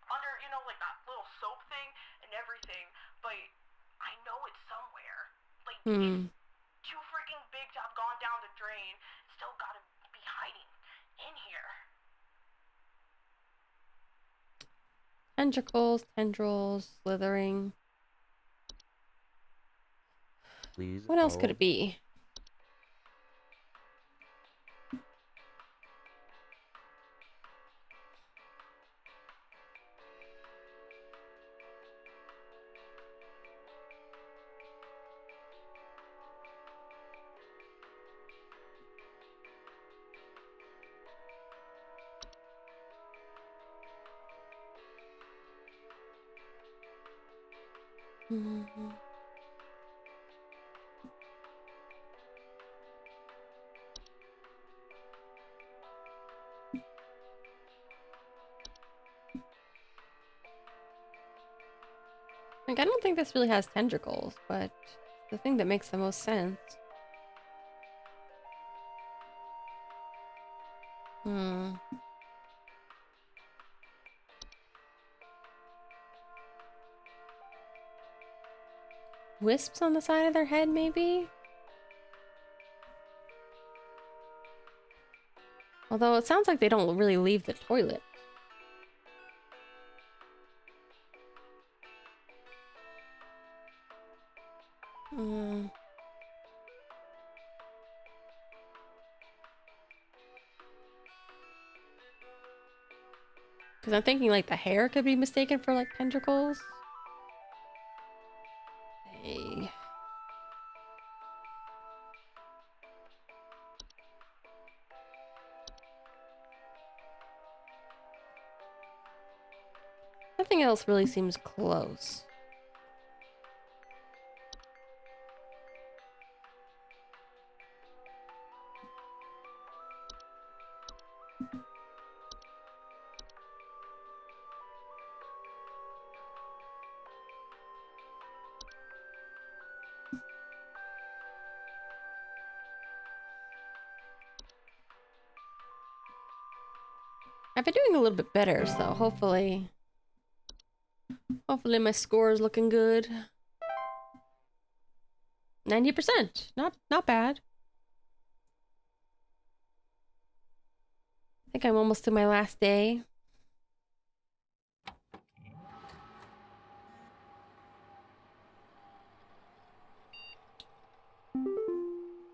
under, you know, like that little soap thing and everything, but I know it's somewhere. Like, it's too freaking big to have gone down the drain. Still gotta be hiding in here. Tentacles, tendrils, slithering. Please What else could hold. it be? Like, I don't think this really has tentacles, but the thing that makes the most sense. Wisps on the side of their head, maybe? Although it sounds like they don't really leave the toilet. Because I'm thinking like the hair could be mistaken for like tentacles. Hey. Nothing else really seems close. I've been doing a little bit better, so hopefully my score is looking good. 90%. Not bad. I think I'm almost to my last day.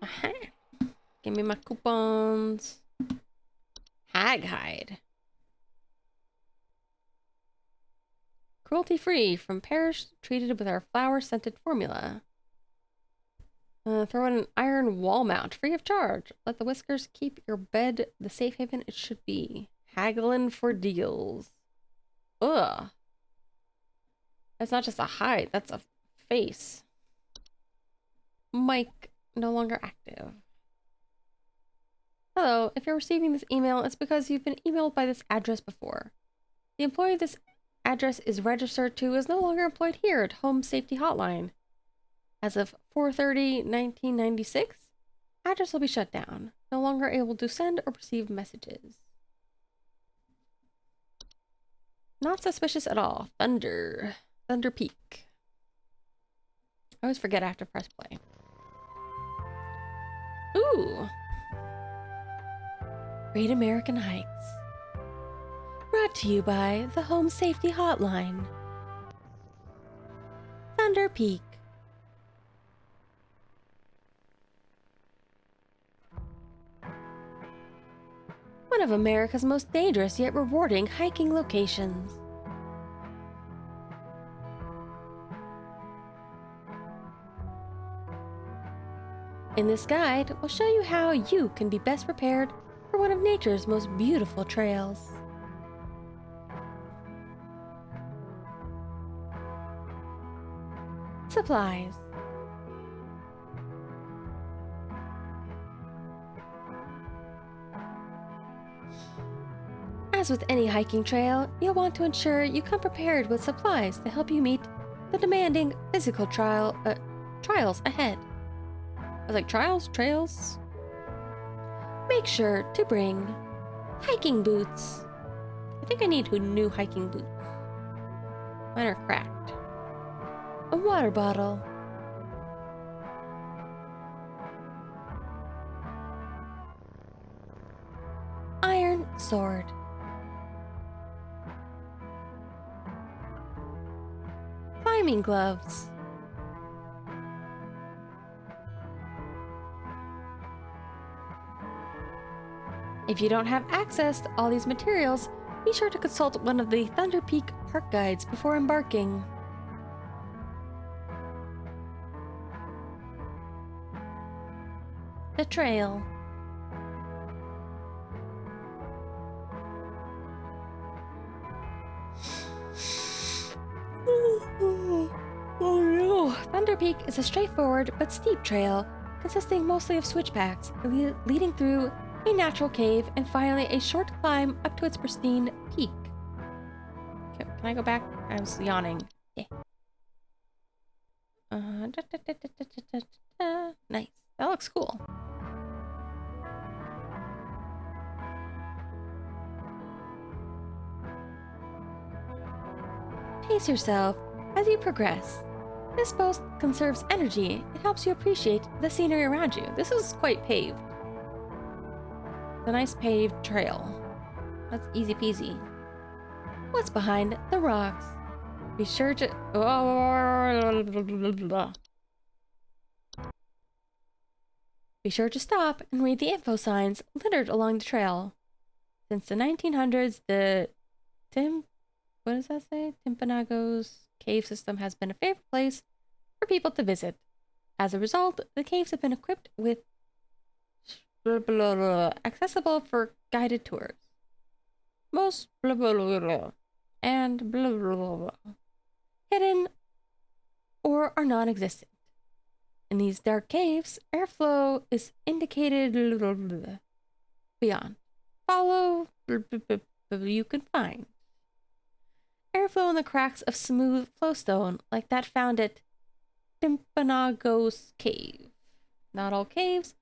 Aha. Give me my coupons. Ha Hag hide. Cruelty-free from pears treated with our flower-scented formula. Throw in an iron wall mount, free of charge. Let the whiskers keep your bed the safe haven it should be. Haggling for deals. Ugh. That's not just a hide, that's a face. Mic no longer active. Hello, if you're receiving this email, it's because you've been emailed by this address before. The employee this address is registered to is no longer employed here at Home Safety Hotline. As of 4/30/1996, address will be shut down. No longer able to send or receive messages. Not suspicious at all. Thunder Peak. I always forget I have to press play. Ooh. Great American Hikes. Brought to you by the Home Safety Hotline. Thunder Peak. One of America's most dangerous yet rewarding hiking locations. In this guide, we'll show you how you can be best prepared for one of nature's most beautiful trails. Supplies. As with any hiking trail, you'll want to ensure you come prepared with supplies to help you meet the demanding physical trials ahead. I was like, trails? Make sure to bring hiking boots. I think I need new hiking boots. Mine are cracked. A water bottle. Iron sword. Climbing gloves. If you don't have access to all these materials, be sure to consult one of the Thunder Peak park guides before embarking. The trail. Oh no! Thunder Peak is a straightforward but steep trail consisting mostly of switchbacks leading through a natural cave and finally a short climb up to its pristine peak. Can I go back? I was yawning. Yeah. Nice. That looks cool. Pace yourself as you progress. This both conserves energy and helps you appreciate the scenery around you. This is quite paved. It's a nice paved trail. That's easy peasy. What's behind the rocks? Be sure to... Be sure to stop and read the info signs littered along the trail. Since the 1900s, the what does that say? Timpanogos cave system has been a favorite place for people to visit. As a result, the caves have been equipped with accessible for guided tours. Most and hidden or are non-existent. In these dark caves, airflow is indicated beyond. Follow you can find. Airflow in the cracks of smooth flowstone like that found at Timpanogos Cave. Not all caves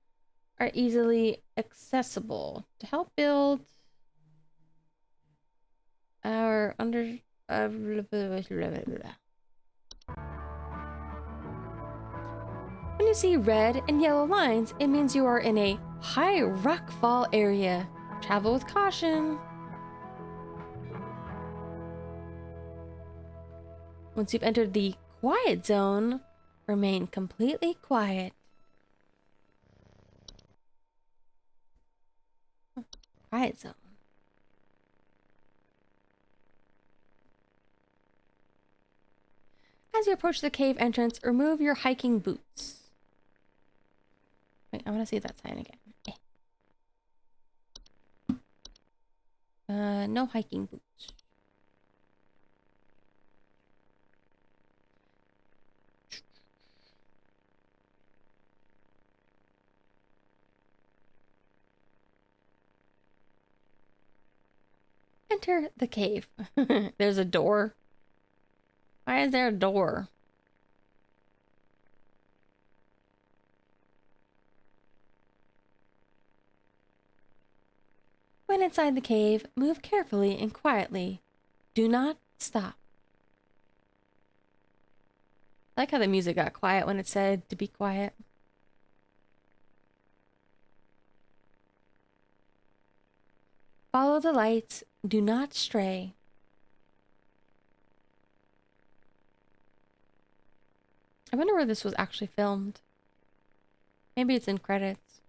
are easily accessible. To help build our When you see red and yellow lines, it means you are in a high rockfall area. Travel with caution. Once you've entered the quiet zone, remain completely quiet. Quiet zone. As you approach the cave entrance, remove your hiking boots. Wait, I want to see that sign again. No hiking boots. Enter the cave. There's a door. Why is there a door? When inside the cave, move carefully and quietly. Do not stop. I like how the music got quiet when it said to be quiet. Follow the lights. Do not stray. I wonder where this was actually filmed. Maybe it's in credits.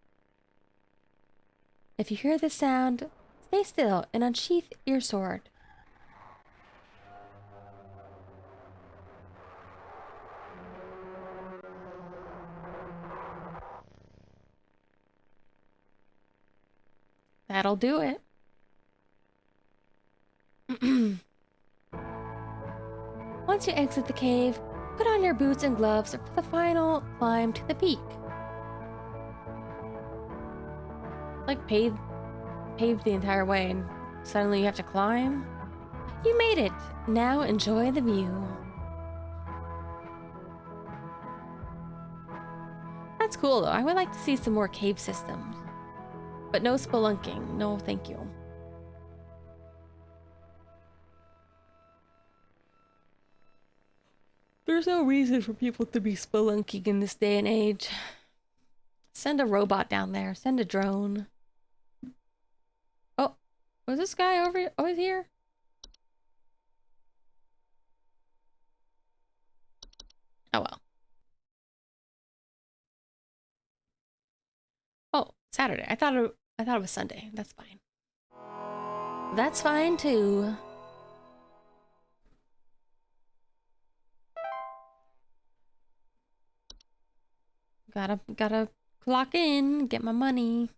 If you hear this sound, stay still and unsheath your sword. That'll do it. Once you exit the cave, put on your boots and gloves for the final climb to the peak. Like paved the entire way and suddenly you have to climb. You made it. Now enjoy the view. That's cool though. I would like to see some more cave systems. But no spelunking. No, thank you. There's no reason for people to be spelunking in this day and age. Send a robot down there. Send a drone. Oh, was this guy over here? Oh well. Oh, Saturday. I thought it was Sunday. That's fine. That's fine too. Gotta clock in, get my money.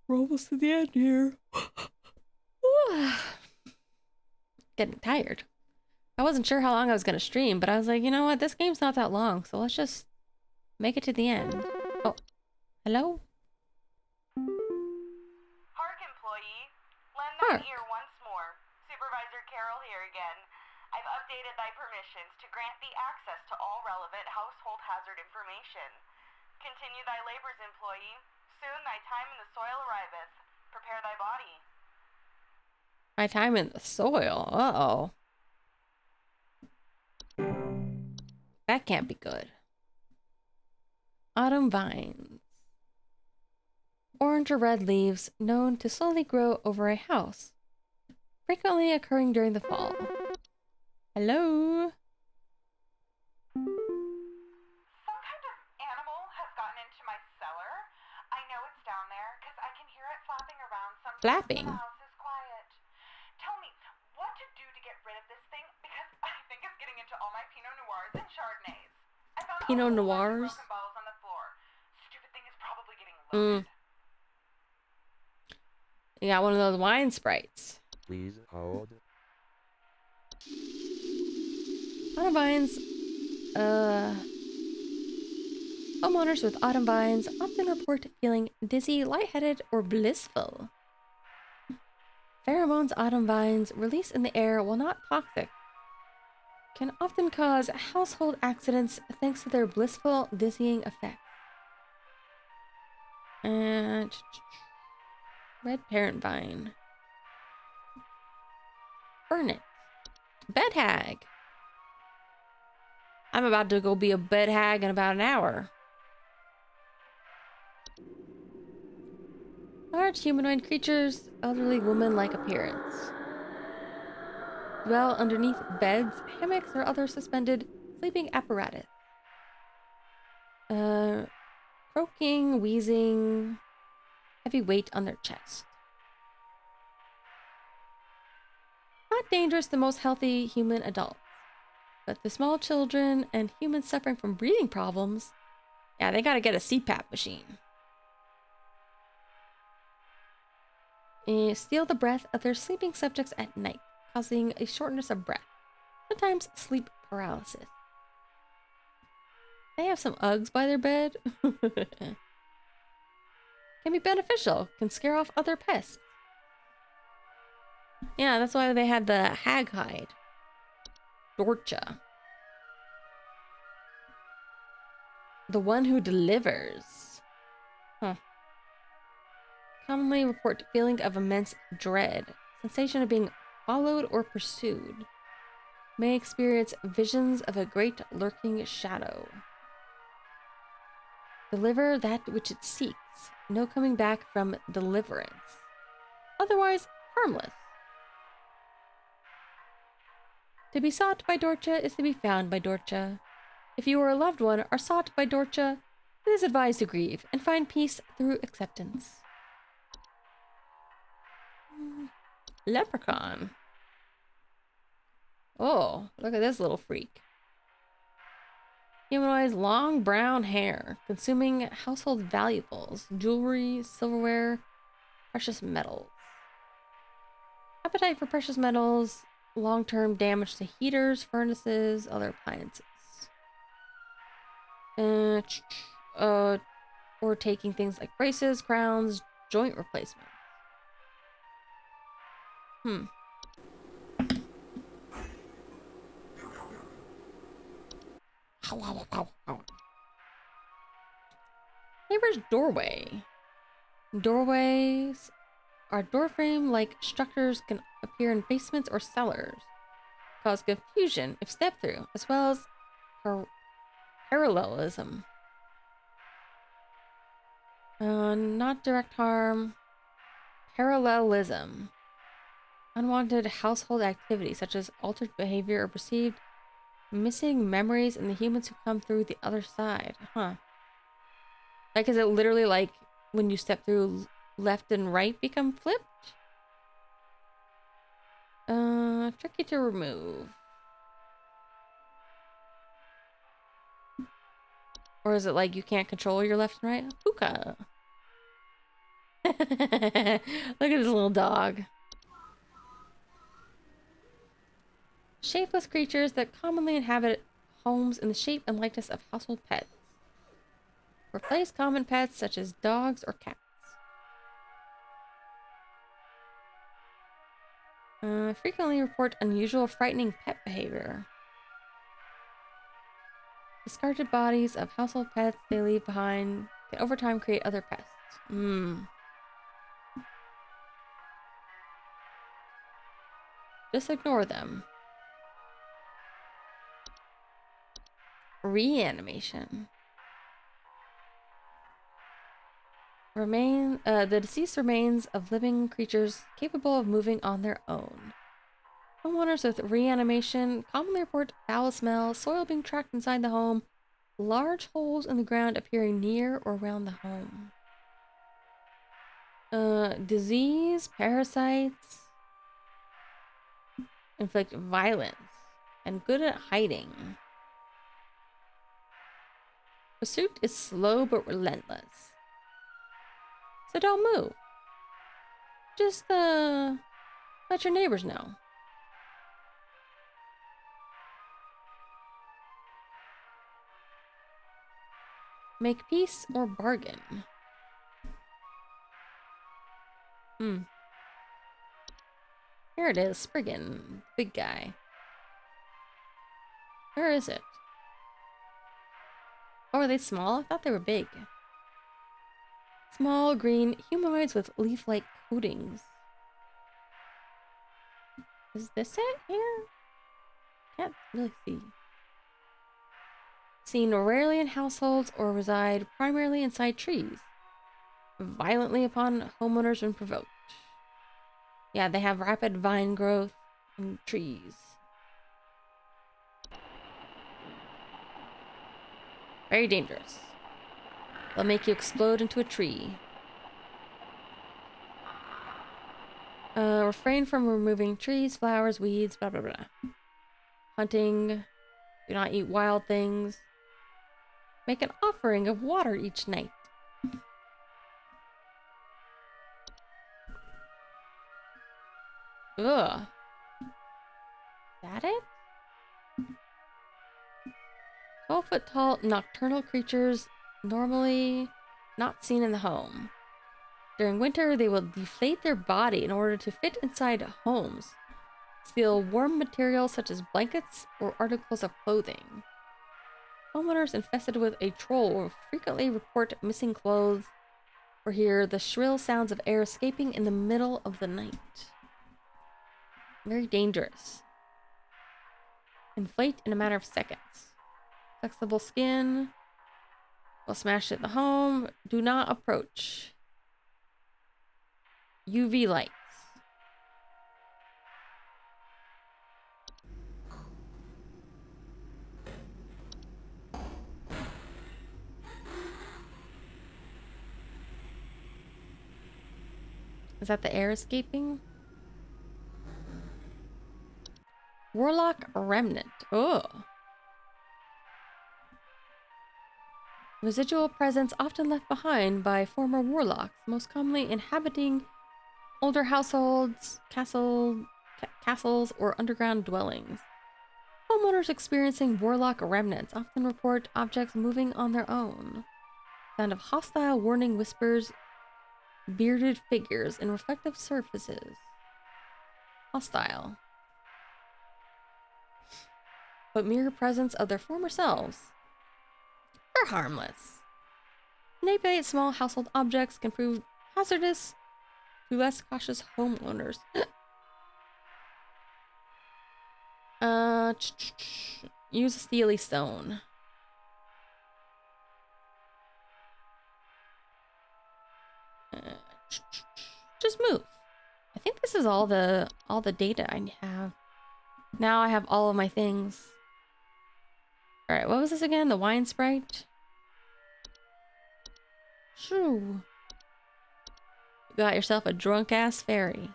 We're almost to the end here. Getting tired. I wasn't sure how long I was gonna stream, but I was like, you know what? This game's not that long, so let's just make it to the end. Oh, hello? Hark, employee. Lend Hark. thine ear once more. Supervisor Carroll here again. I've updated thy permissions to grant thee access to all relevant household hazard information. Continue thy labors, employee. Soon thy time in the soil arriveth. Prepare thy body. My time in the soil. Uh-oh. That can't be good. Autumn vines. Orange or red leaves known to slowly grow over a house, frequently occurring during the fall. Hello? Some kind of animal has gotten into my cellar. I know it's down there because I can hear it flapping around sometimes Flapping? when the house is quiet. Tell me, what to do to get rid of this thing? Because I think it's getting into all my Pinot Noirs and Chardonnays. I found Pinot a whole bunch of Noirs? broken bottles on the floor. Stupid thing is probably getting loaded. You got one of those wine sprites. Please hold. Autumn vines, homeowners with autumn vines often report feeling dizzy, lightheaded, or blissful. Pheromones autumn vines release in the air, while not toxic, can often cause household accidents thanks to their blissful, dizzying effect. And red parent vine. Burn it. Bed hag. I'm about to go be a bed hag in about an hour. Large humanoid creatures, elderly woman-like appearance. Dwell underneath beds, hammocks, or other suspended sleeping apparatus. Croaking, wheezing, heavy weight on their chest. Not dangerous to most healthy human adults. But to small children and humans suffering from breathing problems, yeah, they gotta get a CPAP machine. And steal the breath of their sleeping subjects at night, causing a shortness of breath, sometimes sleep paralysis. They have some Uggs by their bed. Can be beneficial, can scare off other pests. Yeah, that's why they had the hag hide. Dorcha. The one who delivers. Huh. Commonly report feeling of immense dread, sensation of being followed or pursued. May experience visions of a great lurking shadow. Deliver that which it seeks. No coming back from deliverance. Otherwise, harmless. To be sought by Dorcha is to be found by Dorcha. If you or a loved one are sought by Dorcha, it is advised to grieve and find peace through acceptance. Leprechaun. Oh, look at this little freak. Humanoid's long brown hair, consuming household valuables, jewelry, silverware, precious metals. Appetite for precious metals, long-term damage to heaters, furnaces, other appliances. Or taking things like braces, crowns, joint replacements. Neighbor's doorway. Doorways are doorframe-like structures can appear in basements or cellars. Cause confusion if stepped through, as well as parallelism. Not direct harm. Parallelism. Unwanted household activity, such as altered behavior or perceived missing memories in the humans who come through the other side. Huh. Like, is it literally like when you step through left and right become flipped? Tricky to remove. Or is it like you can't control your left and right? Puka. Look at this little dog. Shapeless creatures that commonly inhabit homes in the shape and likeness of household pets. Replace common pets such as dogs or cats. Frequently report unusual frightening pet behavior. Discarded bodies of household pets they leave behind can over time create other pests. Just ignore them. Reanimation. The deceased remains of living creatures capable of moving on their own. Homeowners with reanimation commonly report foul smell, soil being trapped inside the home, large holes in the ground appearing near or around the home. Disease, parasites, inflict violence, and good at hiding. Pursuit is slow but relentless. So don't move. Just, let your neighbors know. Make peace or bargain. Here it is, Spriggan. Big guy. Where is it? Oh, are they small? I thought they were big. Small green humanoids with leaf-like coatings. Is this it here? Can't really see. Seen rarely in households or reside primarily inside trees. Violently upon homeowners when provoked. Yeah, they have rapid vine growth in trees. Very dangerous. They'll make you explode into a tree. refrain from removing trees, flowers, weeds, blah blah blah. Hunting. Do not eat wild things. Make an offering of water each night. Ugh. Is that it? 12-foot tall nocturnal creatures normally not seen in the home. During winter, they will deflate their body in order to fit inside homes. Steal warm materials such as blankets or articles of clothing. Homeowners infested with a troll will frequently report missing clothes or hear the shrill sounds of air escaping in the middle of the night. Very dangerous. Inflate in a matter of seconds. Flexible skin. Will smash it in the home. Do not approach. UV lights. Is that the air escaping? Warlock remnant. Oh. Residual presence often left behind by former warlocks, most commonly inhabiting older households, castles, or underground dwellings. Homeowners experiencing warlock remnants often report objects moving on their own. Sound of hostile warning whispers, bearded figures, and reflective surfaces. Hostile. But mere presence of their former selves. They're harmless. Manipulate small household objects can prove hazardous to less cautious homeowners. Use a steely stone. Just move. I think this is all the data I have. Now I have all of my things. All right, what was this again? The wine sprite. Shoo. You got yourself a drunk ass fairy.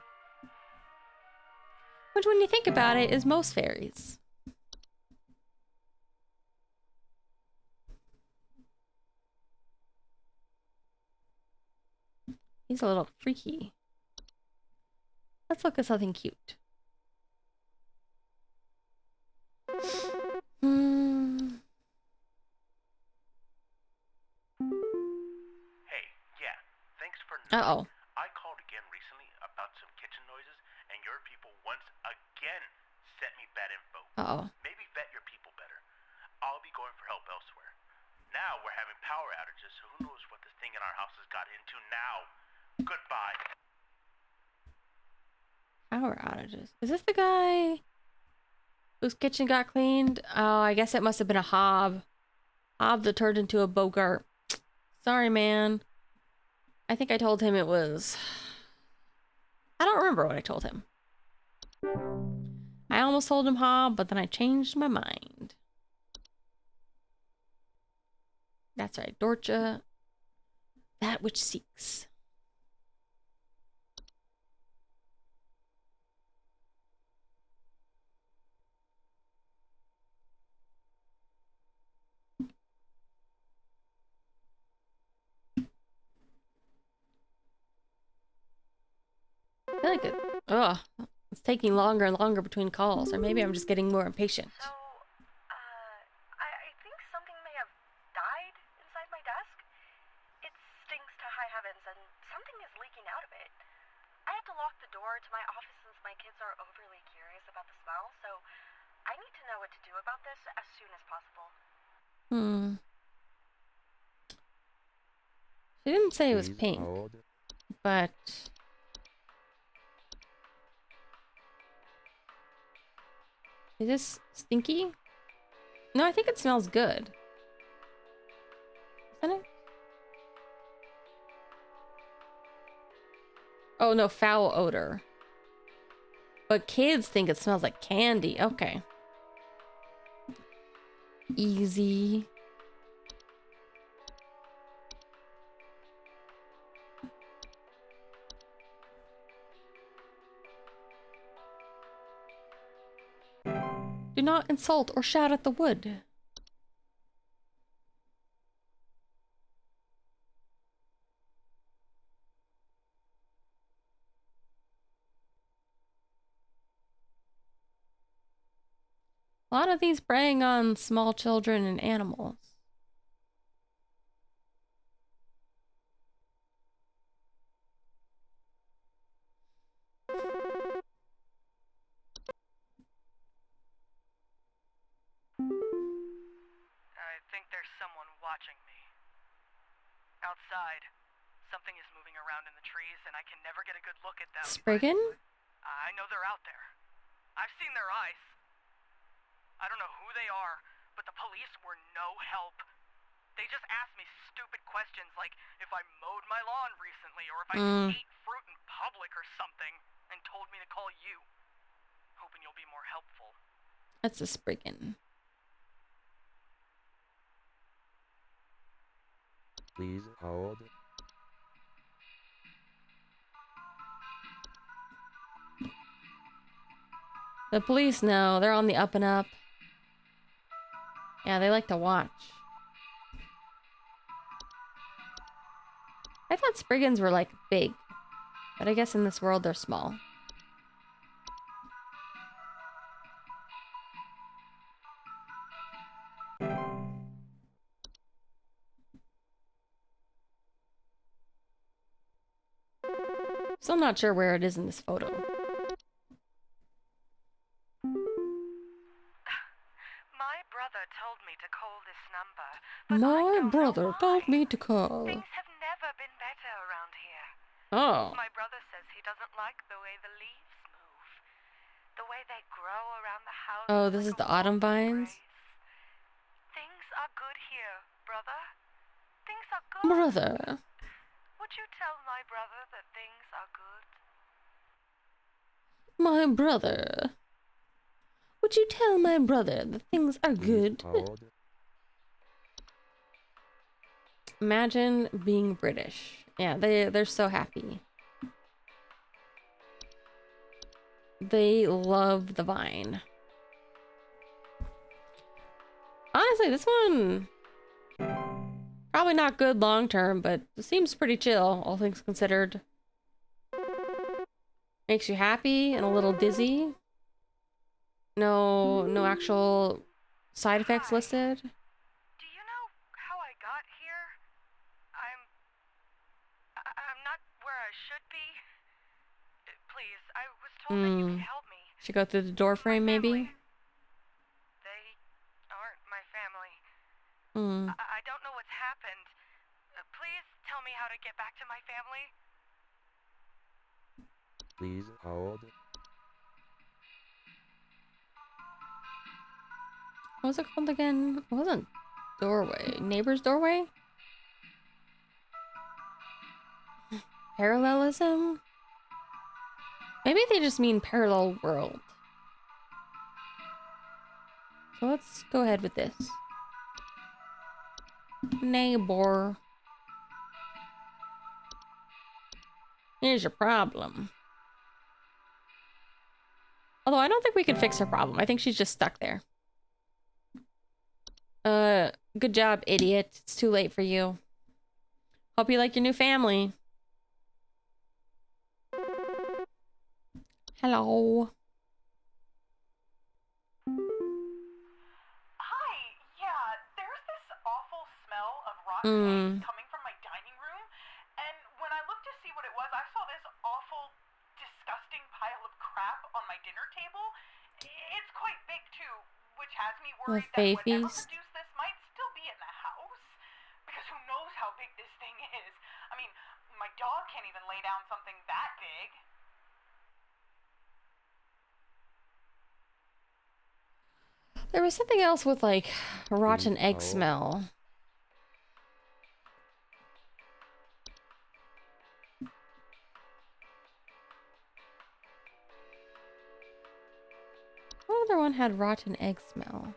Which, when you think about it, is most fairies. He's a little freaky. Let's look at something cute. Hey, yeah, thanks for Uh-oh. I called again recently about some kitchen noises, and your people once again sent me bad info. Uh-oh. Maybe vet your people better. I'll be going for help elsewhere. Now we're having power outages, so who knows what this thing in our house has got into now. Goodbye. Power outages. Is this the guy whose kitchen got cleaned? Oh, I guess it must have been a hob. Hob that turned into a Bogart. Sorry, man. I think I told him it was... I don't remember what I told him. I almost told him Hob, but then I changed my mind. That's right, Dorcha. That which seeks. I feel like it's taking longer and longer between calls, or maybe I'm just getting more impatient. So, I think something may have died inside my desk. It stinks to high heavens, and something is leaking out of it. I had to lock the door to my office since my kids are overly curious about the smell, so I need to know what to do about this as soon as possible. She didn't say it was Please pink, hold. but... Is this stinky? No, I think it smells good. Isn't it? Oh no, foul odor. But kids think it smells like candy. Okay. Easy. not insult or shout at the wood. A lot of these preying on small children and animals. I think there's someone watching me. Outside, something is moving around in the trees, and I can never get a good look at them. Spriggan? I know they're out there. I've seen their eyes. I don't know who they are, but the police were no help. They just asked me stupid questions like if I mowed my lawn recently or if I ate fruit in public or something, and told me to call you. Hoping you'll be more helpful. That's a Spriggan. Please hold. The police know. They're on the up and up. Yeah, they like to watch. I thought Spriggans were like big. But I guess in this world they're small. Still not sure where it is in this photo. My brother told me to call this number. My brother told me to call. Things have never been better around here. Oh. My brother says he doesn't like the way the leaves move. The way they grow around the house. Oh, this is the autumn vines? Things are good here, brother. Things are good. Brother. Would you tell my brother that things are good? My brother. Would you tell my brother that things are good? Hold. Imagine being British. Yeah, they're so happy. They love the vine. Honestly, this one probably not good long term, but it seems pretty chill, all things considered. Makes you happy and a little dizzy. No actual side effects listed. Do you know how I got here? I'm not where I should be. Please, I was told that you could help me. Should go through the door frame, maybe? They aren't my family. Hmm. I don't know what's happened. Please tell me how to get back to my family. Please hold. What was it called again? It wasn't doorway. Neighbor's doorway? Parallelism? Maybe they just mean parallel world. So let's go ahead with this. Neighbor. Here's your problem. Although I don't think we can fix her problem. I think she's just stuck there. Good job, idiot. It's too late for you. Hope you like your new family. Hello. Hi, yeah, there's this awful smell of rotten eggs coming from my dining room, and when I looked to see what it was, I saw this awful, disgusting pile of crap on my dinner table. It's quite big too, which has me worried that whatever produced this might still be in the house, because who knows how big this thing is. I mean, my dog can't even lay down something that big. There was something else with like a rotten egg smell. What other one had rotten egg smell?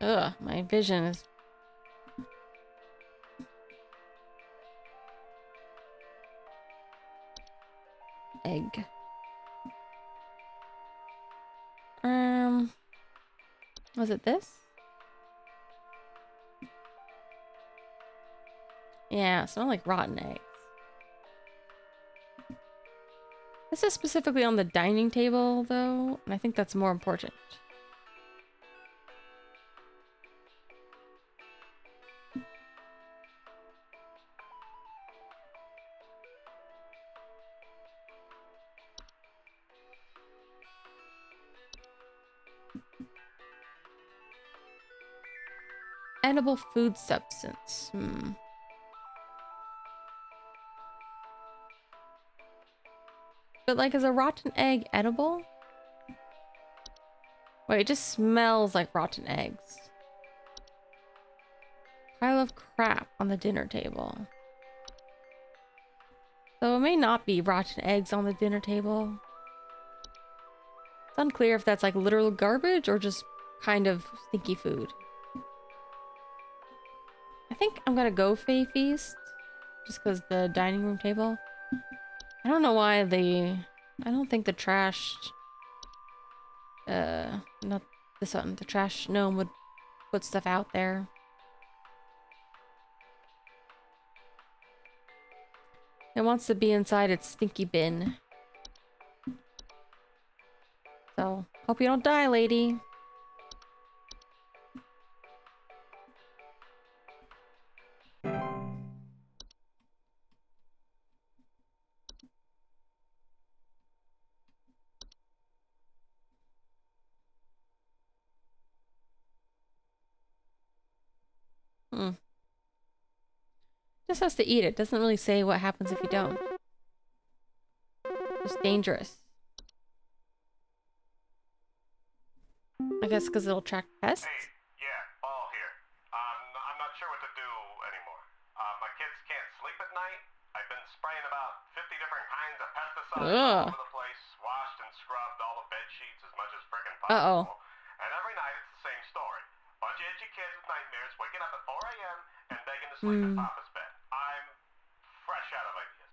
Ugh, my vision is... Egg. Was it this? Yeah, it smelled like rotten eggs. This is specifically on the dining table, though, and I think that's more important. Edible food substance. But like, is a rotten egg edible? Wait, it just smells like rotten eggs. Pile of crap on the dinner table. So it may not be rotten eggs on the dinner table. It's unclear if that's like literal garbage or just kind of stinky food. I think I'm gonna go Fae Feast. Just because the dining room table. I don't know why I don't think the trash... not this one. The trash gnome would put stuff out there. It wants to be inside its stinky bin. So, hope you don't die, lady. Just has to eat it. Doesn't really say what happens if you don't. Just dangerous. I guess because it'll attract pests? Hey, yeah, Ball here. I'm not sure what to do anymore. My kids can't sleep at night. I've been spraying about 50 different kinds of pesticides all over the place, washed and scrubbed all the bed sheets as much as frickin' possible. And every night it's the same story. Bunch of itchy kids with nightmares waking up at 4 a.m. and begging to sleep in Papa's bed. I'm fresh out of ideas.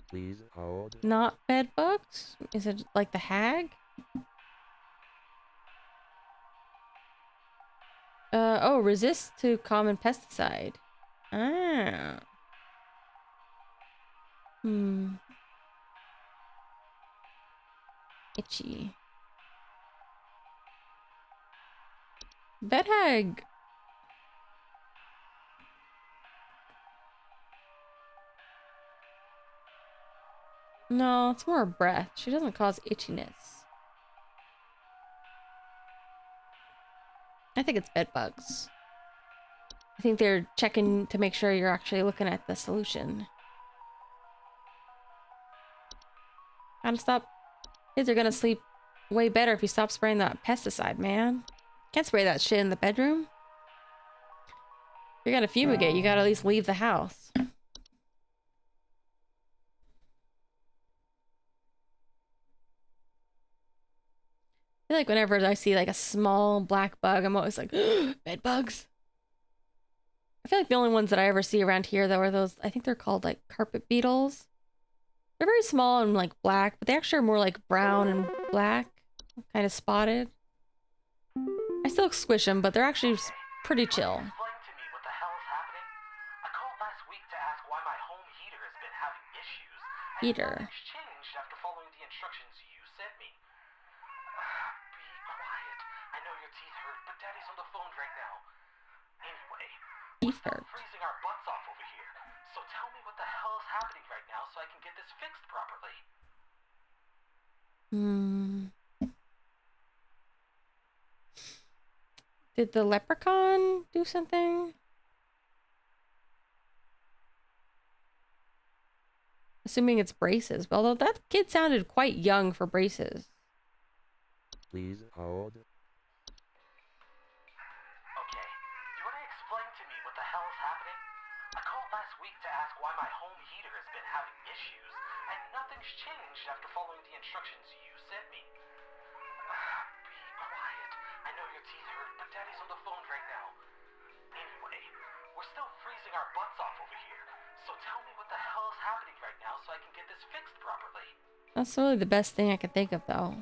Please hold. Not bed bugs? Is it like the hag? Oh, resist to common pesticide. Ah. Itchy. Bed hag. No, it's more breath. She doesn't cause itchiness. I think it's bed bugs. I think they're checking to make sure you're actually looking at the solution. Gotta stop. Kids are gonna sleep way better if you stop spraying that pesticide, man. Can't spray that shit in the bedroom. If you're gonna fumigate, you gotta at least leave the house. I feel like whenever I see like a small black bug, I'm always like, bed bugs. I feel like the only ones that I ever see around here though are those, I think they're called like carpet beetles. They're very small and like black, but they actually are more like brown and black, kind of spotted. I still squish them, but they're actually pretty chill. Explain to me what the hell is happening? I called last week to ask why my home heater has been having issues. Heater. Nothing's changed after following the instructions you sent me. Be quiet. I know your teeth hurt, but Daddy's on the phone right now. Anyway, Teeth hurt. freezing our butts off over here. So tell me what the hell is happening right now so I can get this fixed properly. Did the leprechaun do something? Assuming it's braces. Although that kid sounded quite young for braces. Please hold. Okay, you want to explain to me what the hell is happening? I called last week to ask why my home heater has been having issues, and nothing's changed after following the instructions you sent me. Be quiet. know your teeth hurt, but Daddy's on the phone right now. Anyway, we're still freezing our butts off over here. So tell me what the hell is happening right now so I can get this fixed properly. That's really the best thing I could think of, though.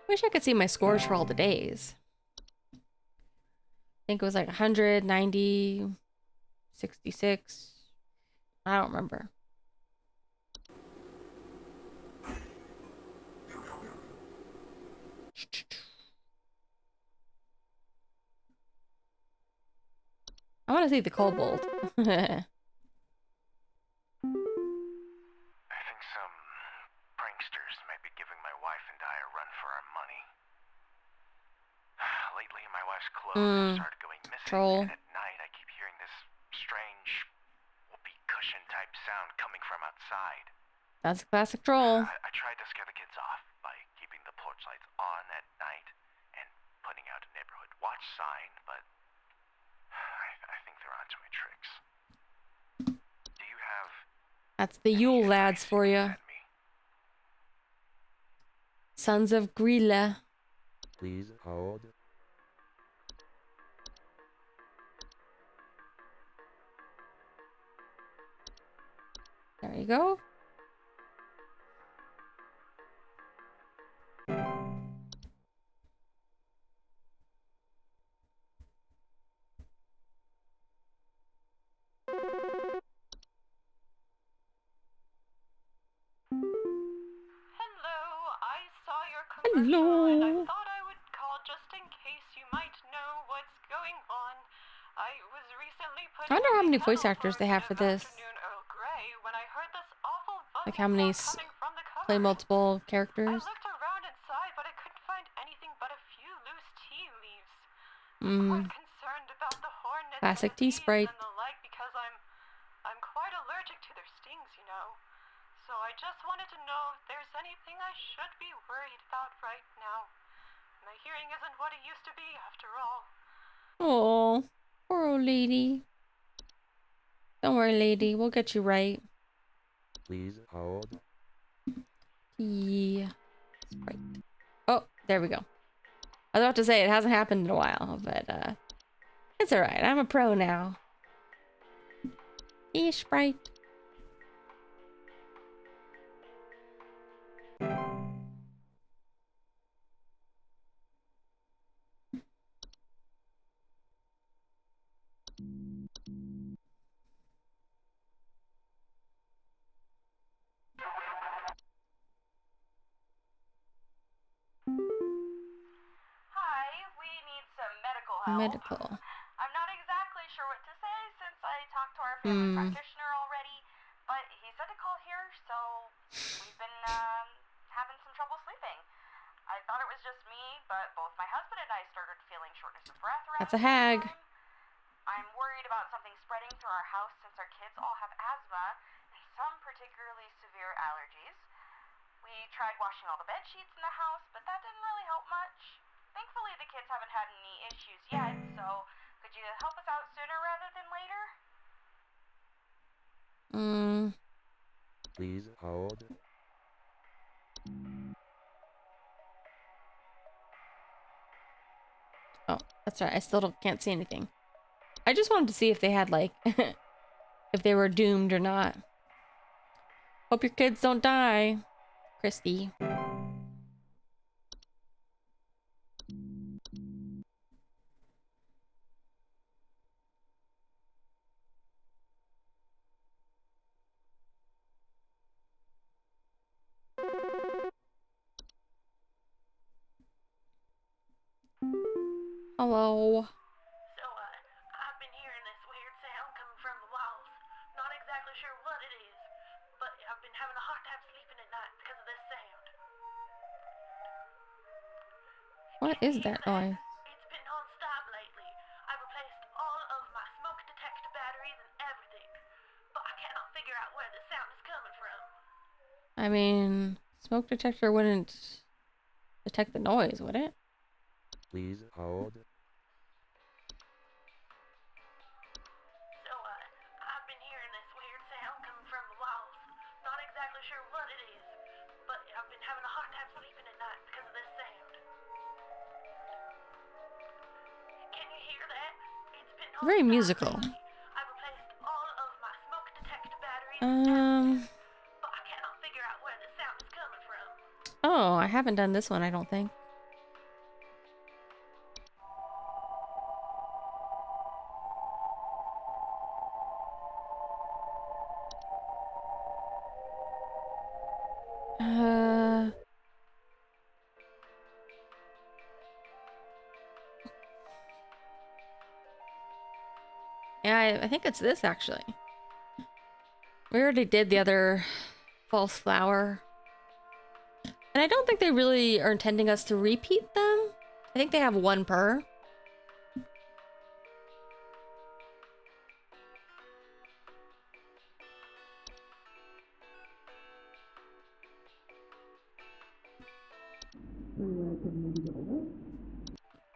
Wish I could see my scores for all the days. I think it was like 190, 66. I don't remember. I want to see the kobold. I think some pranksters might be giving my wife and I a run for our money. Lately, my wife's clothes have started going missing, Troll. and at night I keep hearing this strange whoopee cushion type sound coming from outside. That's a classic troll. I tried to scare the kids off by keeping the porch lights on at night and putting out a neighborhood watch sign, but I think they're onto my tricks. Do you have That's the Yule lads for you. Sons of Grilla. Please hold. There you go. Hello, and I Hello. thought I would call just in case you might know what's going on. I was recently put I wonder how in many the voice kennel actors for they a have bit for of this. afternoon Earl Grey when I heard this awful Like buzzing how many sound coming from the play cupboard. multiple I characters. looked around inside, but I couldn't find anything but a few loose tea leaves. I'm Mm. quite concerned about the hornets Classic and the tea bees sprite. and the like because I'm quite allergic to their stings, you know. So I just wanted to know if there's anything I should be worried about right now. My hearing isn't what it used to be, after all. Oh, poor old lady. Don't worry, lady. We'll get you right. Please hold. Yeah. Sprite. Oh, there we go. I was about to say it hasn't happened in a while, but it's alright. I'm a pro now. Yeah, Sprite. Hi, we need some medical help. Medical. I'm not exactly sure what to say since I talked to our family practitioner already, but he said to call here, so we've been having some trouble sleeping. I thought it was just me, but both my husband and I started feeling shortness of breath around That's a the same hag. time. I'm worried about something spreading through our house since our kids all have asthma and some particularly severe allergies. We tried washing all the bed sheets in the house, but that didn't really help much. Thankfully, the kids haven't had any issues yet, so could you help us out sooner rather than later? Please hold. Oh, that's right. I still can't see anything. I just wanted to see if they had, like, if they were doomed or not. Hope your kids don't die, Christy. Hello. So, I've been hearing this weird sound coming from the walls. Not exactly sure what it is, but I've been having a hard time sleeping at night because of this sound. What Can is you hear that noise? It's been non-stop lately. I've replaced all of my smoke detector batteries and everything, but I cannot figure out where the sound is coming from. I mean, smoke detector wouldn't detect the noise, would it? Please hold. I've been having a hard time sleeping at night because of this sound. Can you hear that? It's been Very non-stop musical. lately. I've replaced all of my smoke detector batteries and but I cannot figure out where the sound is coming from. Oh, I haven't done this one, I don't think. Yeah, I think it's this actually. We already did the other false flower. And I don't think they really are intending us to repeat them. I think they have one per.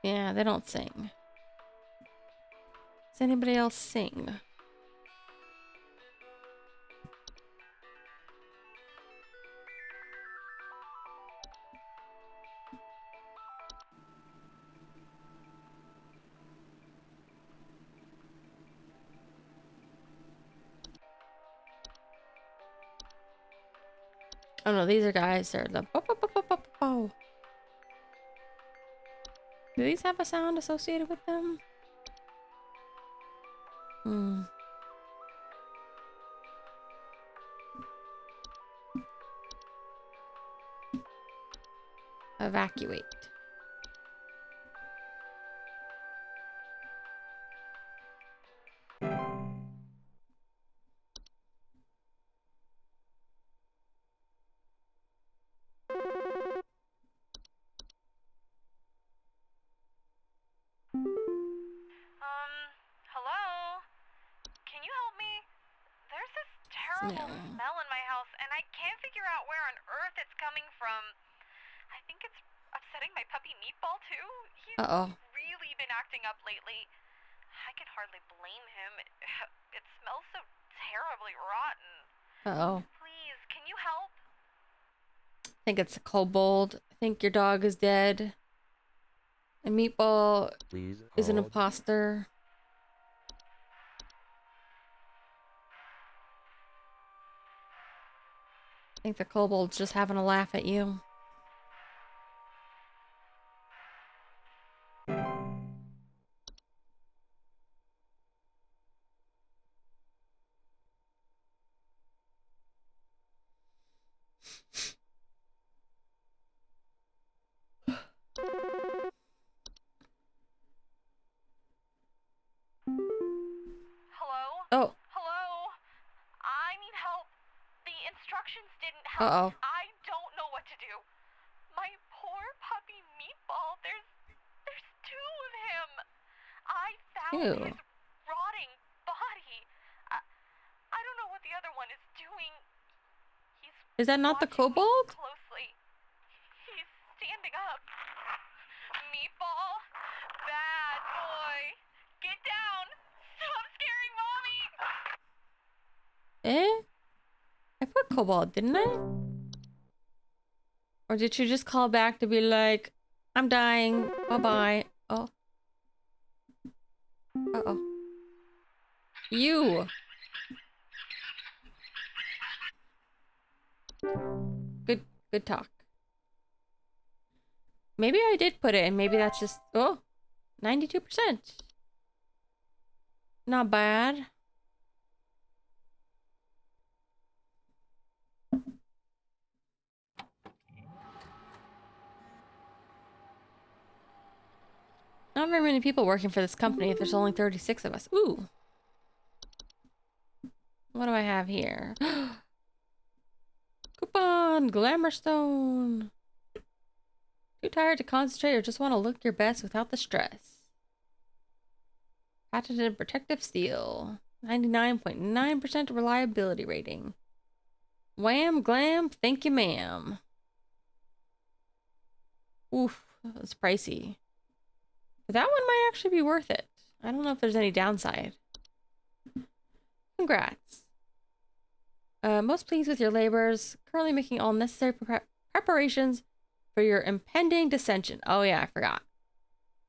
Yeah, they don't sing. Does anybody else sing? Oh no, these are guys. They're the bo. Do these have a sound associated with them? Hmm. Evacuate. Hello? Can you help me? There's this terrible smell in my house, and I can't figure out where on earth it's coming from. I think it's upsetting my puppy Meatball, too. He's really been acting up lately. I can hardly blame him. It smells so terribly rotten. Please, can you help? I think it's a kobold. I think your dog is dead. And Meatball is an imposter. I think the kobold's just having a laugh at you. Hello? Oh. Hello? I need help. The instructions didn't help. I don't know what to do. My poor puppy Meatball, there's two of him. I found his rotting body. I don't know what the other one is doing. Is that not the kobold? Closely. He's standing up. Meatball, bad boy. Get down. Stop scaring mommy. I put kobold, didn't I? Or did you just call back to be like, I'm dying. Bye-bye. Oh. Uh-oh. You. Good talk. Maybe I did put it, and maybe that's just... Oh. 92%. Not bad. Not very many people working for this company if there's only 36 of us. Ooh. What do I have here? Coupon! Glamour Stone! Too tired to concentrate or just want to look your best without the stress. Patented protective steel. 99.9% reliability rating. Wham, glam, thank you, ma'am. Oof, that's pricey. But that one might actually be worth it. I don't know if there's any downside. Congrats. Most pleased with your labors. Currently making all necessary preparations for your impending dissension. Oh yeah, I forgot.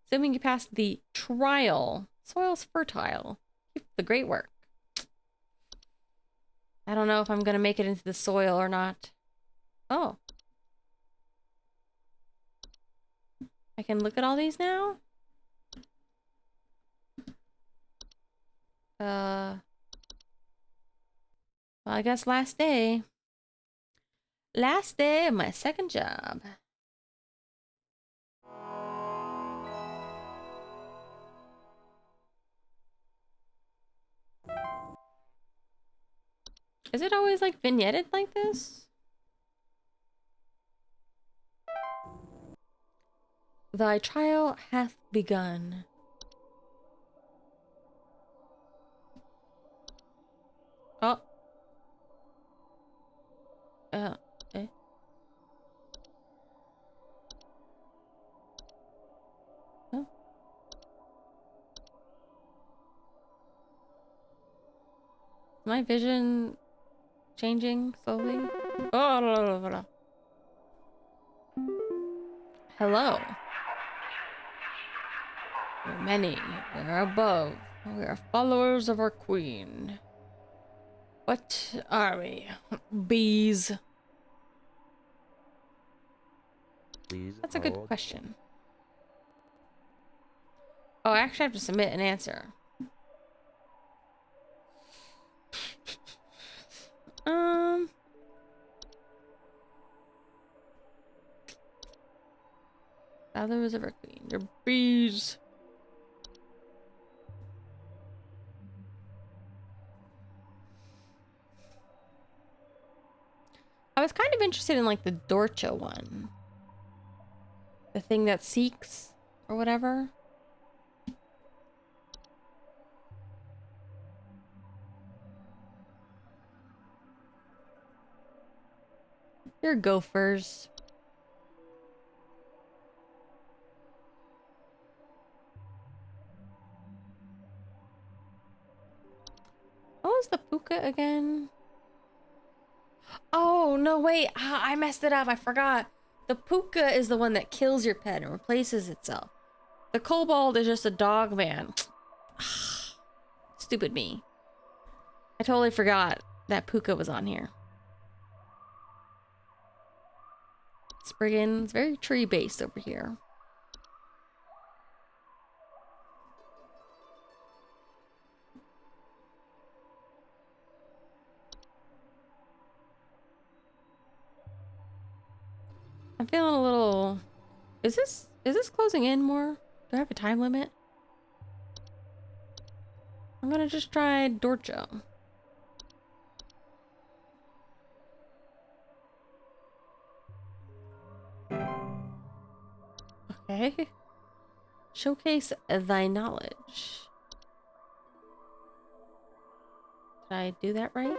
Assuming you pass the trial, soil's fertile. Keep the great work. I don't know if I'm gonna make it into the soil or not. Oh. I can look at all these now? Well, I guess last day. Last day of my second job. Is it always like vignetted like this? Thy trial hath begun. Oh. Eh. Oh. My vision changing slowly. Oh, blah, blah, blah, blah. Hello. We're many. We are above. We are followers of our queen. What are we? Bees. Please That's a good hold. question. Oh, I actually have to submit an answer. Followers of our queen. You're bees. I was kind of interested in like the Dorcha one. The thing that seeks or whatever. You're gophers. What was the puka again? Oh, no, wait. I messed it up. I forgot. The puka is the one that kills your pet and replaces itself. The kobold is just a dog man. Stupid me. I totally forgot that puka was on here. Spriggan. It's very tree-based over here. I'm feeling a little... Is this closing in more? Do I have a time limit? I'm gonna just try Dorcho. Okay. Showcase thy knowledge. Did I do that right?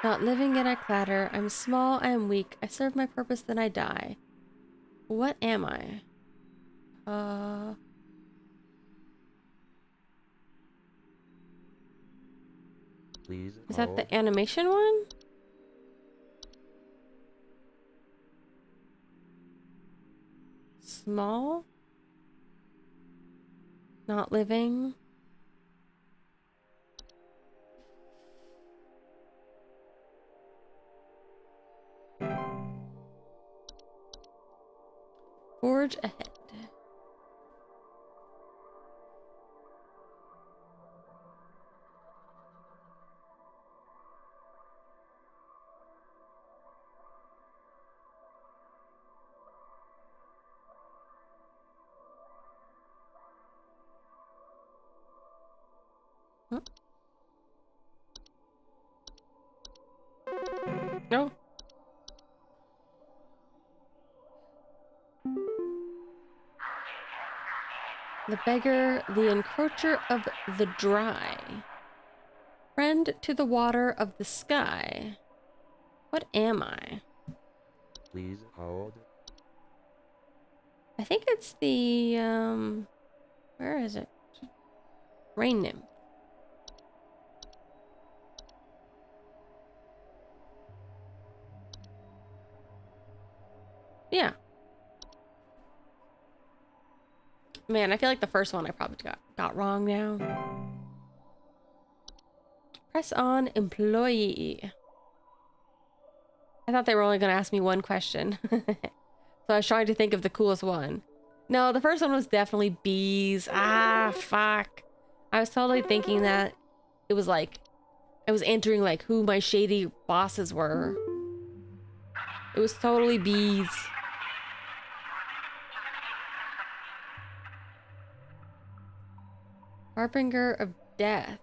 Not living yet I clatter. I'm small, I am weak. I serve my purpose, then I die. What am I? Please Is that hold. the animation one? Small? Not living? Forge ahead. Huh? No. The beggar, the encroacher of the dry. Friend to the water of the sky. What am I? Please hold. I think it's the, where is it? Rain nymph. Man, I feel like the first one I probably got wrong now. Press on employee. I thought they were only going to ask me one question. So I was trying to think of the coolest one. No, the first one was definitely bees. Ah, fuck. I was totally thinking that it was like, I was entering like who my shady bosses were. It was totally bees. Harbinger of death.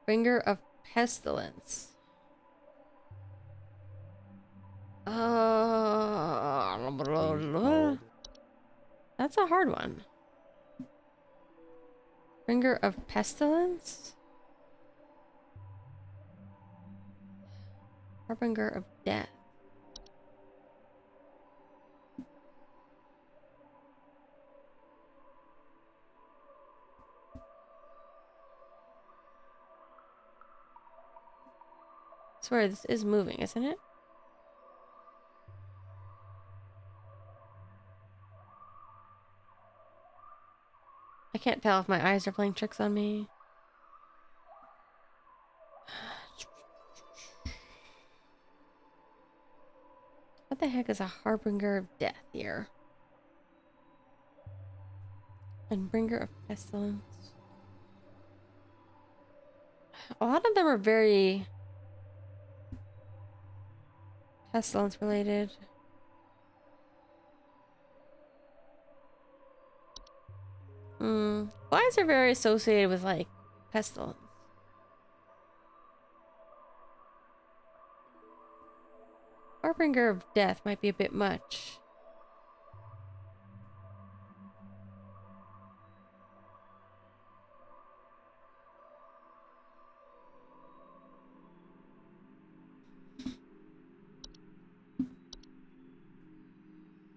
Bringer of pestilence. Please hold. That's a hard one. Bringer of pestilence? Harbinger of death. I swear this is moving, isn't it? I can't tell if my eyes are playing tricks on me. What the heck is a harbinger of death here? And bringer of pestilence. A lot of them are very pestilence related. Flies are very associated with like pestilence. Harbinger of death might be a bit much.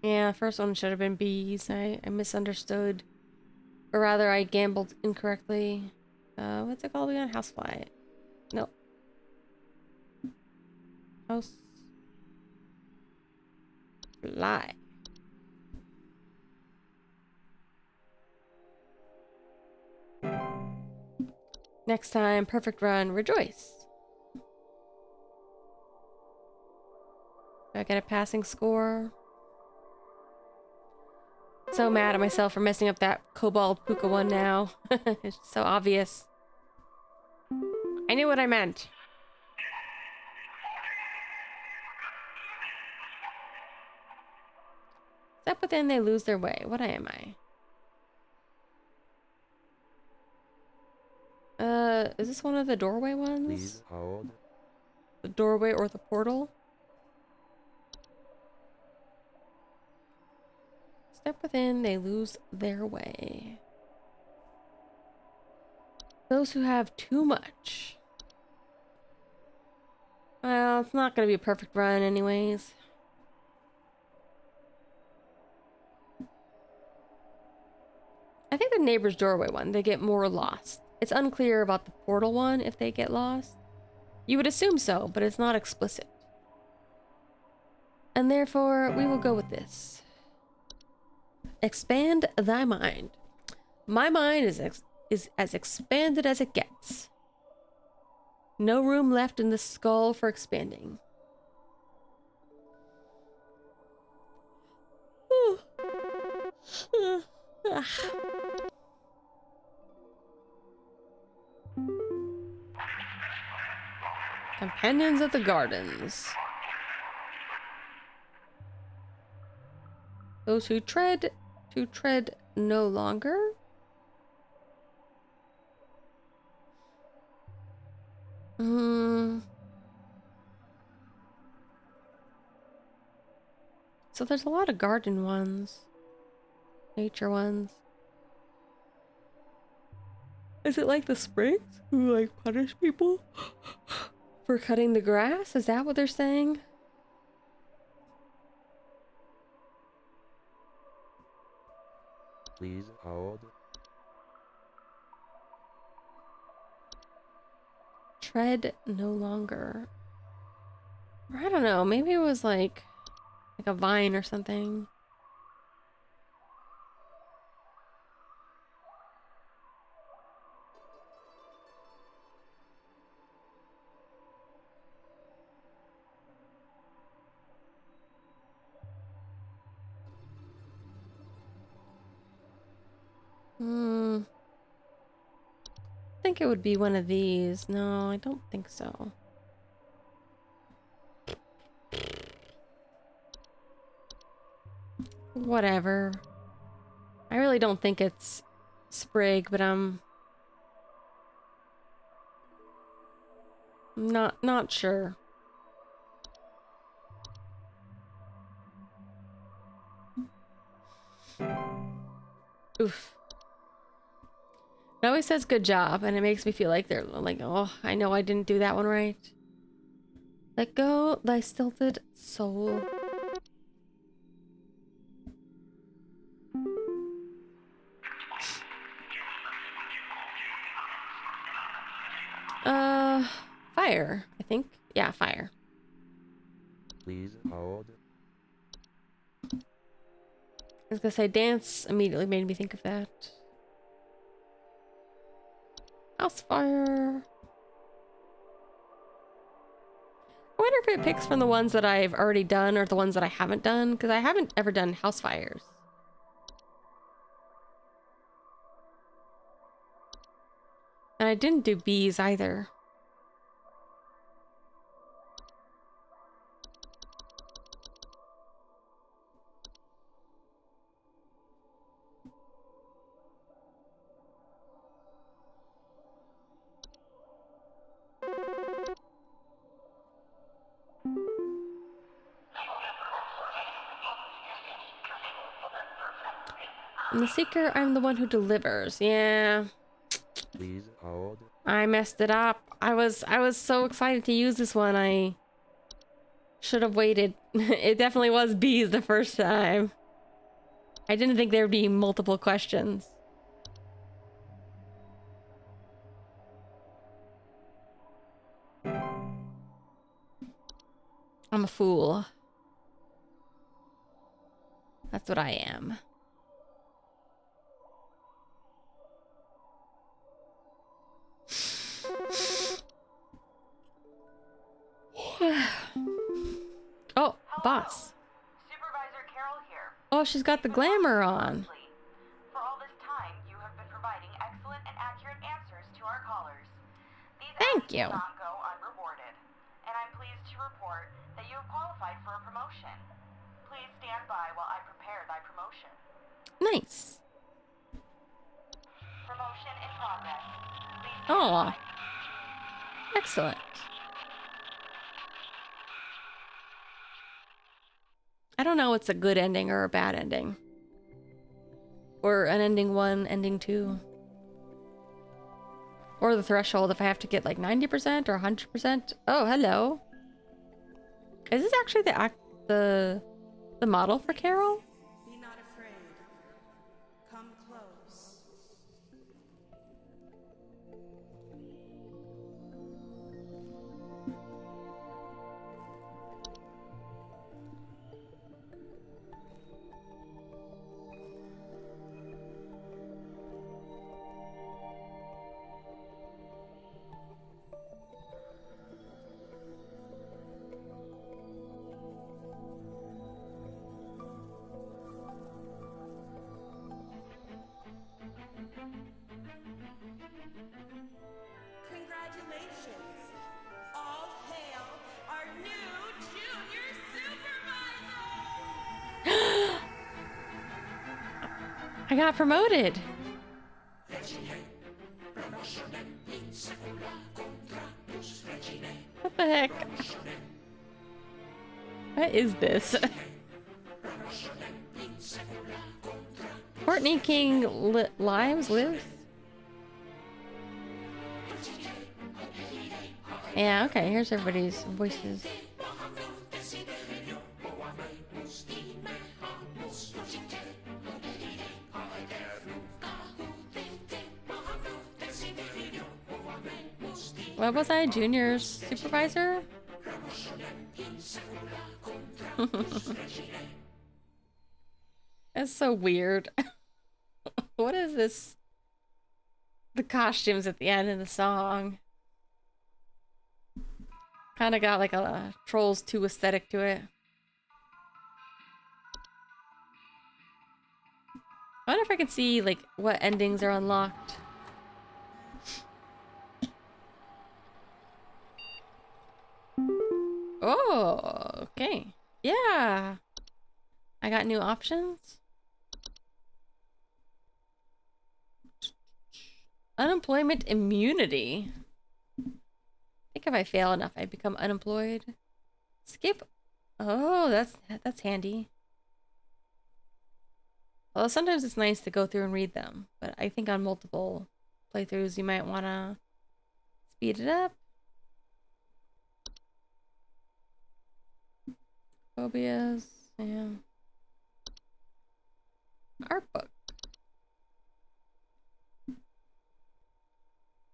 Yeah, the first one should have been bees. I misunderstood. Or rather, I gambled incorrectly. What's it called again? Housefly. No. House. Fly. Next time, perfect run, rejoice. Do I get a passing score? So mad at myself for messing up that Cobalt Puka one now. It's so obvious. I knew what I meant. Step within, they lose their way. What am I? Is this one of the doorway ones? Please hold. The doorway or the portal? Step within, they lose their way. Those who have too much. Well, it's not gonna be a perfect run anyways. I think the neighbor's doorway one, they get more lost. It's unclear about the portal one if they get lost. You would assume so, but it's not explicit. And therefore, we will go with this. Expand thy mind. My mind is as expanded as it gets. No room left in the skull for expanding. Companions of the Gardens. Those who tread, to tread no longer. So there's a lot of garden ones. Nature ones. Is it like the Sprigs who like punish people for cutting the grass? Is that what they're saying? Please hold. Tread no longer. Or I don't know, maybe it was like a vine or something. think it would be one of these. No, I don't think so. Whatever. I really don't think it's Sprig, but I'm not sure. Oof. It always says good job, and it makes me feel like they're like, oh, I know I didn't do that one right. Let go, thy stilted soul. Fire, I think. Yeah, fire. Please hold. I was gonna say dance immediately made me think of that. House fire. I wonder if it picks from the ones that I've already done or the ones that I haven't done, because I haven't ever done house fires. And I didn't do bees either. I'm the seeker, I'm the one who delivers. Yeah. Please hold. I messed it up. I was so excited to use this one. I should have waited. It definitely was bees the first time. I didn't think there'd be multiple questions. I'm a fool. That's what I am. Oh, boss. Supervisor Carol here. Oh, she's got the glamour on. For all this time, you have been providing excellent and accurate answers to our callers. These Thank acts you. will not go unrewarded, and I'm pleased to report that you have qualified for a promotion. Please stand by while I prepare thy promotion. Nice. Promotion in progress. Please stand Oh, by. excellent. I don't know what's a good ending or a bad ending. Or an ending 1, ending 2. Or the threshold if I have to get like 90% or 100%. Oh, hello. Is this actually the model for Carol? Be not afraid. Come close. Congratulations! All hail our new junior supervisor! I got promoted. What the heck? What is this? Courtney King lives? Yeah, okay, here's everybody's voices. What was I? Junior supervisor? That's so weird. What is this? The costumes at the end of the song. Kind of got like a Trolls 2 aesthetic to it. I wonder if I can see like what endings are unlocked. Oh, okay. Yeah. I got new options. Unemployment immunity. I think if I fail enough, I become unemployed. Skip. Oh, that's handy. Although sometimes it's nice to go through and read them, but I think on multiple playthroughs you might want to speed it up. Phobias. Yeah. Art book.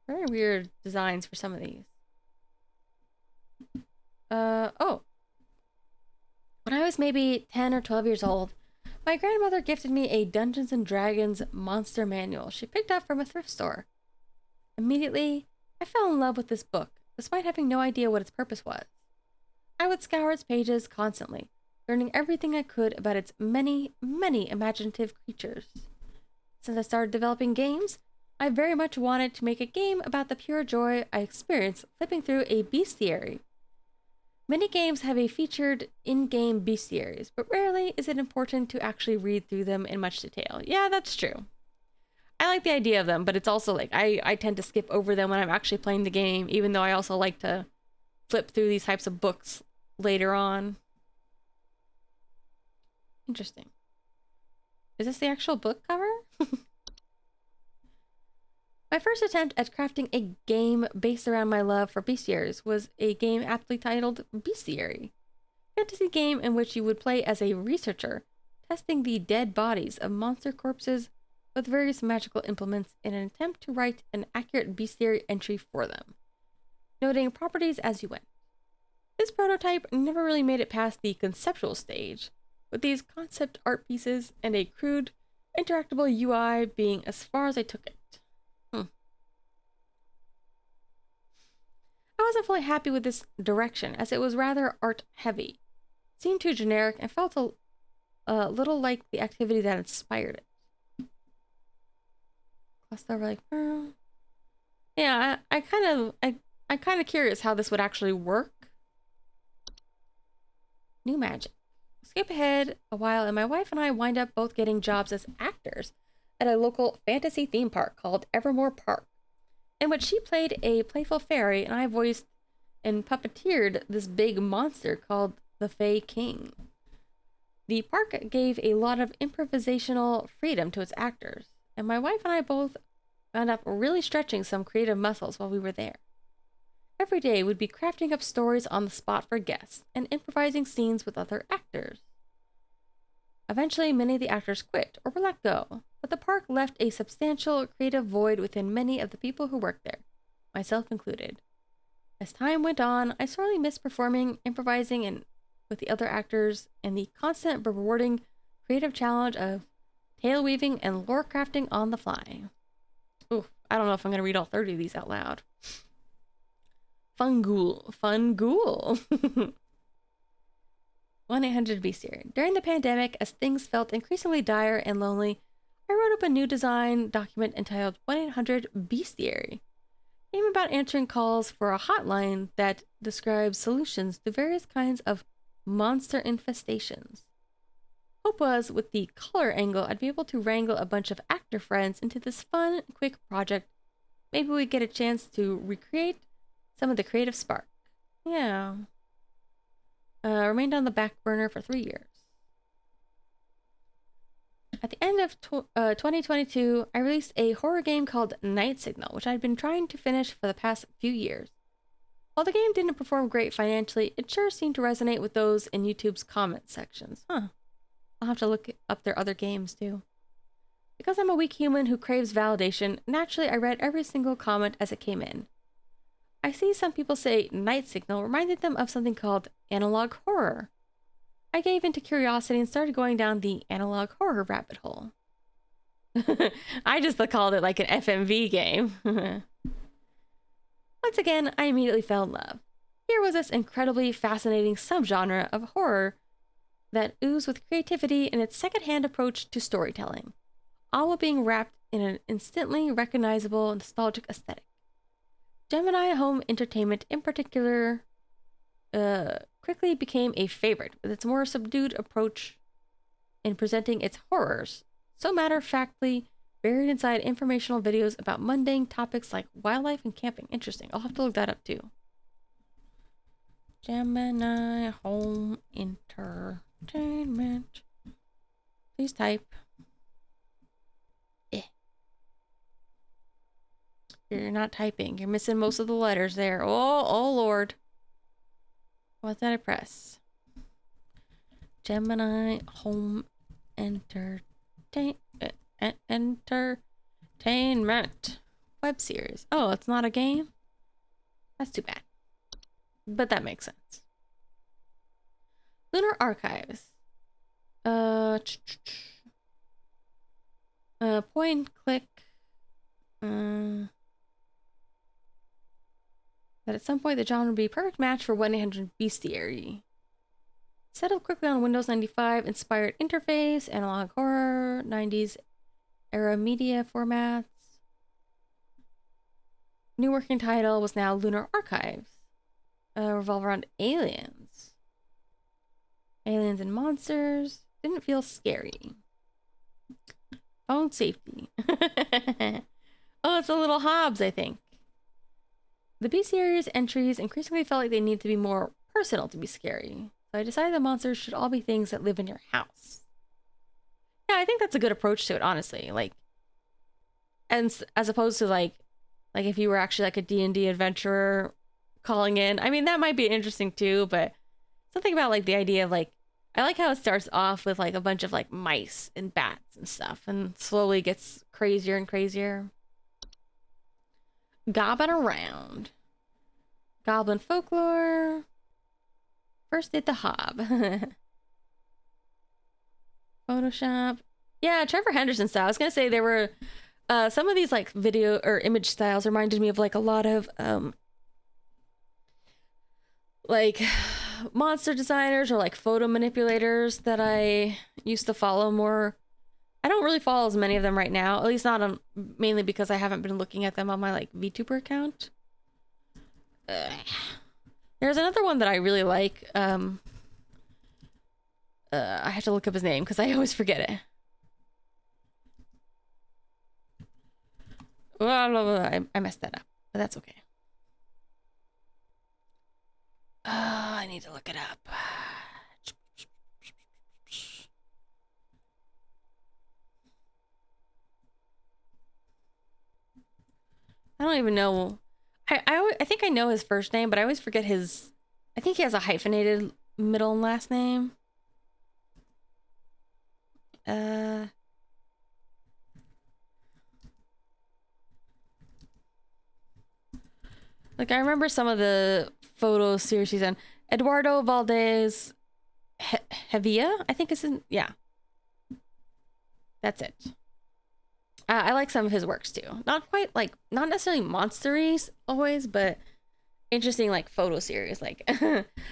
Very weird designs for some of these. Oh. When I was maybe 10 or 12 years old, my grandmother gifted me a Dungeons and Dragons monster manual she picked up from a thrift store. Immediately, I fell in love with this book, despite having no idea what its purpose was. I would scour its pages constantly, learning everything I could about its many, many imaginative creatures. Since I started developing games, I very much wanted to make a game about the pure joy I experienced flipping through a bestiary. Many games have a featured in-game bestiaries, but rarely is it important to actually read through them in much detail. Yeah, that's true. I like the idea of them, but it's also like I tend to skip over them when I'm actually playing the game, even though I also like to flip through these types of books later on. Interesting. Is this the actual book cover? My first attempt at crafting a game based around my love for bestiaries was a game aptly titled Bestiary, a fantasy game in which you would play as a researcher, testing the dead bodies of monster corpses with various magical implements in an attempt to write an accurate bestiary entry for them, noting properties as you went. This prototype never really made it past the conceptual stage, with these concept art pieces and a crude, interactable UI being as far as I took it. I wasn't fully happy with this direction, as it was rather art-heavy, seemed too generic, and felt a little like the activity that inspired it. Plus, they were like, yeah, I kind of curious how this would actually work. New magic. Skip ahead a while, and my wife and I wind up both getting jobs as actors at a local fantasy theme park called Evermore Park, in which she played a playful fairy and I voiced and puppeteered this big monster called the Fey King. The park gave a lot of improvisational freedom to its actors, and my wife and I both wound up really stretching some creative muscles while we were there. Every day we'd be crafting up stories on the spot for guests and improvising scenes with other actors. Eventually, many of the actors quit or were let go, but the park left a substantial creative void within many of the people who worked there, myself included. As time went on, I sorely missed performing, improvising, and with the other actors, and the constant rewarding creative challenge of tale weaving and lore crafting on the fly. Ooh, I don't know if I'm going to read all 30 of these out loud. Fun ghoul. 1-800-Bestiary. During the pandemic, as things felt increasingly dire and lonely, I wrote up a new design document entitled 1-800-Bestiary. A game about answering calls for a hotline that describes solutions to various kinds of monster infestations. Hope was, with the color angle, I'd be able to wrangle a bunch of actor friends into this fun, quick project. Maybe we'd get a chance to recreate some of the creative spark. Yeah. Remained on the back burner for 3 years. At the end of 2022, I released a horror game called Night Signal, which I'd been trying to finish for the past few years. While the game didn't perform great financially, it sure seemed to resonate with those in YouTube's comment sections. I'll have to look up their other games too. Because I'm a weak human who craves validation, naturally I read every single comment as it came in. I see some people say Night Signal reminded them of something called analog horror. I gave into curiosity and started going down the analog horror rabbit hole. I just called it like an FMV game. Once again, I immediately fell in love. Here was this incredibly fascinating subgenre of horror that oozed with creativity in its second-hand approach to storytelling, all while being wrapped in an instantly recognizable nostalgic aesthetic. Gemini Home Entertainment in particular quickly became a favorite with its more subdued approach in presenting its horrors, so matter-of-factly buried inside informational videos about mundane topics like wildlife and camping. Interesting. I'll have to look that up too. Gemini Home Entertainment. Please type. You're not typing. You're missing most of the letters there. Oh Lord. What did I press? Gemini Home Entertainment web series. Oh, it's not a game? That's too bad. But that makes sense. Lunar Archives. Point and click. That at some point the genre would be a perfect match for 1-800 Bestiary. Settled quickly on Windows 95 inspired interface, analog horror, 90s era media formats. New working title was now Lunar Archives. Revolve around aliens. Aliens and monsters. Didn't feel scary. Phone safety. Oh, it's a little Hobbs, I think. The B-Series entries increasingly felt like they needed to be more personal to be scary. So I decided the monsters should all be things that live in your house. Yeah, I think that's a good approach to it, honestly. Like, and as opposed to like if you were actually like a D&D adventurer calling in. I mean, that might be interesting too, but something about like the idea of like, I like how it starts off with like a bunch of like mice and bats and stuff and slowly gets crazier and crazier. Gobbing around. Goblin folklore. First did the Hob. Photoshop. Yeah, Trevor Henderson style. I was gonna say there were some of these like video or image styles reminded me of like a lot of like monster designers or like photo manipulators that I used to follow more. I don't really follow as many of them right now, at least not on, mainly because I haven't been looking at them on my like VTuber account. There's another one that I really like. I have to look up his name because I always forget it. I messed that up, but that's okay. I need to look it up. I don't even know. I think I know his first name, but I always forget his. I think he has a hyphenated middle and last name. Like I remember some of the photo series he's in. Eduardo Valdez Hevia, I think is in. Yeah, that's it. I like some of his works too. Not quite like, not necessarily monstery always, but interesting like photo series. Like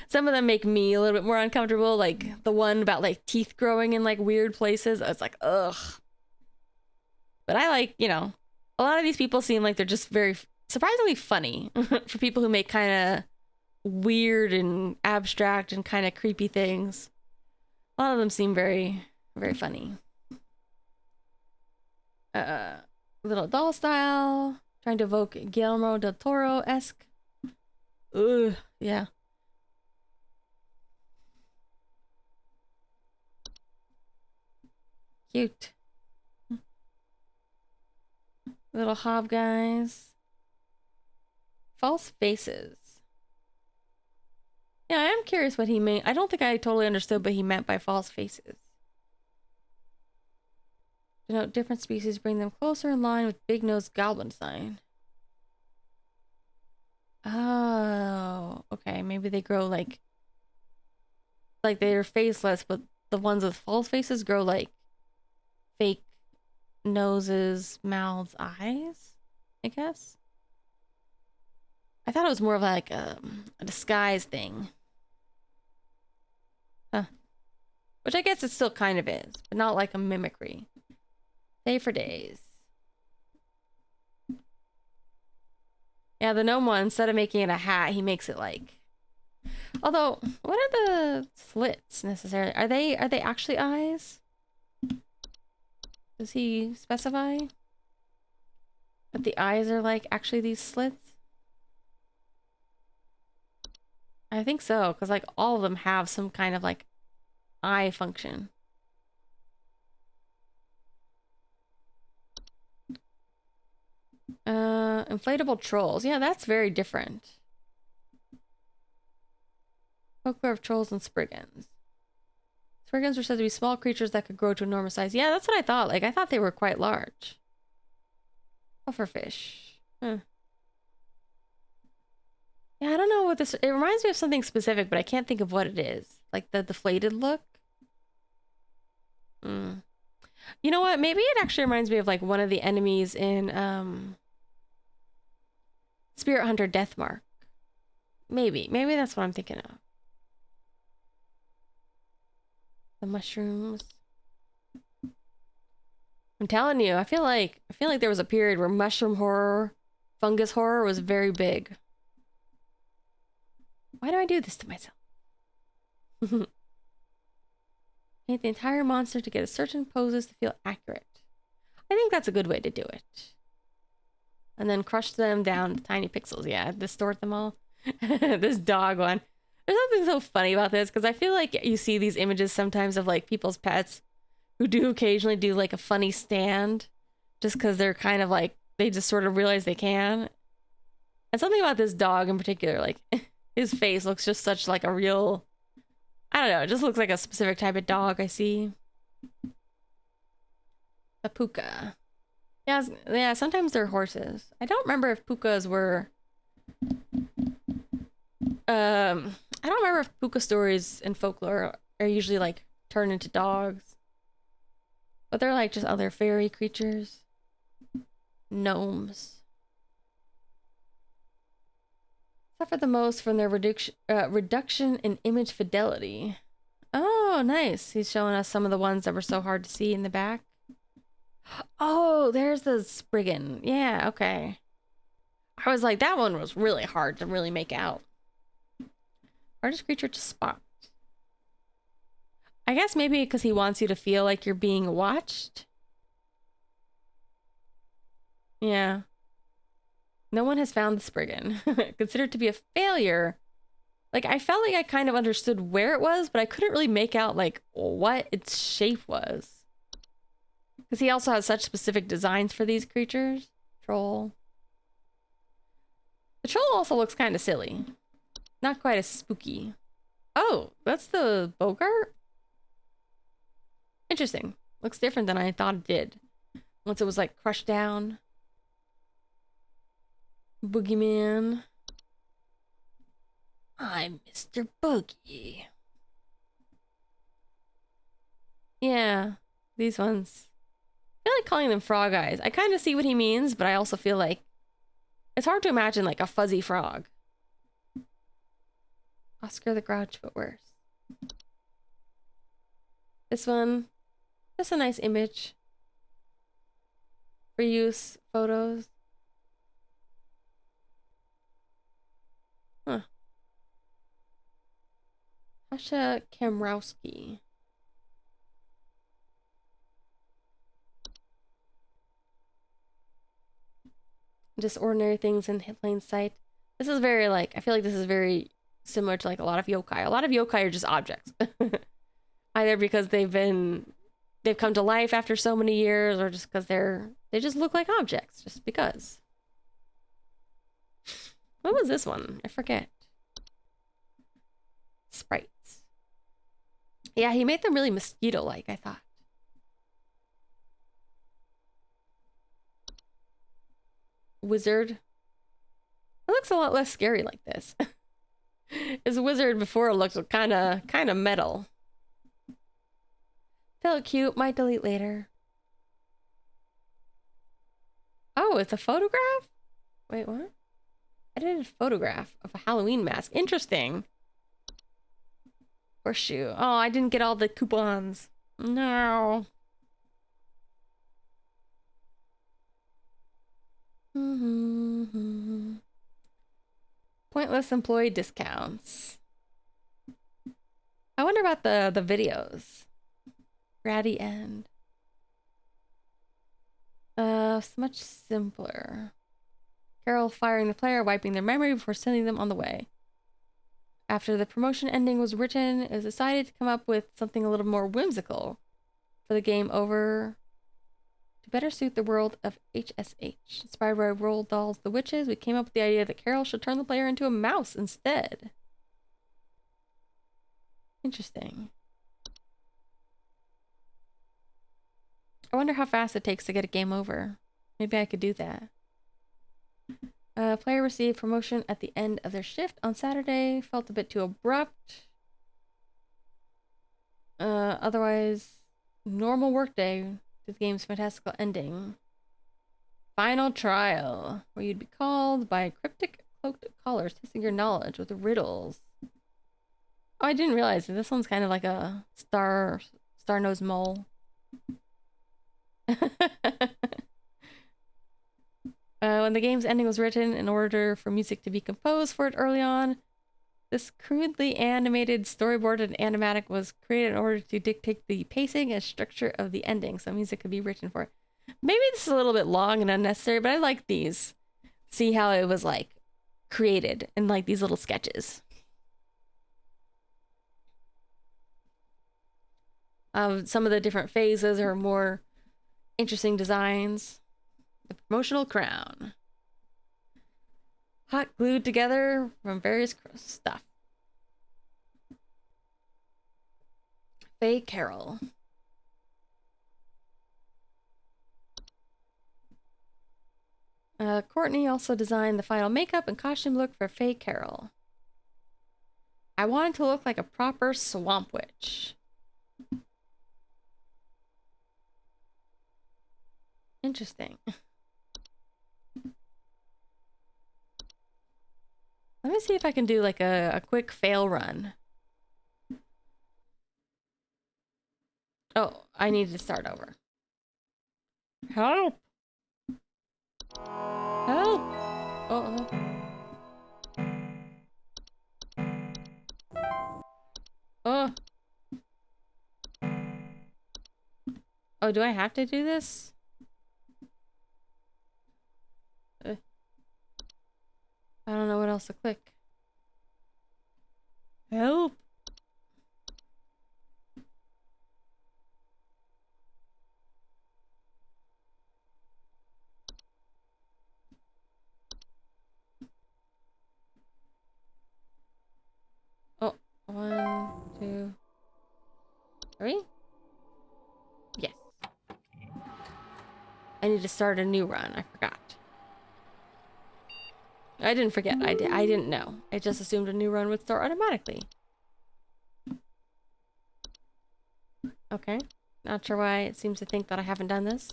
some of them make me a little bit more uncomfortable. Like the one about like teeth growing in like weird places. I was like, ugh. But I like, you know, a lot of these people seem like they're just very surprisingly funny for people who make kind of weird and abstract and kind of creepy things. A lot of them seem very, very funny. Little doll style, trying to evoke Guillermo del Toro-esque. Ugh, yeah. Cute. Little hob guys. False faces. Yeah, I am curious what he meant. I don't think I totally understood what he meant by false faces. Denote different species, bring them closer in line with big-nosed goblin sign. Oh, okay. Maybe they grow like they're faceless, but the ones with false faces grow like fake noses, mouths, eyes, I guess. I thought it was more of like a disguise thing. Huh. Which I guess it still kind of is, but not like a mimicry. Day for days. Yeah, the gnome one, instead of making it a hat, he makes it like Although, what are the slits necessarily? Are they actually eyes? Does he specify that the eyes are like actually these slits? I think so, because like all of them have some kind of like eye function. Inflatable trolls. Yeah, that's very different. Folklore of trolls and spriggans. Spriggans were said to be small creatures that could grow to enormous size. Yeah, that's what I thought. Like, I thought they were quite large. Pufferfish. Huh. Yeah, I don't know what this... It reminds me of something specific, but I can't think of what it is. Like the deflated look. Mm. You know what? Maybe it actually reminds me of like one of the enemies in Spirit Hunter Deathmark. Maybe that's what I'm thinking of. The mushrooms. I'm telling you, I feel like there was a period where mushroom horror, fungus horror was very big. Why do I do this to myself? Paint the entire monster to get a certain poses to feel accurate. I think that's a good way to do it. And then crush them down to tiny pixels. Yeah, distort them all. This dog one. There's something so funny about this because I feel like you see these images sometimes of like people's pets who do occasionally do like a funny stand just because they're kind of like, they just sort of realize they can. And something about this dog in particular, like his face looks just such like a real, I don't know, it just looks like a specific type of dog I see. A puka. Yeah, sometimes they're horses. I don't remember if pukas were I don't remember if puka stories in folklore are usually like turned into dogs. But they're like just other fairy creatures. Gnomes. Suffer the most from their reduction in image fidelity. Oh, nice. He's showing us some of the ones that were so hard to see in the back. Oh, there's the Spriggan. Yeah, okay. I was like, that one was really hard to really make out. Hardest creature to spot. I guess maybe because he wants you to feel like you're being watched. Yeah. No one has found the Spriggan. Considered to be a failure. Like, I felt like I kind of understood where it was, but I couldn't really make out, like, what its shape was. Because he also has such specific designs for these creatures. Troll. The troll also looks kind of silly. Not quite as spooky. Oh, that's the Bogart? Interesting. Looks different than I thought it did. Once it was, like, crushed down. Boogeyman. I'm Mr. Boogie. Yeah, these ones. I feel like calling them frog eyes. I kind of see what he means, but I also feel like it's hard to imagine like a fuzzy frog. Oscar the Grouch, but worse. This one, just a nice image for use photos. Huh. Hasha Kamrowski. Just ordinary things in plain sight. This is very like, I feel like this is very similar to like a lot of yokai. A lot of yokai are just objects. Either because they've come to life after so many years, or just because they just look like objects, just because. What was this one? I forget. Sprites. Yeah, he made them really mosquito-like, I thought. Wizard. It looks a lot less scary like this. His wizard before looked kind of metal. Felt cute. Might delete later. Oh, it's a photograph? Wait, what? I did a photograph of a Halloween mask. Interesting. Horseshoe. Oh, I didn't get all the coupons. No. Pointless employee discounts. I wonder about the videos. Ratty end. It's much simpler. Carol firing the player, wiping their memory before sending them on the way. After the promotion ending was written, it was decided to come up with something a little more whimsical for the game over to better suit the world of HSH. Inspired by Roald Dahl's The Witches, we came up with the idea that Carol should turn the player into a mouse instead. Interesting. I wonder how fast it takes to get a game over. Maybe I could do that. Player received promotion at the end of their shift on Saturday. Felt a bit too abrupt. Otherwise, normal workday to the game's fantastical ending. Final trial, where you'd be called by cryptic cloaked callers testing your knowledge with riddles. Oh, I didn't realize that this one's kind of like a star-nosed mole. When the game's ending was written, in order for music to be composed for it early on, this crudely animated storyboarded animatic was created in order to dictate the pacing and structure of the ending, so music could be written for it. Maybe this is a little bit long and unnecessary, but I like these. See how it was like created in like these little sketches. Some of the different phases are more interesting designs. The promotional crown. Hot glued together from various stuff. Faye Carroll. Courtney also designed the final makeup and costume look for Faye Carroll. I wanted to look like a proper swamp witch. Interesting. Let me see if I can do like a quick fail run. Oh, I need to start over. Help! Help! Uh-oh. Oh. Oh, do I have to do this? I don't know what else to click. Help! Oh, 1, 2, 3? Yes. I need to start a new run. I forgot. I didn't forget. I didn't know. I just assumed a new run would start automatically. Okay. Not sure why it seems to think that I haven't done this.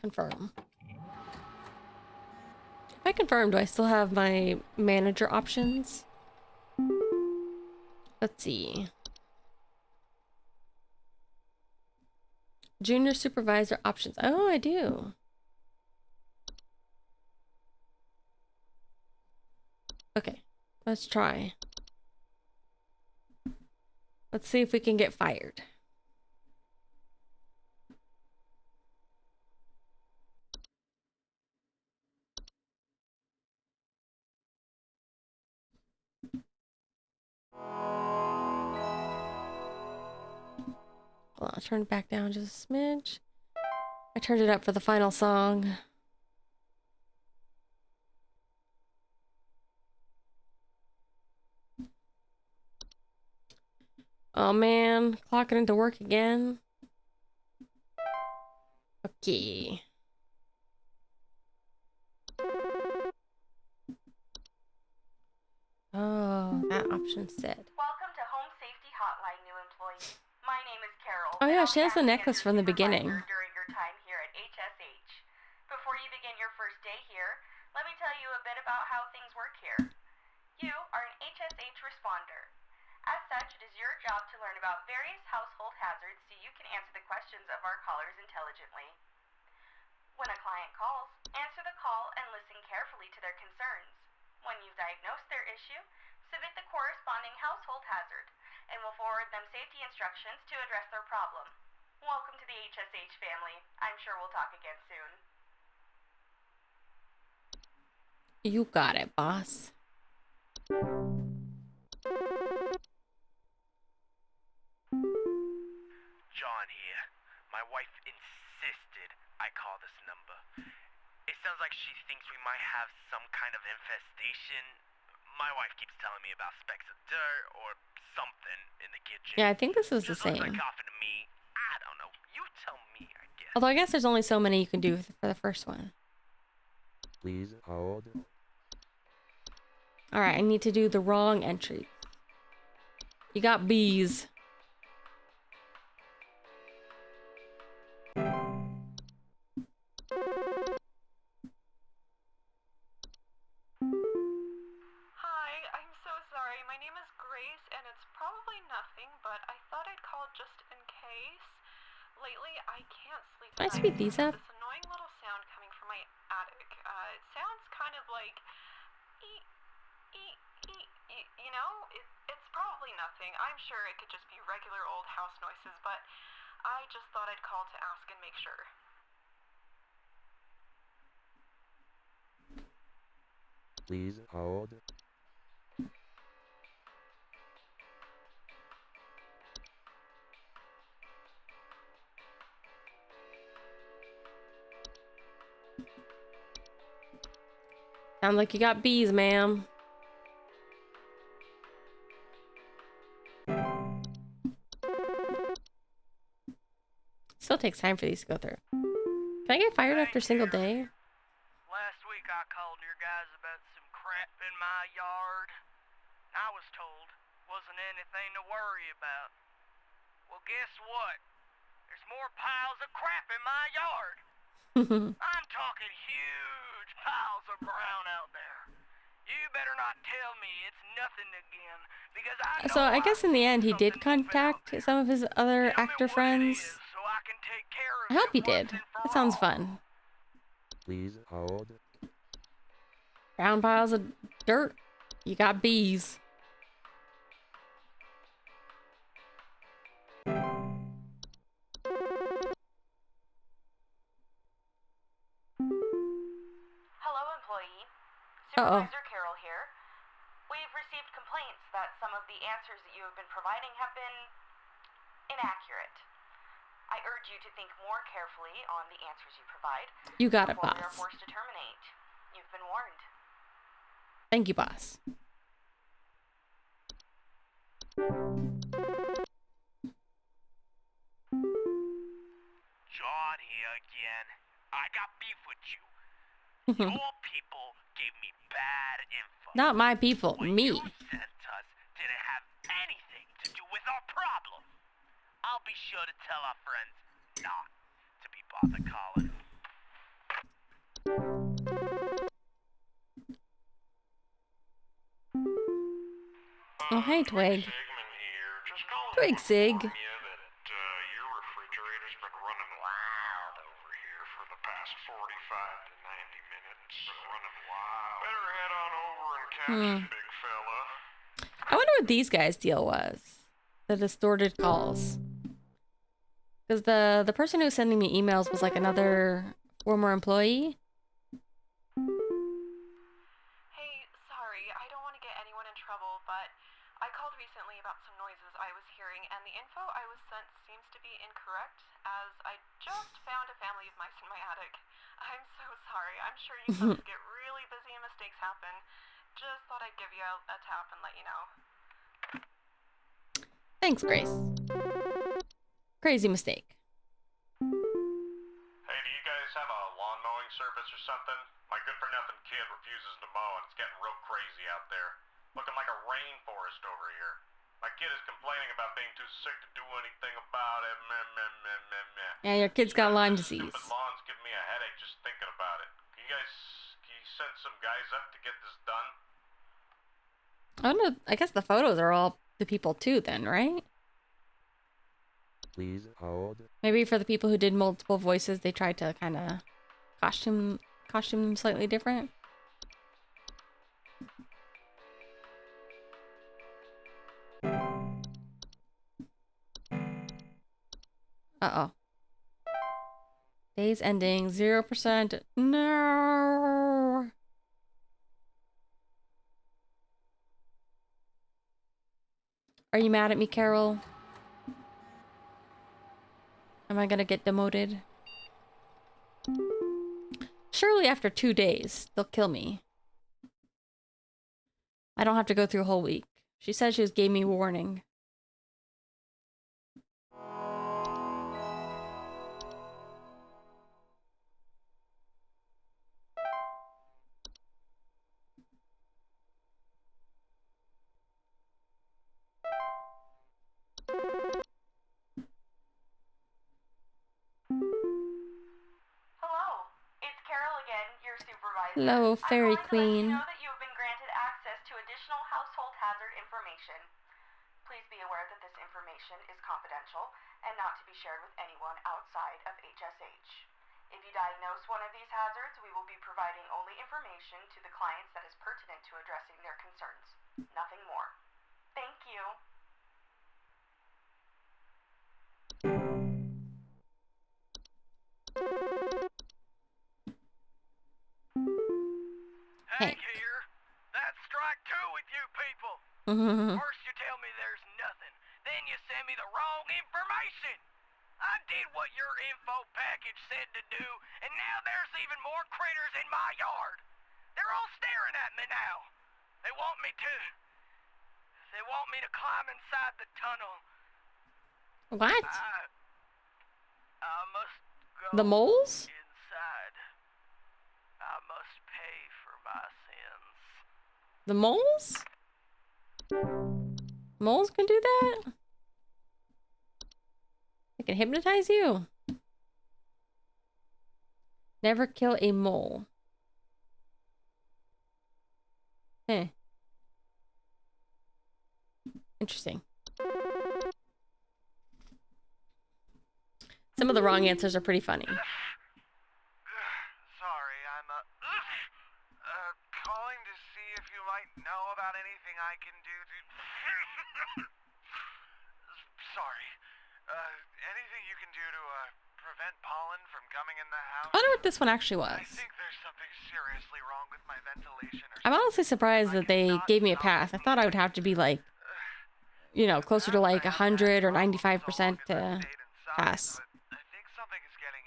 Confirm. If I confirm, do I still have my manager options? Let's see. Junior supervisor options. Oh, I do. Okay, let's try. Let's see if we can get fired. Hold on, I'll turn it back down just a smidge. I turned it up for the final song. Oh man, clocking into work again. Okay. Oh, that option said. Welcome to Home Safety Hotline, new employee. My name is Carol. Oh yeah, and I'll she be has the acting as necklace your from the supervisor beginning. during your time here at HSH. Before you begin your first day here, let me tell you a bit about how things work here. You are an HSH responder. As such, it is is your job to learn about various household hazards so you can answer the questions of our callers intelligently. When a client calls, answer the call and listen carefully to their concerns. When you've diagnosed their issue, submit the corresponding household hazard, and we'll forward them safety instructions to address their problem. Welcome to the HSH family. I'm sure we'll talk again soon. You got it, boss. John here. My wife insisted I call this number. It sounds like she thinks we might have some kind of infestation. My wife keeps telling me about specks of dirt or something in the kitchen. Yeah, I think this was the Just looks like same. coughing to me. I don't know. You tell me, I guess. Although I guess there's only so many you can do for the first one. Please hold. Alright, I need to do the wrong entry. You got bees. Hi, I'm so sorry. My name is Grace, and it's probably nothing, but I thought I'd call just in case. Lately, I can't sleep Can I at night speed these because up? of this annoying little sound coming from my attic. It sounds kind of like eek, eek, eek, eek, you know? It's probably nothing. I'm sure it could just be regular old house noises, but I just thought I'd call to ask and make sure. Please hold. Sounds like you got bees, ma'am. Still takes time for these to go through. Can I get fired after a single day? Last week I called your guys about some crap in my yard. I was told wasn't anything to worry about. Well, guess what? There's more piles of crap in my yard. I'm talking huge piles of brown out there. You better not tell me it's nothing again, because I know So I guess in the end he did something moving out contact there. some of his other Tell me actor what it friends. is so I can take care of I hope it he did. once and for That sounds all. fun. Please hold. Brown piles of dirt. You got bees. Hello, employee. Uh-oh. Supervisor Carol here. We've received complaints that some of the answers that you have been providing have been inaccurate. I urge you to think more carefully on the answers you provide You got it, before we are boss. forced to terminate. You've been warned. Thank you, boss. John here again. I got beef with you. Your people gave me bad info. Not my people, What me. you sent us didn't have anything to do with our problem. I'll be sure to tell our friends not to be bothered calling. Oh, hey, Twig. Sigmund here. Just calling Twig, to Sig. inform you that your refrigerator's been running wild over here for the past 45 to 90 minutes. Been running wild. Better head on over and catch it, big fella. I wonder what these guys' deal was. The distorted calls. Because the person who was sending me emails was like another former employee. Hey, sorry, I don't want to get anyone in trouble, but I called recently about some noises I was hearing, and the info I was sent seems to be incorrect, as I just found a family of mice in my attic. I'm so sorry. I'm sure you folks get really busy and mistakes happen. Just thought I'd give you a tap and let you know. Thanks, Grace. Crazy mistake. Hey, do you guys have a lawn mowing service or something? My good-for-nothing kid refuses to mow, and it's getting real crazy out there. Looking like a rainforest over here. My kid is complaining about being too sick to do anything about it. Meh, meh, meh, meh, meh. Yeah, your kid's got Lyme This disease. stupid lawn's giving me a headache just thinking about it. Can you send some guys up to get this done? I don't know. I guess the photos are all the people too then, right? Please hold. Maybe for the people who did multiple voices, they tried to kind of costume them slightly different. Uh-oh. Days ending 0%. No. Are you mad at me, Carol? Am I gonna get demoted? Surely after 2 days, they'll kill me. I don't have to go through a whole week. She said she gave me warning. Hello, it's Carol again, your supervisor. Hello, Fairy I'm calling to let you Queen. know that you have been granted access to additional household hazard information. Please be aware that this information is confidential and not to be shared with anyone outside of HSH. If you diagnose one of these hazards, we will be providing only information to the clients that is pertinent to addressing their concerns. Nothing more. Thank you. Hank here. That's strike two with you people. First you tell me there's nothing, then you send me the wrong information. I did what your info package said to do, and now there's even more critters in my yard. They're all staring at me now. They want me to climb inside the tunnel. What? I must go The moles? inside. I must pay for my sins. The moles? Moles can do that? They can hypnotize you. Never kill a mole. Eh. Interesting. Some of the wrong answers are pretty funny. Sorry, I'm calling to see if you might know about anything I can do to... Sorry. Anything you can do to prevent pollen from coming in the house? I wonder what this one actually was. I think there's something seriously wrong with my ventilation or I'm honestly surprised that they gave me a pass. I thought I would have to be like, you know, closer to like 100 or 95% to pass. I think something is getting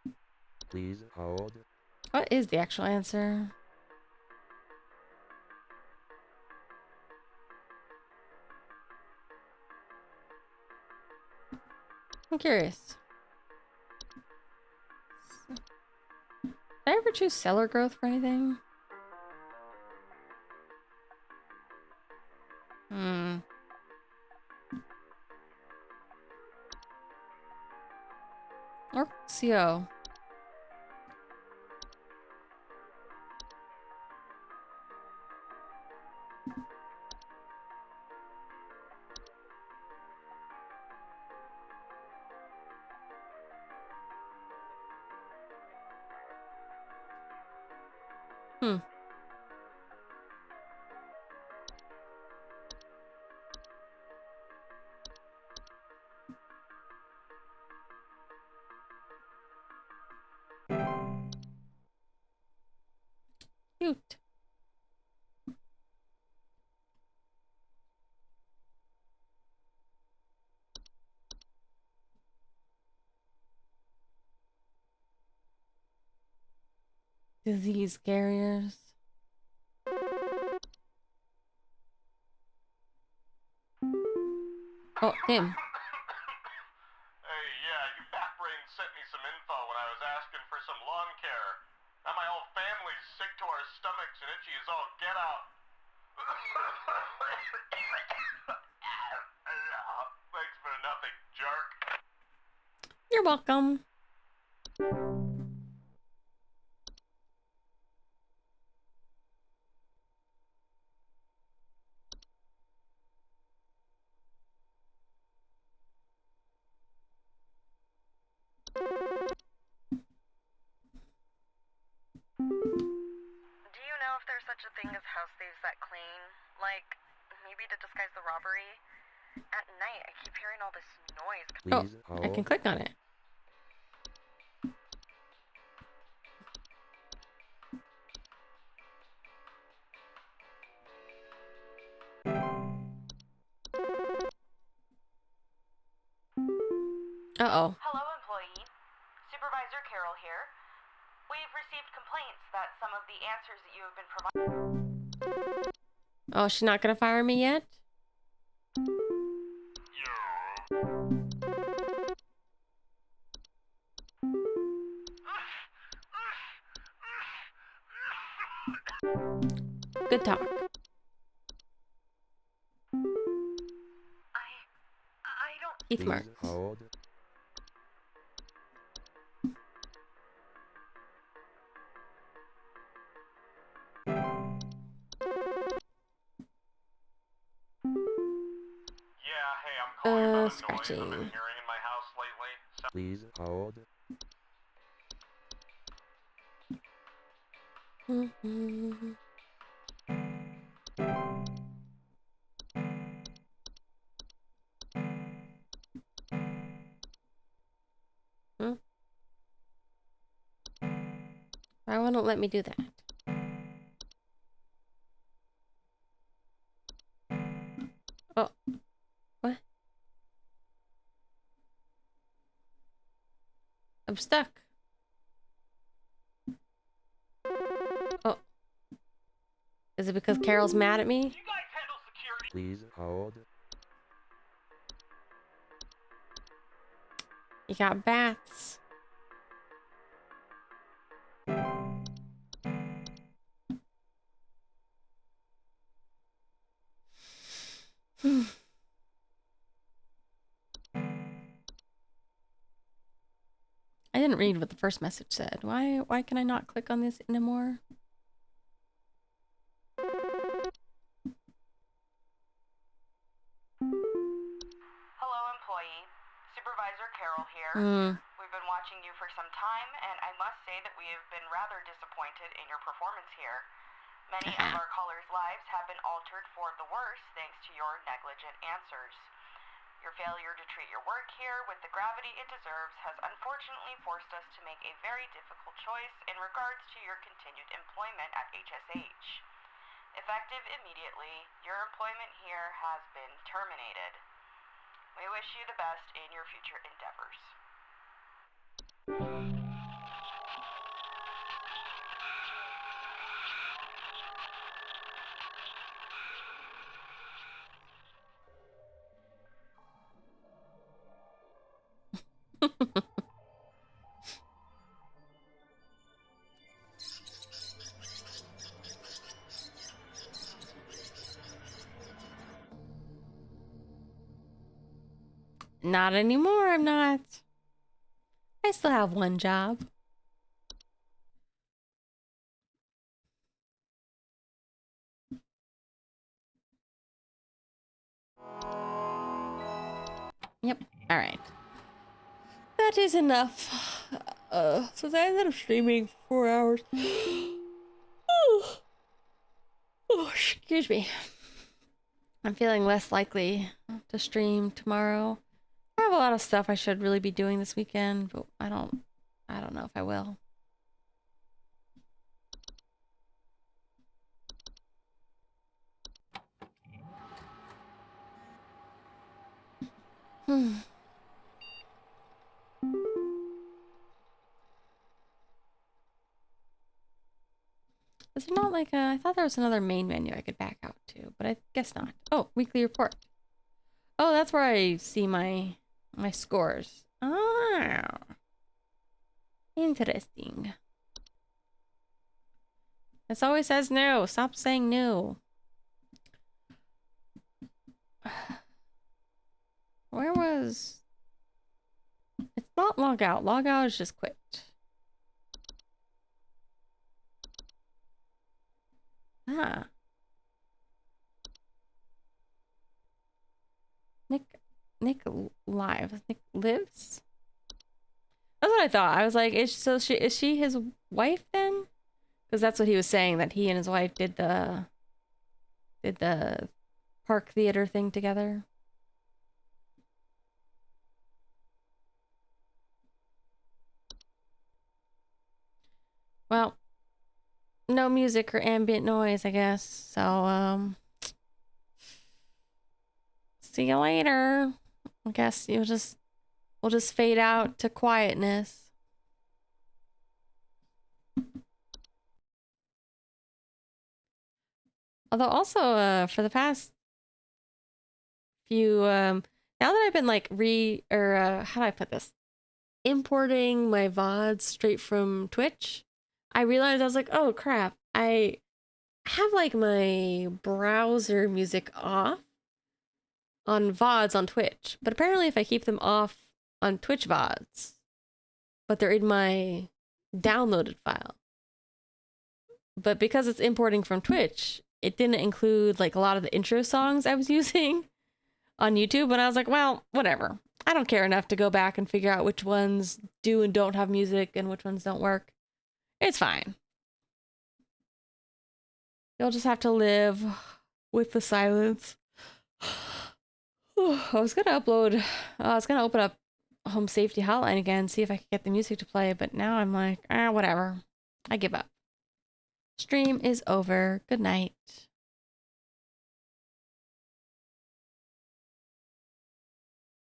in. Please hold. What is the actual answer? I'm curious. Did I ever choose cellar growth for anything? Or CO. Cute. Disease carriers. Oh, him. Hey, yeah, you backbrain sent me some info when I was asking for some lawn care. Now my whole family's sick to our stomachs and itchy as all get out. Thanks for nothing, jerk. You're welcome. such a thing as house thieves that clean? Like, maybe to disguise the robbery? At night, I keep hearing all this noise. Please I can hold. click on it. Uh-oh. Hello, employee. Supervisor Carol here. We've received complaints that some of the answers that you have been providing... Oh, she's not gonna fire me yet? Good talk. I don't... Teeth Please marks. hold. Yeah, hey, I'm calling about a noise I've Scratching. been hearing in my house lately. Please hold. Why won't it let me do that? Oh. What? I'm stuck. Oh. Is it because Carol's mad at me? You guys handle security. Please hold. You got bats. I didn't read what the first message said. Why can I not click on this anymore? Hello, employee. Supervisor Carol here. We've been watching you for some time, and I must say that we have been rather disappointed in your performance here. Many of our callers' lives have been altered for the worse thanks to your negligent answers. Your failure to treat your work here with the gravity it deserves has unfortunately forced us to make a very difficult choice in regards to your continued employment at HSH. Effective immediately, your employment here has been terminated. We wish you the best in your future endeavors. Not anymore, I'm not. I still have one job. Yep. All right. That is enough. So I ended up streaming for 4 hours. Oh, excuse me. I'm feeling less likely to stream tomorrow. I have a lot of stuff I should really be doing this weekend, but I don't know if I will. Is there not like a... I thought there was another main menu I could back out to, but I guess not. Oh, weekly report. Oh, that's where I see my scores. Oh. Interesting. This always says no. Stop saying no. Where was... It's not log out. Log out is just quit. Ah. Nick live. Nick lives? That's what I thought. I was like, is she his wife then? Because that's what he was saying, that he and his wife did the park theater thing together. Well, no music or ambient noise, I guess. So, see you later. I guess we'll just fade out to quietness. Although also, for the past few, now that I've been like how do I put this? Importing my VODs straight from Twitch, I realized I was like, oh crap, I have like my browser music off on VODs on Twitch, but apparently if I keep them off on Twitch VODs, but they're in my downloaded file. But because it's importing from Twitch, it didn't include like a lot of the intro songs I was using on YouTube, and I was like, well, whatever. I don't care enough to go back and figure out which ones do and don't have music and which ones don't work. It's fine. You'll just have to live with the silence. I was gonna open up Home Safety Hotline again, see if I could get the music to play, but now I'm like, whatever. I give up. Stream is over. Good night.